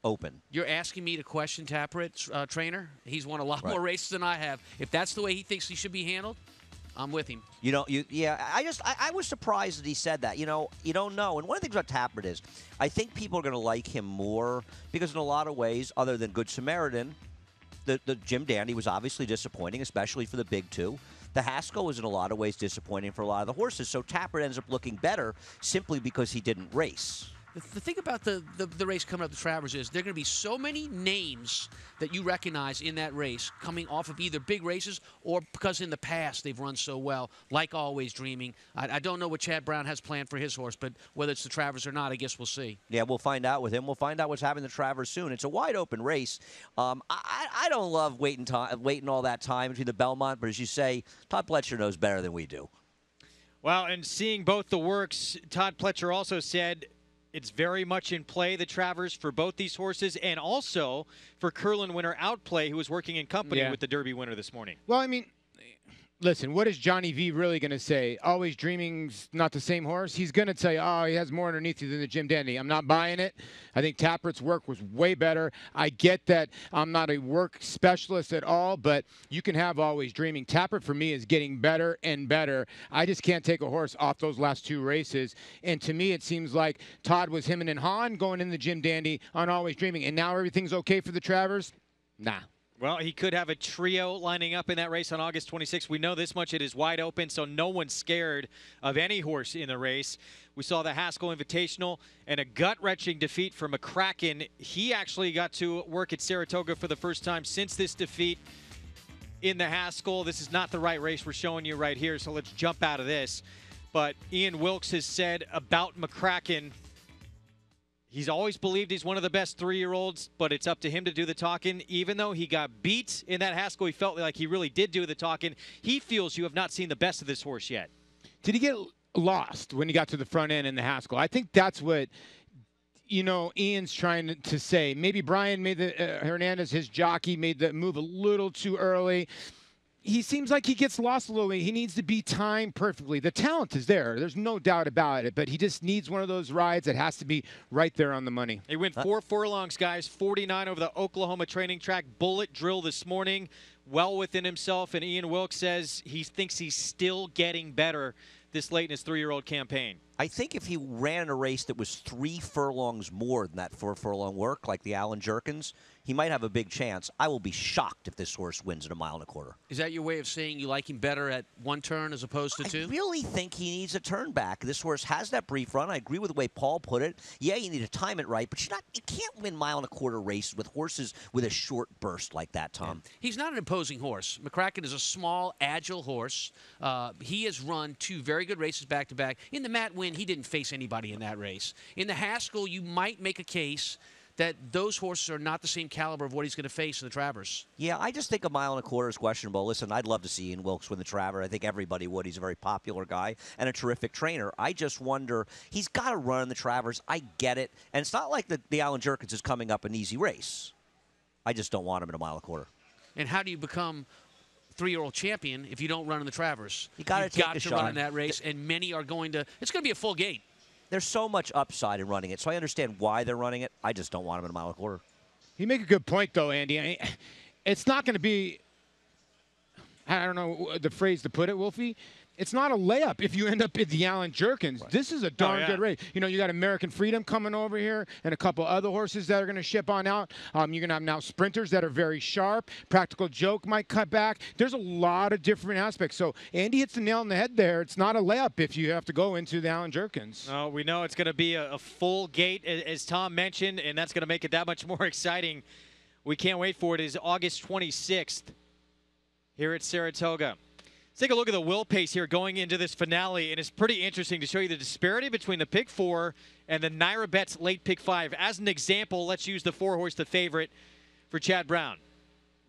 open. You're asking me to question Tappett's trainer? He's won a lot more races than I have. If that's the way he thinks he should be handled, I'm with him. I was surprised that he said that. You don't know. And one of the things about Tappert is, I think people are going to like him more because in a lot of ways, other than Good Samaritan, the Jim Dandy was obviously disappointing, especially for the big 2. The Haskell was in a lot of ways disappointing for a lot of the horses. So Tappert ends up looking better simply because he didn't race. The thing about the race coming up the Travers is there are going to be so many names that you recognize in that race coming off of either big races or because in the past they've run so well, like Always Dreaming. I don't know what Chad Brown has planned for his horse, but whether it's the Travers or not, I guess we'll see. Yeah, we'll find out with him. We'll find out what's happening in the Travers soon. It's a wide open race. I don't love waiting all that time between the Belmont, but as you say, Todd Pletcher knows better than we do. Well, and seeing both the works, Todd Pletcher also said it's very much in play, the Travers, for both these horses, and also for Curlin winner Outplay, who was working in company with the Derby winner this morning. Well, I mean, listen, what is Johnny V really going to say? Always Dreaming's not the same horse? He's going to tell you, oh, he has more underneath you than the Jim Dandy. I'm not buying it. I think Tappert's work was way better. I get that I'm not a work specialist at all, but you can have Always Dreaming. Tappert, for me, is getting better and better. I just can't take a horse off those last two races. And to me, it seems like Todd was him and Hahn going in the Jim Dandy on Always Dreaming. And now everything's okay for the Travers? Nah. Well, he could have a trio lining up in that race on August 26th. We know this much. It is wide open, so no one's scared of any horse in the race. We saw the Haskell Invitational and a gut-wrenching defeat for McCracken. He actually got to work at Saratoga for the first time since this defeat in the Haskell. This is not the right race we're showing you right here, so let's jump out of this. But Ian Wilkes has said about McCracken, he's always believed he's one of the best 3-year-olds, but it's up to him to do the talking. Even though he got beat in that Haskell, he felt like he really did do the talking. He feels you have not seen the best of this horse yet. Did he get lost when he got to the front end in the Haskell? I think that's what, you know, Ian's trying to say. Maybe Brian made the Hernandez, his jockey, made the move a little too early. He seems like he gets lost a little bit. He needs to be timed perfectly. The talent is there. There's no doubt about it. But he just needs one of those rides that has to be right there on the money. He went 4 furlongs, guys. 49 over the Oklahoma training track. Bullet drill this morning. Well within himself. And Ian Wilkes says he thinks he's still getting better this late in his 3-year-old campaign. I think if he ran a race that was 3 furlongs more than that 4-furlong work, like the Alan Jerkins, he might have a big chance. I will be shocked if this horse wins at 1.25 miles. Is that your way of saying you like him better at 1 turn as opposed to 2? I really think he needs a turn back. This horse has that brief run. I agree with the way Paul put it. Yeah, you need to time it right, but you can't win 1.25 mile races with horses with a short burst like that, Tom. Yeah. He's not an imposing horse. McCracken is a small, agile horse. He has run 2 very good races back-to-back. In the Matt Winn, he didn't face anybody in that race. In the Haskell, you might make a case that those horses are not the same caliber of what he's going to face in the Travers. Yeah, I just think 1.25 miles is questionable. Listen, I'd love to see Ian Wilkes win the Travers. I think everybody would. He's a very popular guy and a terrific trainer. I just wonder, he's got to run in the Travers. I get it. And it's not like the Alan Jerkins is coming up an easy race. I just don't want him at 1.25 miles. And how do you become 3-year-old champion if you don't run in the Travers? You've got to run in that race, and many are going to. It's going to be a full gate. There's so much upside in running it, so I understand why they're running it. I just don't want them at 1.25 miles. You make a good point, though, Andy. I mean, it's not going to be, I don't know the phrase to put it, Wolfie. It's not a layup if you end up at the Alan Jerkins. Right. This is a darn good race. You know, you got American Freedom coming over here and a couple other horses that are going to ship on out. You're going to have now sprinters that are very sharp. Practical Joke might cut back. There's a lot of different aspects. So Andy hits the nail on the head there. It's not a layup if you have to go into the Alan Jerkins. Oh, we know it's going to be a full gate, as Tom mentioned, and that's going to make it that much more exciting. We can't wait for it. It is August 26th here at Saratoga. Let's take a look at the wheel pace here going into this finale, and it's pretty interesting to show you the disparity between the pick 4 and the Naira Betts late pick 5. As an example, let's use the 4-horse, the favorite, for Chad Brown.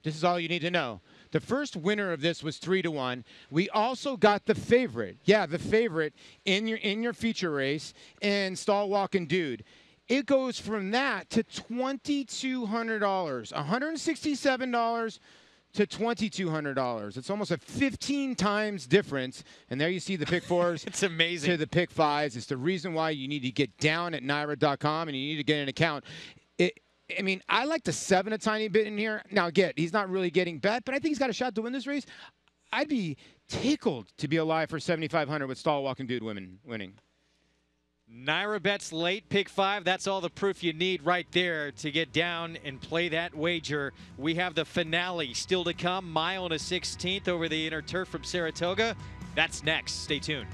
This is all you need to know. The first winner of this was 3-1. We also got the favorite. Yeah, the favorite in your feature race, and Stall Walking Dude. It goes from that to $2,200, $167 to $2,200. It's almost a 15 times difference. And there you see the pick 4s. It's amazing. To the pick 5s. It's the reason why you need to get down at Naira.com and you need to get an account. I mean, I like to 7 a tiny bit in here. Now, he's not really getting bet, but I think he's got a shot to win this race. I'd be tickled to be alive for 7,500 with Stall Walking Dude winning. Naira Betts late pick 5. That's all the proof you need right there to get down and play that wager. We have the finale still to come. 1 1/16 over the inner turf from Saratoga. That's next. Stay tuned.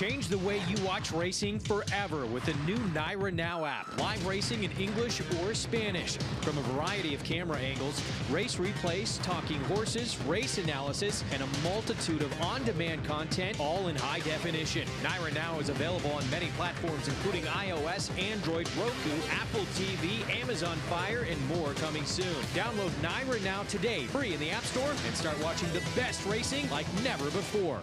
Change the way you watch racing forever with the new Naira Now app. Live racing in English or Spanish from a variety of camera angles, race replays, talking horses, race analysis, and a multitude of on-demand content, all in high definition. Naira Now is available on many platforms, including iOS, Android, Roku, Apple TV, Amazon Fire, and more coming soon. Download Naira Now today, free in the App Store, and start watching the best racing like never before.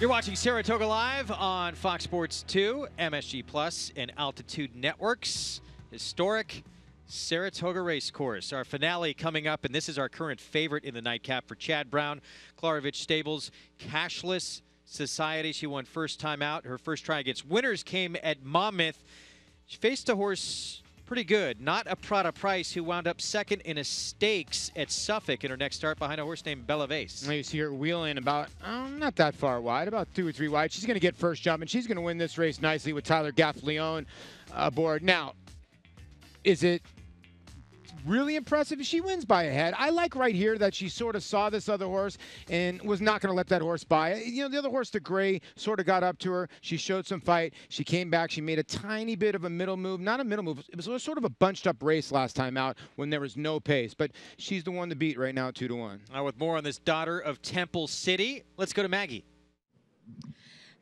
You're watching Saratoga Live on Fox Sports 2, MSG Plus, and Altitude Networks. Historic Saratoga Racecourse. Our finale coming up, and this is our current favorite in the nightcap for Chad Brown. Klarovich Stables, Cashless Society. She won first time out. Her first try against winners came at Monmouth. She faced a horse pretty good, not a Prada Price, who wound up second in a stakes at Suffolk in her next start behind a horse named Bella Vase. You see her wheeling about, not that far wide, about 2 or 3 wide. She's going to get first jump, and she's going to win this race nicely with Tyler Gaffleone aboard. Now, is it really impressive? She wins by a head. I like right here that she sort of saw this other horse and was not going to let that horse by. You know, the other horse, the gray, sort of got up to her. She showed some fight. She came back. She made a tiny bit of a middle move. Not a middle move. It was sort of a bunched up race last time out when there was no pace. But she's the one to beat right now, 2-1. Now with more on this daughter of Temple City, let's go to Maggie.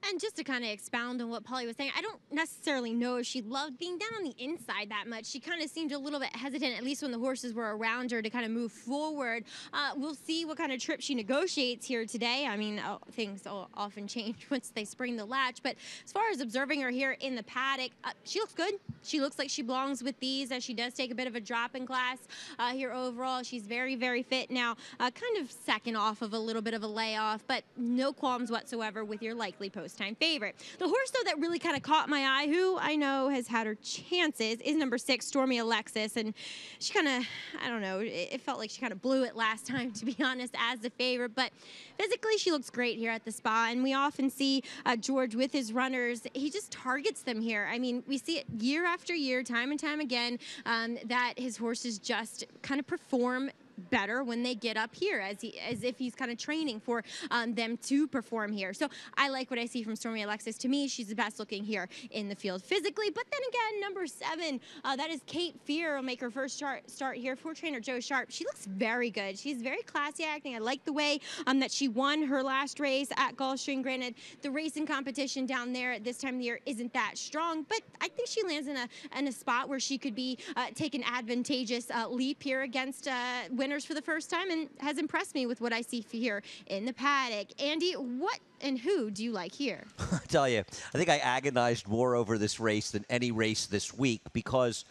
And just to kind of expound on what Polly was saying, I don't necessarily know if she loved being down on the inside that much. She kind of seemed a little bit hesitant, at least when the horses were around her, to kind of move forward. We'll see what kind of trip she negotiates here today. I mean, things often change once they spring the latch. But as far as observing her here in the paddock, she looks good. She looks like she belongs with these, as she does take a bit of a drop in class here overall. She's very, very fit now, kind of second off of a little bit of a layoff, but no qualms whatsoever with your likely post-time favorite. The horse, though, that really kind of caught my eye, who I know has had her chances, is number 6, Stormy Alexis. And she kind of, I don't know, it felt like she kind of blew it last time, to be honest, as the favorite. But physically, she looks great here at the spa. And we often see George with his runners. He just targets them here. I mean, we see it year after year, time and time again, that his horses just kind of perform better when they get up here, as if he's kind of training for them to perform here. So I like what I see from Stormy Alexis. To me, she's the best looking here in the field physically. But then again, number 7, that is Kate Fear, will make her first start here for trainer Joe Sharp. She looks very good. She's very classy acting. I like the way that she won her last race at Gulfstream. Granted, the racing competition down there at this time of the year isn't that strong, but I think she lands in a spot where she could be take an advantageous leap here against winners for the first time, and has impressed me with what I see here in the paddock. Andy, what and who do you like here? I tell you, I think I agonized more over this race than any race this week, because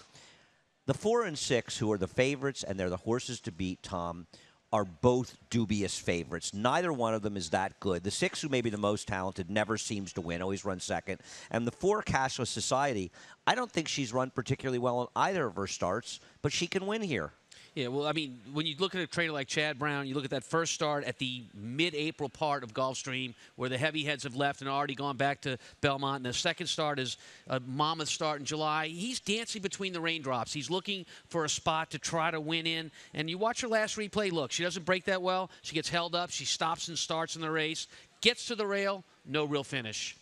the 4 and 6, who are the favorites and they're the horses to beat, Tom, are both dubious favorites. Neither one of them is that good. The 6, who may be the most talented, never seems to win, always runs second. And the 4, Cashless Society, I don't think she's run particularly well on either of her starts, but she can win here. Yeah, well, I mean, when you look at a trainer like Chad Brown, you look at that first start at the mid-April part of Gulfstream, where the heavy heads have left and already gone back to Belmont, and the second start is a Monmouth start in July. He's dancing between the raindrops. He's looking for a spot to try to win in. And you watch her last replay. Look, she doesn't break that well. She gets held up. She stops and starts in the race, gets to the rail, no real finish.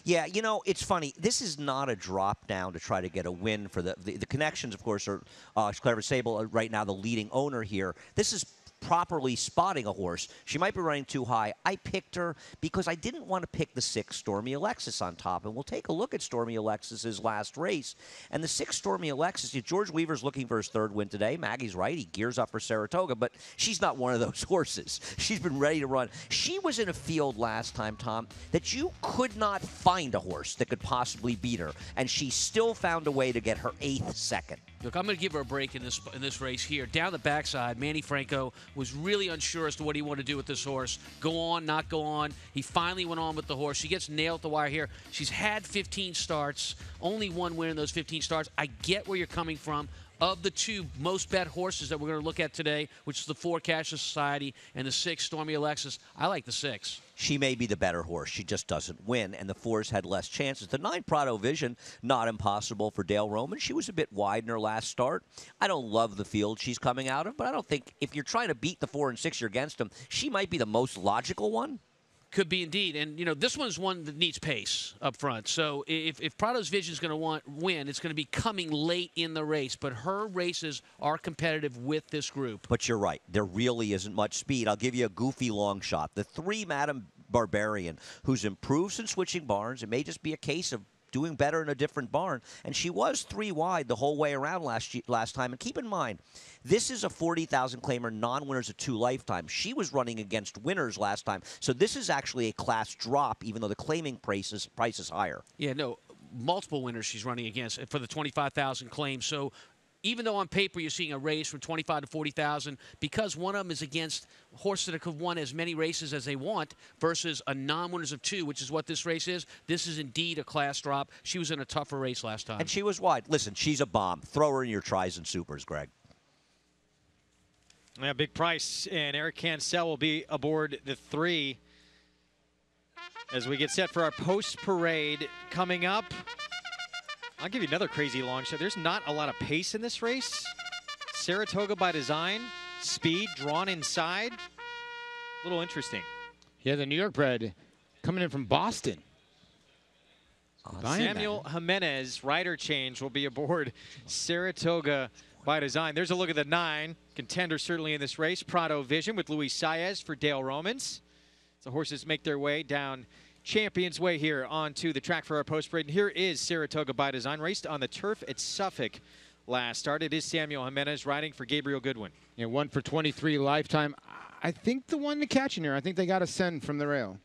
Yeah, you know, it's funny. This is not a drop down to try to get a win for the connections, of course, are Clever Sable right now the leading owner here. This is properly spotting a horse. She might be running too high. I picked her because I didn't want to pick the 6 Stormy Alexis on top. And we'll take a look at Stormy Alexis's last race. And the 6 Stormy Alexis, George Weaver's looking for his 3rd win today. Maggie's right. He gears up for Saratoga, but she's not one of those horses. She's been ready to run. She was in a field last time, Tom, that you could not find a horse that could possibly beat her. And she still found a way to get her 8th second. Look, I'm going to give her a break in this race here. Down the backside, Manny Franco was really unsure as to what he wanted to do with this horse. Go on, not go on. He finally went on with the horse. She gets nailed at the wire here. She's had 15 starts, only 1 win in those 15 starts. I get where you're coming from. Of the 2 most bet horses that we're going to look at today, which is the 4 Cashless Society and the 6 Stormy Alexis, I like the 6. She may be the better horse. She just doesn't win, and the 4's had less chances. The 9 Prado Vision, not impossible for Dale Roman. She was a bit wide in her last start. I don't love the field she's coming out of, but I don't think if you're trying to beat the 4 and 6, you're against them. She might be the most logical one. Could be indeed. And, you know, this one's one that needs pace up front. So if Prado's Vision is going to win, it's going to be coming late in the race. But her races are competitive with this group. But you're right. There really isn't much speed. I'll give you a goofy long shot. The 3 Madame Barbarian, who's improved since switching barns. It may just be a case of doing better in a different barn. And she was 3 wide the whole way around last time. And keep in mind, this is a 40,000 claimer, non-winners of 2 lifetimes. She was running against winners last time. So this is actually a class drop, even though the claiming price is higher. Yeah, no, multiple winners she's running against for the 25,000 claim. So even though on paper you're seeing a race from 25 to 40,000, because one of them is against horses that have won as many races as they want versus a non-winners of 2, which is what this race is, this is indeed a class drop. She was in a tougher race last time. And she was wide. Listen, she's a bomb. Throw her in your tries and supers, Greg. Yeah, big price, and Eric Cancel will be aboard the 3 as we get set for our post-parade coming up. I'll give you another crazy long shot. There's not a lot of pace in this race. Saratoga by design, speed drawn inside. A little interesting. Yeah, the New York bred coming in from Boston. Samuel Jimenez, rider change, will be aboard Saratoga by design. There's a look at the 9. Contender certainly in this race. Prado Vision with Luis Saez for Dale Romans. The horses make their way down Champions Way here onto the track for our post-parade. And here is Saratoga by design, raced on the turf at Suffolk last start. It is Samuel Jimenez riding for Gabriel Goodwin. Yeah, 1 for 23 lifetime. I think the one to catch in here, I think they got to send from the rail.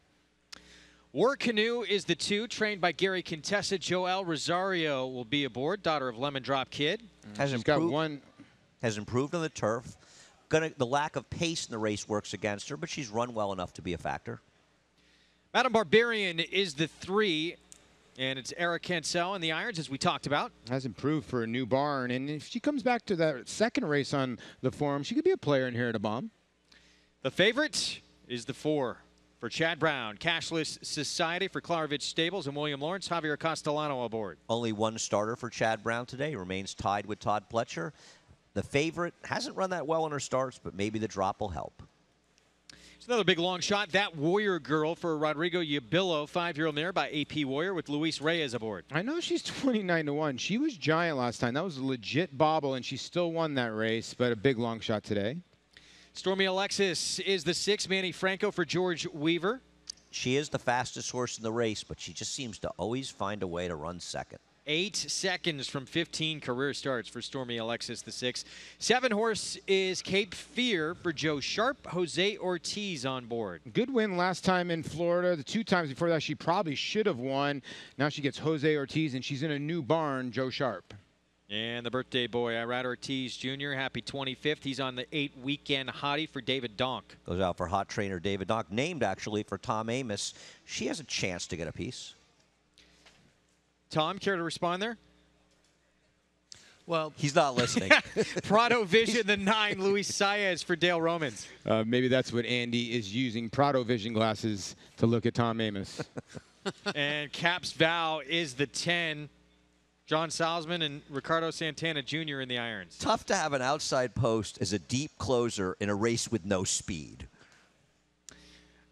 War Canoe is the 2, trained by Gary Contessa. Joelle Rosario will be aboard, daughter of Lemon Drop Kid. Has improved on the turf. The lack of pace in the race works against her, but she's run well enough to be a factor. Madame Barbarian is the 3, and it's Eric Cancel in the irons, as we talked about. Has improved for a new barn, and if she comes back to that second race on the forum, she could be a player in here at a bomb. The favorite is the 4 for Chad Brown. Cashless Society for Klarovich Stables and William Lawrence. Javier Castellano aboard. Only 1 starter for Chad Brown today. Remains tied with Todd Pletcher. The favorite hasn't run that well in her starts, but maybe the drop will help. It's another big long shot. That Warrior Girl for Rodrigo Yabillo, 5-year-old mare by AP Warrior with Luis Reyes aboard. I know she's 29-1. She was giant last time. That was a legit bobble, and she still won that race, but a big long shot today. Stormy Alexis is the 6th. Manny Franco for George Weaver. She is the fastest horse in the race, but she just seems to always find a way to run second. 8 seconds from 15 career starts for Stormy Alexis, the 6th. 7 horse is Cape Fear for Joe Sharp. Jose Ortiz on board. Good win last time in Florida. The 2 times before that, she probably should have won. Now she gets Jose Ortiz, and she's in a new barn, Joe Sharp. And the birthday boy, Irad Ortiz Jr., happy 25th. He's on the 8-weekend hottie for David Donk. Goes out for hot trainer David Donk, named actually for Tom Amos. She has a chance to get a piece. Tom, care to respond there? Well, he's not listening. Prado Vision, the 9, Luis Saez for Dale Romans. Maybe that's what Andy is using, Prado Vision glasses, to look at Tom Amos. And Cap's Vow is the 10. John Salzman and Ricardo Santana Jr. in the irons. Tough to have an outside post as a deep closer in a race with no speed.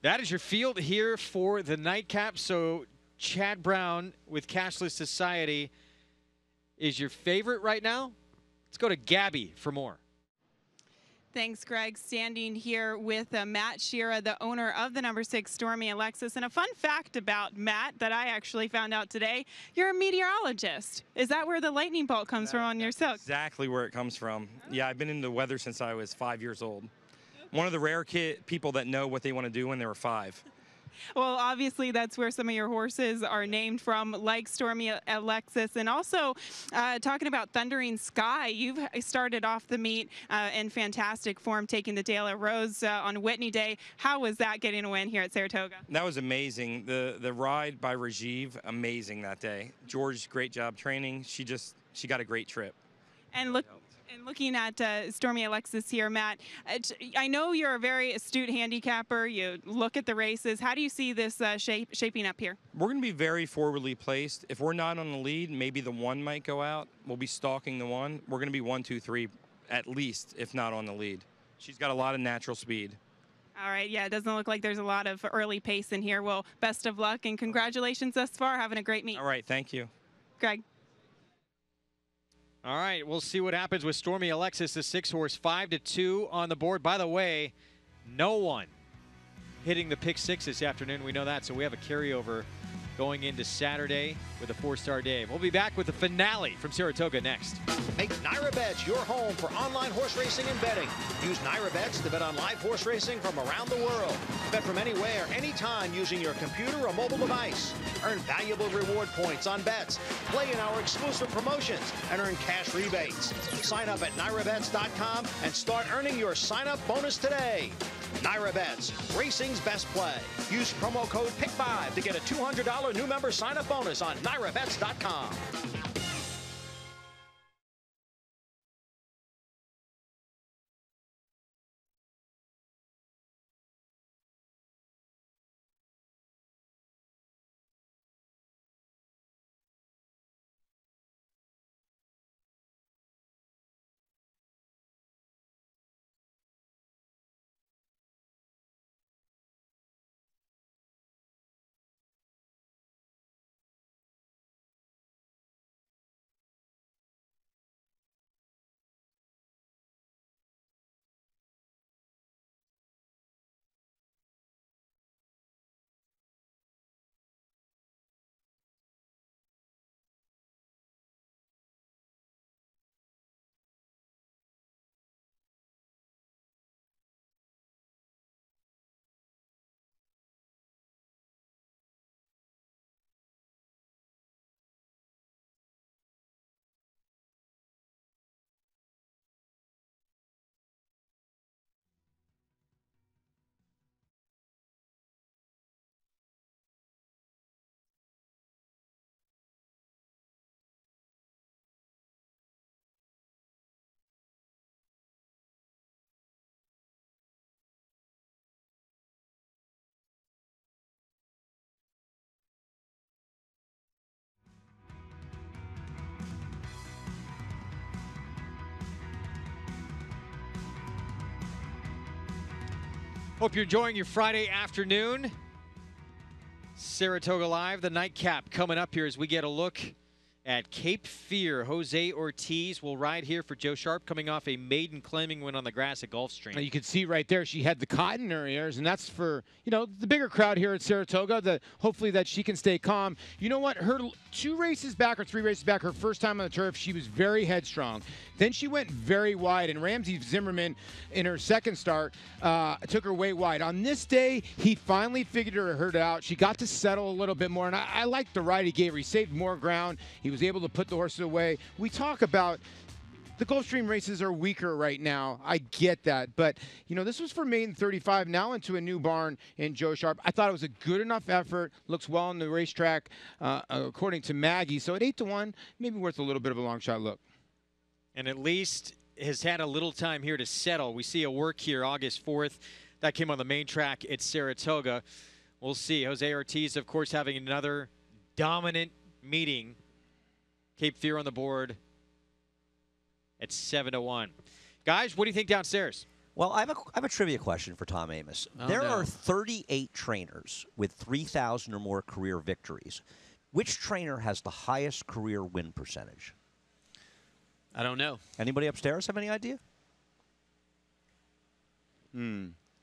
That is your field here for the Nightcap. So Chad Brown with Cashless Society is your favorite right now. Let's go to Gabby for more. Thanks, Greg. Standing here with Matt Shearer, the owner of the number 6 Stormy Alexis. And a fun fact about Matt that I actually found out today, you're a meteorologist. Is that where the lightning bolt comes from on your silk? Exactly where it comes from. Yeah, I've been in the weather since I was 5 years old. One of the rare people that know what they want to do when they were 5. Well, obviously, that's where some of your horses are named from, like Stormy Alexis. And also, talking about Thundering Sky, you've started off the meet in fantastic form, taking the Dale Rose on Whitney Day. How was that getting a win here at Saratoga? That was amazing. The ride by Rajiv, amazing that day. George, great job training. She got a great trip. And looking at Stormy Alexis here, Matt, I know you're a very astute handicapper. You look at the races. How do you see this shaping up here? We're going to be very forwardly placed. If we're not on the lead, maybe the 1 might go out. We'll be stalking the 1. We're going to be 1, 2, 3 at least, if not on the lead. She's got a lot of natural speed. All right, yeah, it doesn't look like there's a lot of early pace in here. Well, best of luck and congratulations thus far. Having a great meet. All right, thank you. Greg. All right, we'll see what happens with Stormy Alexis, the 6 horse, 5-2 on the board. By the way, no one hitting the pick 6 this afternoon. We know that, so we have a carryover going into Saturday with a Fourstar Dave. We'll be back with the finale from Saratoga next. Make NyraBets your home for online horse racing and betting. Use NyraBets to bet on live horse racing from around the world. Bet from anywhere, anytime using your computer or mobile device. Earn valuable reward points on bets. Play in our exclusive promotions and earn cash rebates. Sign up at NyraBets.com and start earning your sign-up bonus today. NyraBets, racing's best play. Use promo code PICK5 to get a $200 new member sign-up bonus on NyraBets.com. Hope you're enjoying your Friday afternoon. Saratoga Live, the Nightcap coming up here as we get a look at Cape Fear. Jose Ortiz will ride here for Joe Sharp, coming off a maiden claiming win on the grass at Gulfstream. You can see right there she had the cotton in her ears, and that's for, the bigger crowd here at Saratoga, hopefully that she can stay calm. You know what? Her 2 races back or 3 races back, her first time on the turf, she was very headstrong. Then she went very wide, and Ramsey Zimmerman in her second start took her way wide. On this day, he finally figured her out. She got to settle a little bit more, and I liked the ride he gave her. He saved more ground. He was able to put the horses away. We talk about the Gulfstream races are weaker right now. I get that. But, this was for maiden 35, now into a new barn in Joe Sharp. I thought it was a good enough effort. Looks well on the racetrack, according to Maggie. So at 8-1, maybe worth a little bit of a long shot look. And at least has had a little time here to settle. We see a work here August 4th. That came on the main track at Saratoga. We'll see. Jose Ortiz, of course, having another dominant meeting. Cape Fear on the board at 7-1. Guys, what do you think downstairs? Well, I have a trivia question for Tom Amoss. There are 38 trainers with 3,000 or more career victories. Which trainer has the highest career win percentage? I don't know. Anybody upstairs have any idea?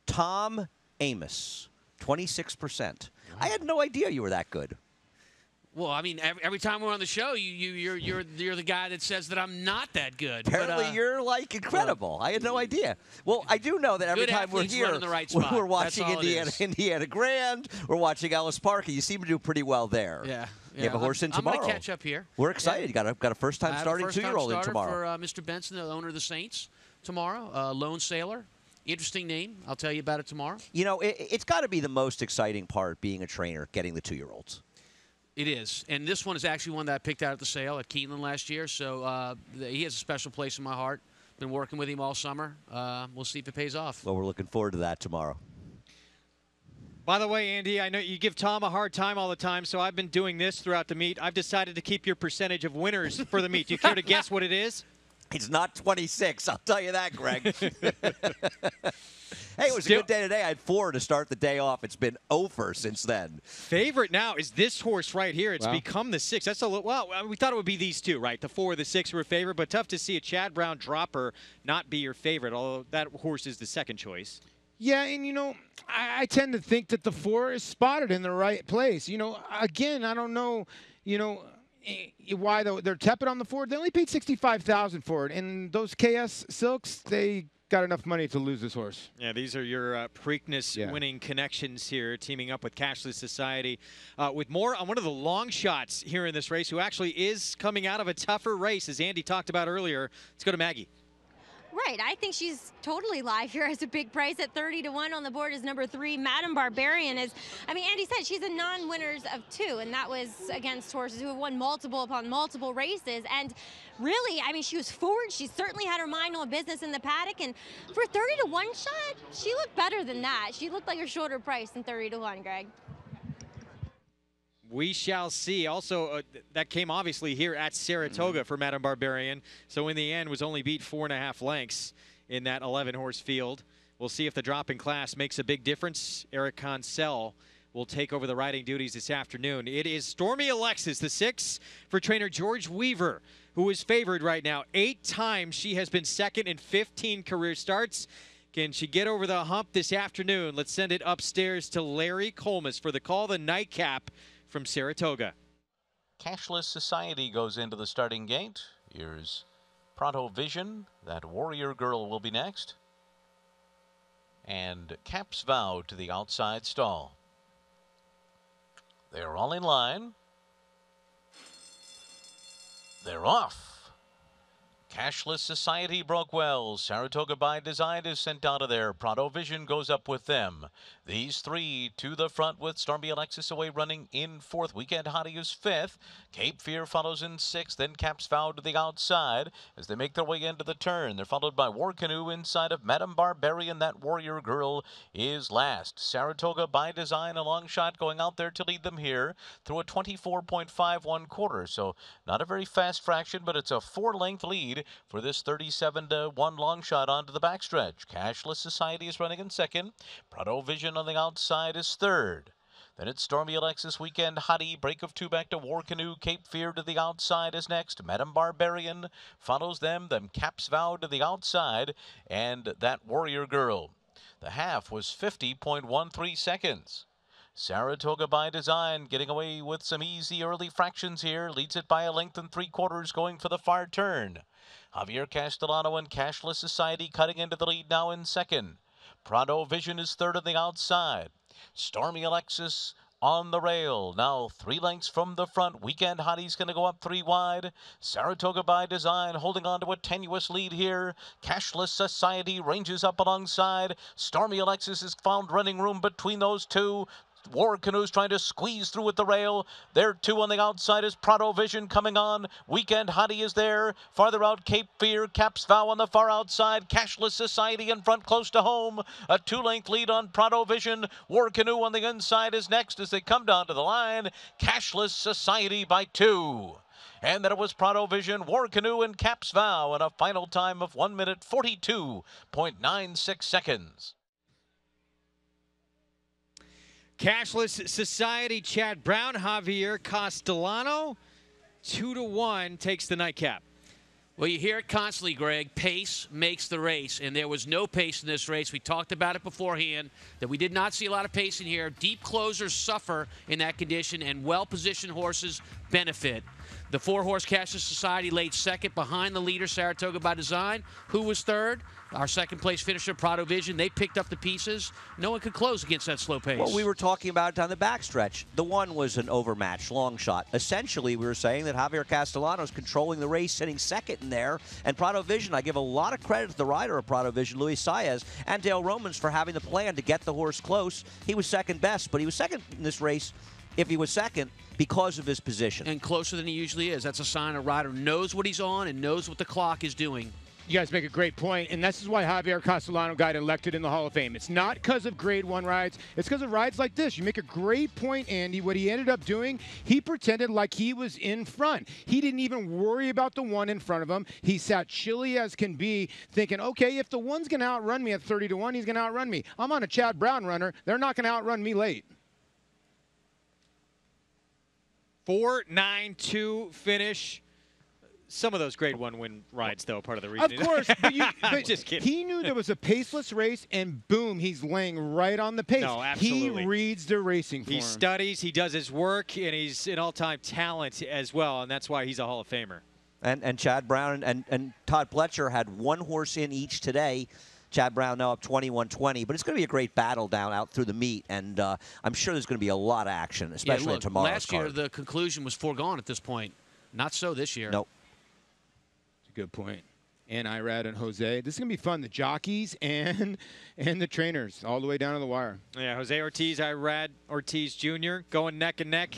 Tom Amoss, 26%. Wow. I had no idea you were that good. Well, I mean, every time we're on the show, you're the guy that says that I'm not that good. Apparently, you're like incredible. I had no idea. Well, I do know that every time we're here, we're watching Indiana Grand, we're watching Ellis Park, and you seem to do pretty well there. Yeah. You have a horse in tomorrow. I'm going to catch up here. We're excited. You got a first-time starting 2-year-old in tomorrow. For Mr. Benson, the owner of the Saints, tomorrow. Lone Sailor. Interesting name. I'll tell you about it tomorrow. It's got to be the most exciting part being a trainer, getting the 2-year-olds. It is. And this one is actually one that I picked out at the sale at Keeneland last year. So he has a special place in my heart. Been working with him all summer. We'll see if it pays off. Well, we're looking forward to that tomorrow. By the way, Andy, I know you give Tom a hard time all the time, so I've been doing this throughout the meet. I've decided to keep your percentage of winners for the meet. Do you care to guess what it is? It's not 26, I'll tell you that, Greg. Hey, it was a good day today. I had 4 to start the day off. It's been over since then. Favorite now is this horse right here. It's become the 6. That's a little, well, we thought it would be these two, right? The 4 or the 6 were a favorite, but tough to see a Chad Brown dropper not be your favorite, although that horse is the second choice. Yeah, and, I tend to think that the 4 is spotted in the right place. Again, I don't know, why they're tepid on the 4. They only paid $65,000 for it, and those KS Silks, they got enough money to lose this horse. Yeah, these are your Preakness winning connections here, teaming up with Cashless Society. With more on one of the long shots here in this race, who actually is coming out of a tougher race, as Andy talked about earlier. Let's go to Maggie. Right, I think she's totally live here as a big price at 30-1 on the board is number 3, Madame Barbarian. Andy said she's a non-winners of 2, and that was against horses who have won multiple upon multiple races. And really, she was forward. She certainly had her mind on business in the paddock, and for 30-1 shot, she looked better than that. She looked like her shorter price than 30-1, Greg. We shall see. Also, that came obviously here at Saratoga for Madame Barbarian. So in the end, was only beat 4.5 lengths in that 11-horse field. We'll see if the drop in class makes a big difference. Eric Consell will take over the riding duties this afternoon. It is Stormy Alexis, the 6 for trainer George Weaver, who is favored right now. 8 times she has been second in 15 career starts. Can she get over the hump this afternoon? Let's send it upstairs to Larry Colmus for the call, the Nightcap from Saratoga. Cashless Society goes into the starting gate. Here's Pronto Vision. That Warrior Girl will be next. And Cap's Vow to the outside stall. They're all in line. They're off. Cashless Society broke well. Saratoga by Design is sent out of there. Pronto Vision goes up with them. These 3 to the front with Stormy Alexis away running in 4th. Weekend Hottie is 5th. Cape Fear follows in 6th. Then Cap's Vow to the outside as they make their way into the turn. They're followed by War Canoe inside of Madame Barbarian. That Warrior Girl is last. Saratoga by Design, a long shot going out there to lead them here through a 24.51 quarter. So not a very fast fraction, but it's a 4-length lead wide for this 37-1 long shot onto the backstretch. Cashless Society is running in second. Prado Vision on the outside is third. Then it's Stormy Alexis, Weekend Hottie, break of two back to War Canoe, Cape Fear to the outside is next. Madame Barbarian follows them, then Caps Vow to the outside, and that Warrior Girl. The half was 50.13 seconds. Saratoga by Design getting away with some easy early fractions here, leads it by a length and 3/4 going for the far turn. Javier Castellano and Cashless Society cutting into the lead now in second. Prado Vision is third on the outside. Stormy Alexis on the rail, now 3 lengths from the front. Weekend Hottie's going to go up 3 wide. Saratoga by Design holding on to a tenuous lead here. Cashless Society ranges up alongside. Stormy Alexis has found running room between those two. War Canoes trying to squeeze through at the rail. There, 2 on the outside is Prado Vision coming on. Weekend Hottie is there. Farther out, Cape Fear, Caps Vow on the far outside. Cashless Society in front, close to home. A 2-length lead on Prado Vision. War Canoe on the inside is next as they come down to the line. Cashless Society by 2. And then it was Prado Vision, War Canoe, and Caps Vow, and a final time of 1 minute 42.96 seconds. Cashless Society, Chad Brown, Javier Castellano, 2-1 takes the nightcap. Well, you hear it constantly, Greg. Pace makes the race, and there was no pace in this race. We talked about it beforehand, that we did not see a lot of pace in here. Deep closers suffer in that condition, and well-positioned horses benefit. The 4-horse Cashless Society laid second behind the leader, Saratoga by Design. Who was third? Our second-place finisher, Prado Vision. They picked up the pieces. No one could close against that slow pace. Well, we were talking about it on the backstretch. The one was an overmatched long shot. Essentially, we were saying that Javier Castellano is controlling the race, sitting second in there. And Prado Vision, I give a lot of credit to the rider of Prado Vision, Luis Saez, and Dale Romans for having the plan to get the horse close. He was second best, but he was second in this race, if he was second, because of his position. And closer than he usually is. That's a sign a rider knows what he's on and knows what the clock is doing. You guys make a great point, and this is why Javier Castellano got elected in the Hall of Fame. It's not because of Grade 1 rides. It's because of rides like this. You make a great point, Andy. What he ended up doing, he pretended like he was in front. He didn't even worry about the one in front of him. He sat chilly as can be, thinking, okay, if the one's going to outrun me at 30-1, he's going to outrun me. I'm on a Chad Brown runner. They're not going to outrun me late. 4-9-2 finish. Some of those Grade 1 win rides, though, part of the reason. Of course, but just kidding. He knew there was a paceless race, and boom, he's laying right on the pace. No, absolutely. He reads the racing form. He studies, he does his work, and he's an all-time talent as well, and that's why he's a Hall of Famer. And Chad Brown and Todd Pletcher had 1 horse in each today. Chad Brown now up 21-20, but it's going to be a great battle down out through the meet, and I'm sure there's going to be a lot of action, especially in tomorrow's last card. year, the conclusion was foregone at this point. Not so this year. Nope. Good point. And Irad and Jose. This is going to be fun. The jockeys and the trainers all the way down to the wire. Yeah, Jose Ortiz, Irad Ortiz Jr. going neck and neck.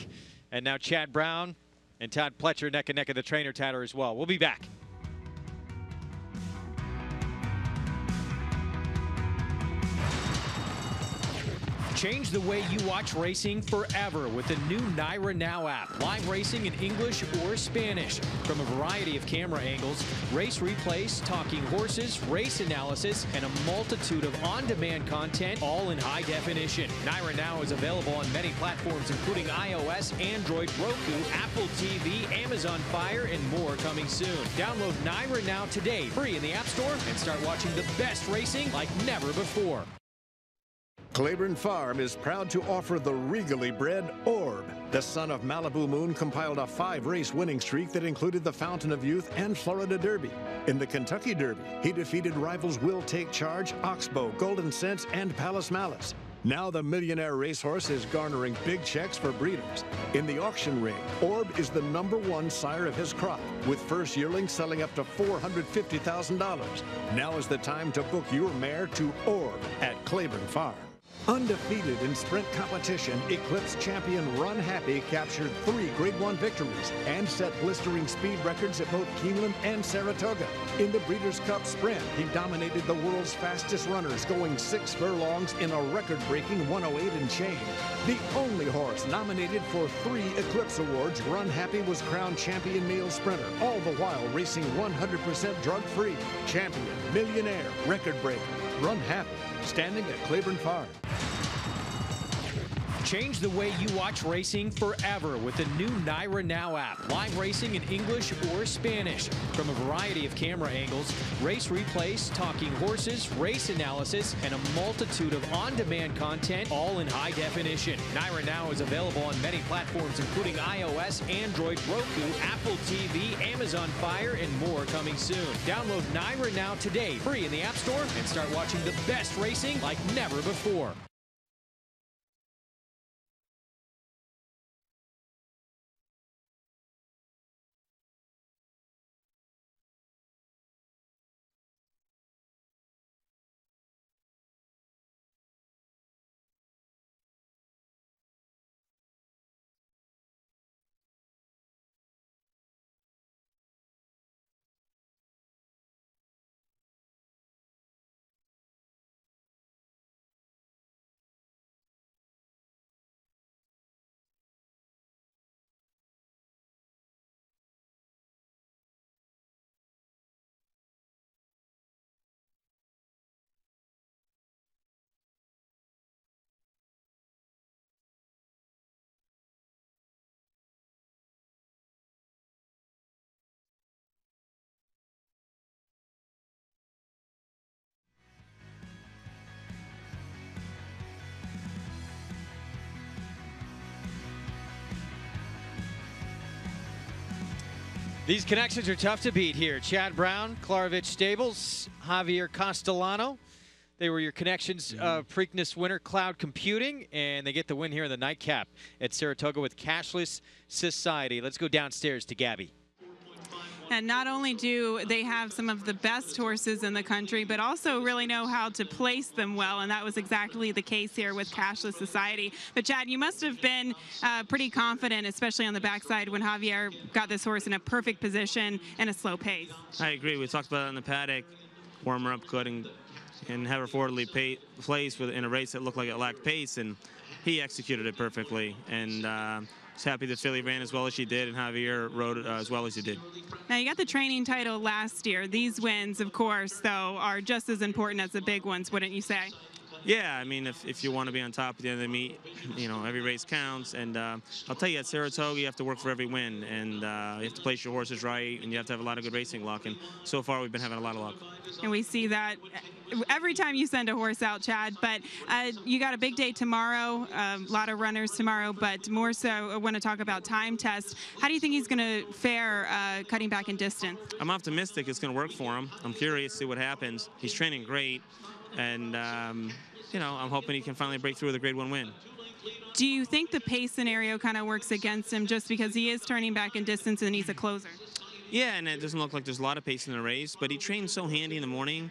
And now Chad Brown and Todd Pletcher neck and neck of the trainer tatter as well. We'll be back. Change the way you watch racing forever with the new Naira Now app. Live racing in English or Spanish. From a variety of camera angles, race replays, talking horses, race analysis, and a multitude of on-demand content, all in high definition. Naira Now is available on many platforms, including iOS, Android, Roku, Apple TV, Amazon Fire, and more coming soon. Download Naira Now today, free in the App Store, and start watching the best racing like never before. Claiborne Farm is proud to offer the regally bred Orb. The son of Malibu Moon compiled a 5-race winning streak that included the Fountain of Youth and Florida Derby. In the Kentucky Derby, he defeated rivals Will Take Charge, Oxbow, Golden Sense, and Palace Malice. Now the millionaire racehorse is garnering big checks for breeders. In the auction ring, Orb is the #1 sire of his crop, with first yearlings selling up to $450,000. Now is the time to book your mare to Orb at Claiborne Farm. Undefeated in sprint competition, Eclipse champion Run Happy captured 3 Grade 1 victories and set blistering speed records at both Keeneland and Saratoga. In the Breeders' Cup Sprint, he dominated the world's fastest runners, going 6 furlongs in a record-breaking 108 and change. The only horse nominated for 3 Eclipse Awards, Run Happy was crowned champion male sprinter, all the while racing 100% drug-free. Champion, millionaire, record breaker, Run Happy, standing at Claiborne Farm. Change the way you watch racing forever with the new Naira Now app. Live racing in English or Spanish from a variety of camera angles, race replays, talking horses, race analysis, and a multitude of on-demand content, all in high definition. Naira Now is available on many platforms, including iOS, Android, Roku, Apple TV, Amazon Fire, and more coming soon. Download Naira Now today, free in the App Store, and start watching the best racing like never before. These connections are tough to beat here. Chad Brown, Klarovich Stables, Javier Castellano. They were your connections Preakness winner, Cloud Computing, and they get the win here in the Nightcap at Saratoga with Cashless Society. Let's go downstairs to Gabby. And not only do they have some of the best horses in the country, but also really know how to place them well, and that was exactly the case here with Cashless Society. But Chad, you must have been pretty confident, especially on the backside, when Javier got this horse in a perfect position and a slow pace. I agree. We talked about it in the paddock. Warm her up good and have her forwardly placed in a race that looked like it lacked pace, and he executed it perfectly. And was happy that Philly ran as well as she did, and Javier rode as well as he did. Now, you got the training title last year. These wins, of course, though, are just as important as the big ones, wouldn't you say? Yeah, I mean, if you want to be on top at the end of the meet, you know, every race counts. And I'll tell you, at Saratoga, you have to work for every win. And you have to place your horses right, and you have to have a lot of good racing luck. And so far, we've been having a lot of luck. And we see that every time you send a horse out, Chad. But you got a big day tomorrow, a lot of runners tomorrow, but more so I want to talk about time test. How do you think he's going to fare cutting back in distance? I'm optimistic it's going to work for him. I'm curious to see what happens. He's training great, and you know, I'm hoping he can finally break through with a Grade 1 win. Do you think the pace scenario kind of works against him just because he is turning back in distance and he's a closer? Yeah, and it doesn't look like there's a lot of pace in the race, but he trains so handy in the morning.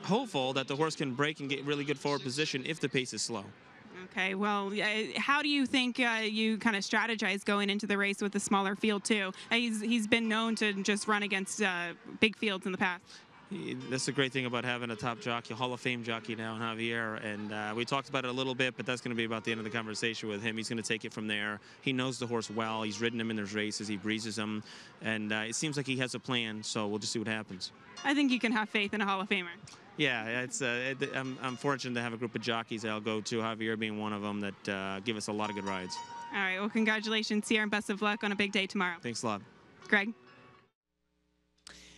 Hopeful that the horse can break and get really good forward position if the pace is slow. Okay, well, how do you think you kind of strategize going into the race with a smaller field, too? He's been known to just run against big fields in the past. That's the great thing about having a top jockey, a Hall of Fame jockey now in Javier, and we talked about it a little bit, but that's going to be about the end of the conversation with him. He's going to take it from there. He knows the horse well. He's ridden him in those races. He breezes him, and it seems like he has a plan, so we'll just see what happens. I think you can have faith in a Hall of Famer. Yeah, I'm fortunate to have a group of jockeys I'll go to, Javier being one of them, that give us a lot of good rides. All right, well, congratulations here and best of luck on a big day tomorrow. Thanks a lot. Greg?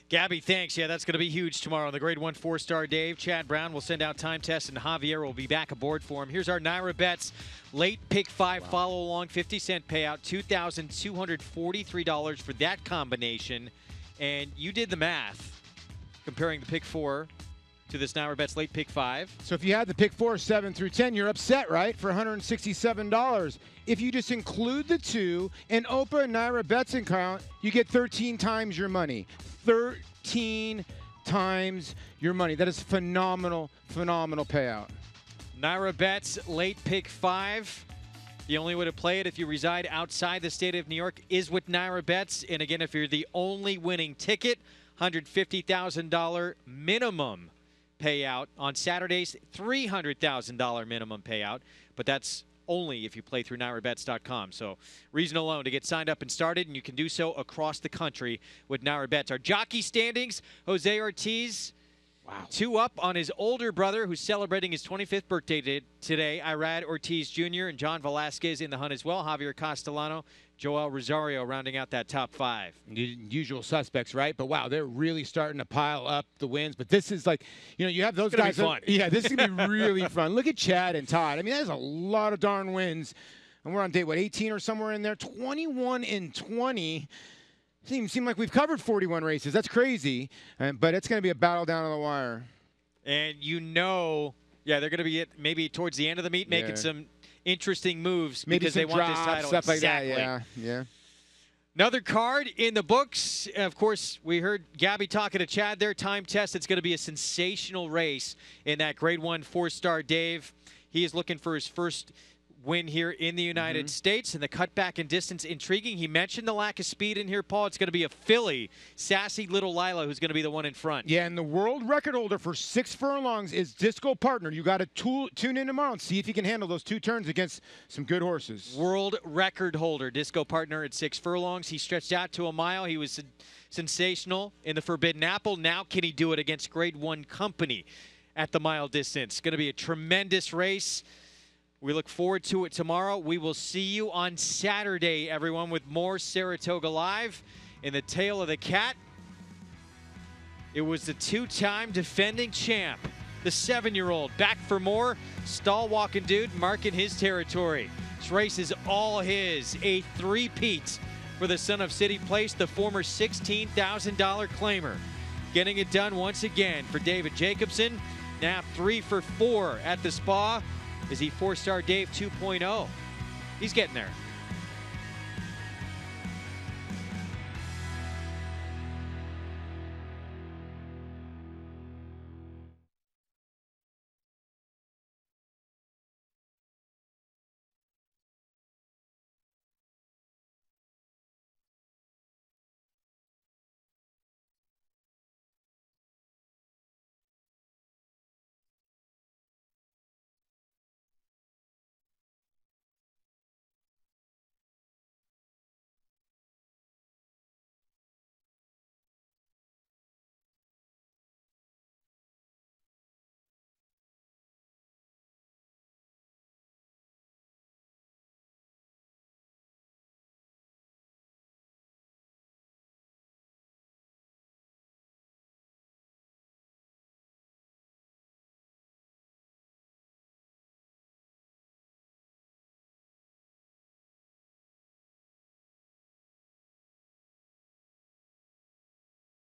Gabby, thanks. Yeah, that's going to be huge tomorrow on the Grade 1 Fourstar Dave. Chad Brown will send out time tests, and Javier will be back aboard for him. Here's our Naira Bets late pick 5 follow along, 50-cent payout, $2,243 for that combination. And you did the math comparing the pick 4 to this Naira Bets late pick 5. So if you had the pick 4, 7 through 10, you're upset, right? For $167. If you just include the 2 and open a Naira Bets account, you get 13 times your money. 13 times your money. That is phenomenal, phenomenal payout. Naira Bets late pick 5. The only way to play it if you reside outside the state of New York is with Naira Bets. And again, if you're the only winning ticket, $150,000 minimum payout. On Saturdays, $300,000 minimum payout. But that's only if you play through NairaBets.com. So reason alone to get signed up and started, and you can do so across the country with Naira Bets. Our jockey standings, Jose Ortiz, 2 up on his older brother, who's celebrating his 25th birthday today, Irad Ortiz Jr., and John Velasquez in the hunt as well. Javier Castellano, Joel Rosario rounding out that top 5. Usual suspects, right? But, wow, they're really starting to pile up the wins. But this is like, you have those guys. It's going to be fun. Yeah, this is going to be really fun. Look at Chad and Todd. I mean, that's a lot of darn wins. And we're on day, 18 or somewhere in there? 21-20. Seems like we've covered 41 races. That's crazy. But it's going to be a battle down on the wire. And they're going to be maybe towards the end of the meet making some interesting moves maybe because some they want drops, this title. Stuff like exactly. that, yeah. Another card in the books. Of course, we heard Gabby talking to Chad there. Time test. It's going to be a sensational race in that Grade 1 Fourstar Dave. He is looking for his first win here in the United States, and the cutback in distance intriguing. He mentioned the lack of speed in here, Paul. It's going to be a filly, sassy little Lila, who's going to be the one in front. Yeah, and the world record holder for 6 furlongs is Disco Partner. You got to tune in tomorrow and see if he can handle those 2 turns against some good horses. World record holder, Disco Partner at 6 furlongs. He stretched out to a mile. He was sensational in the Forbidden Apple. Now can he do it against Grade 1 Company at the mile distance? Going to be a tremendous race. We look forward to it tomorrow. We will see you on Saturday, everyone, with more Saratoga Live. In the tail of the cat, it was the 2-time defending champ, the 7-year-old. Back for more. Stall walking dude, marking his territory. This race is all his. A 3-peat for the son of City Place, the former $16,000 claimer. Getting it done once again for David Jacobson. Now 3 for 4 at the Spa. Is he Fourstar Dave 2.0? He's getting there.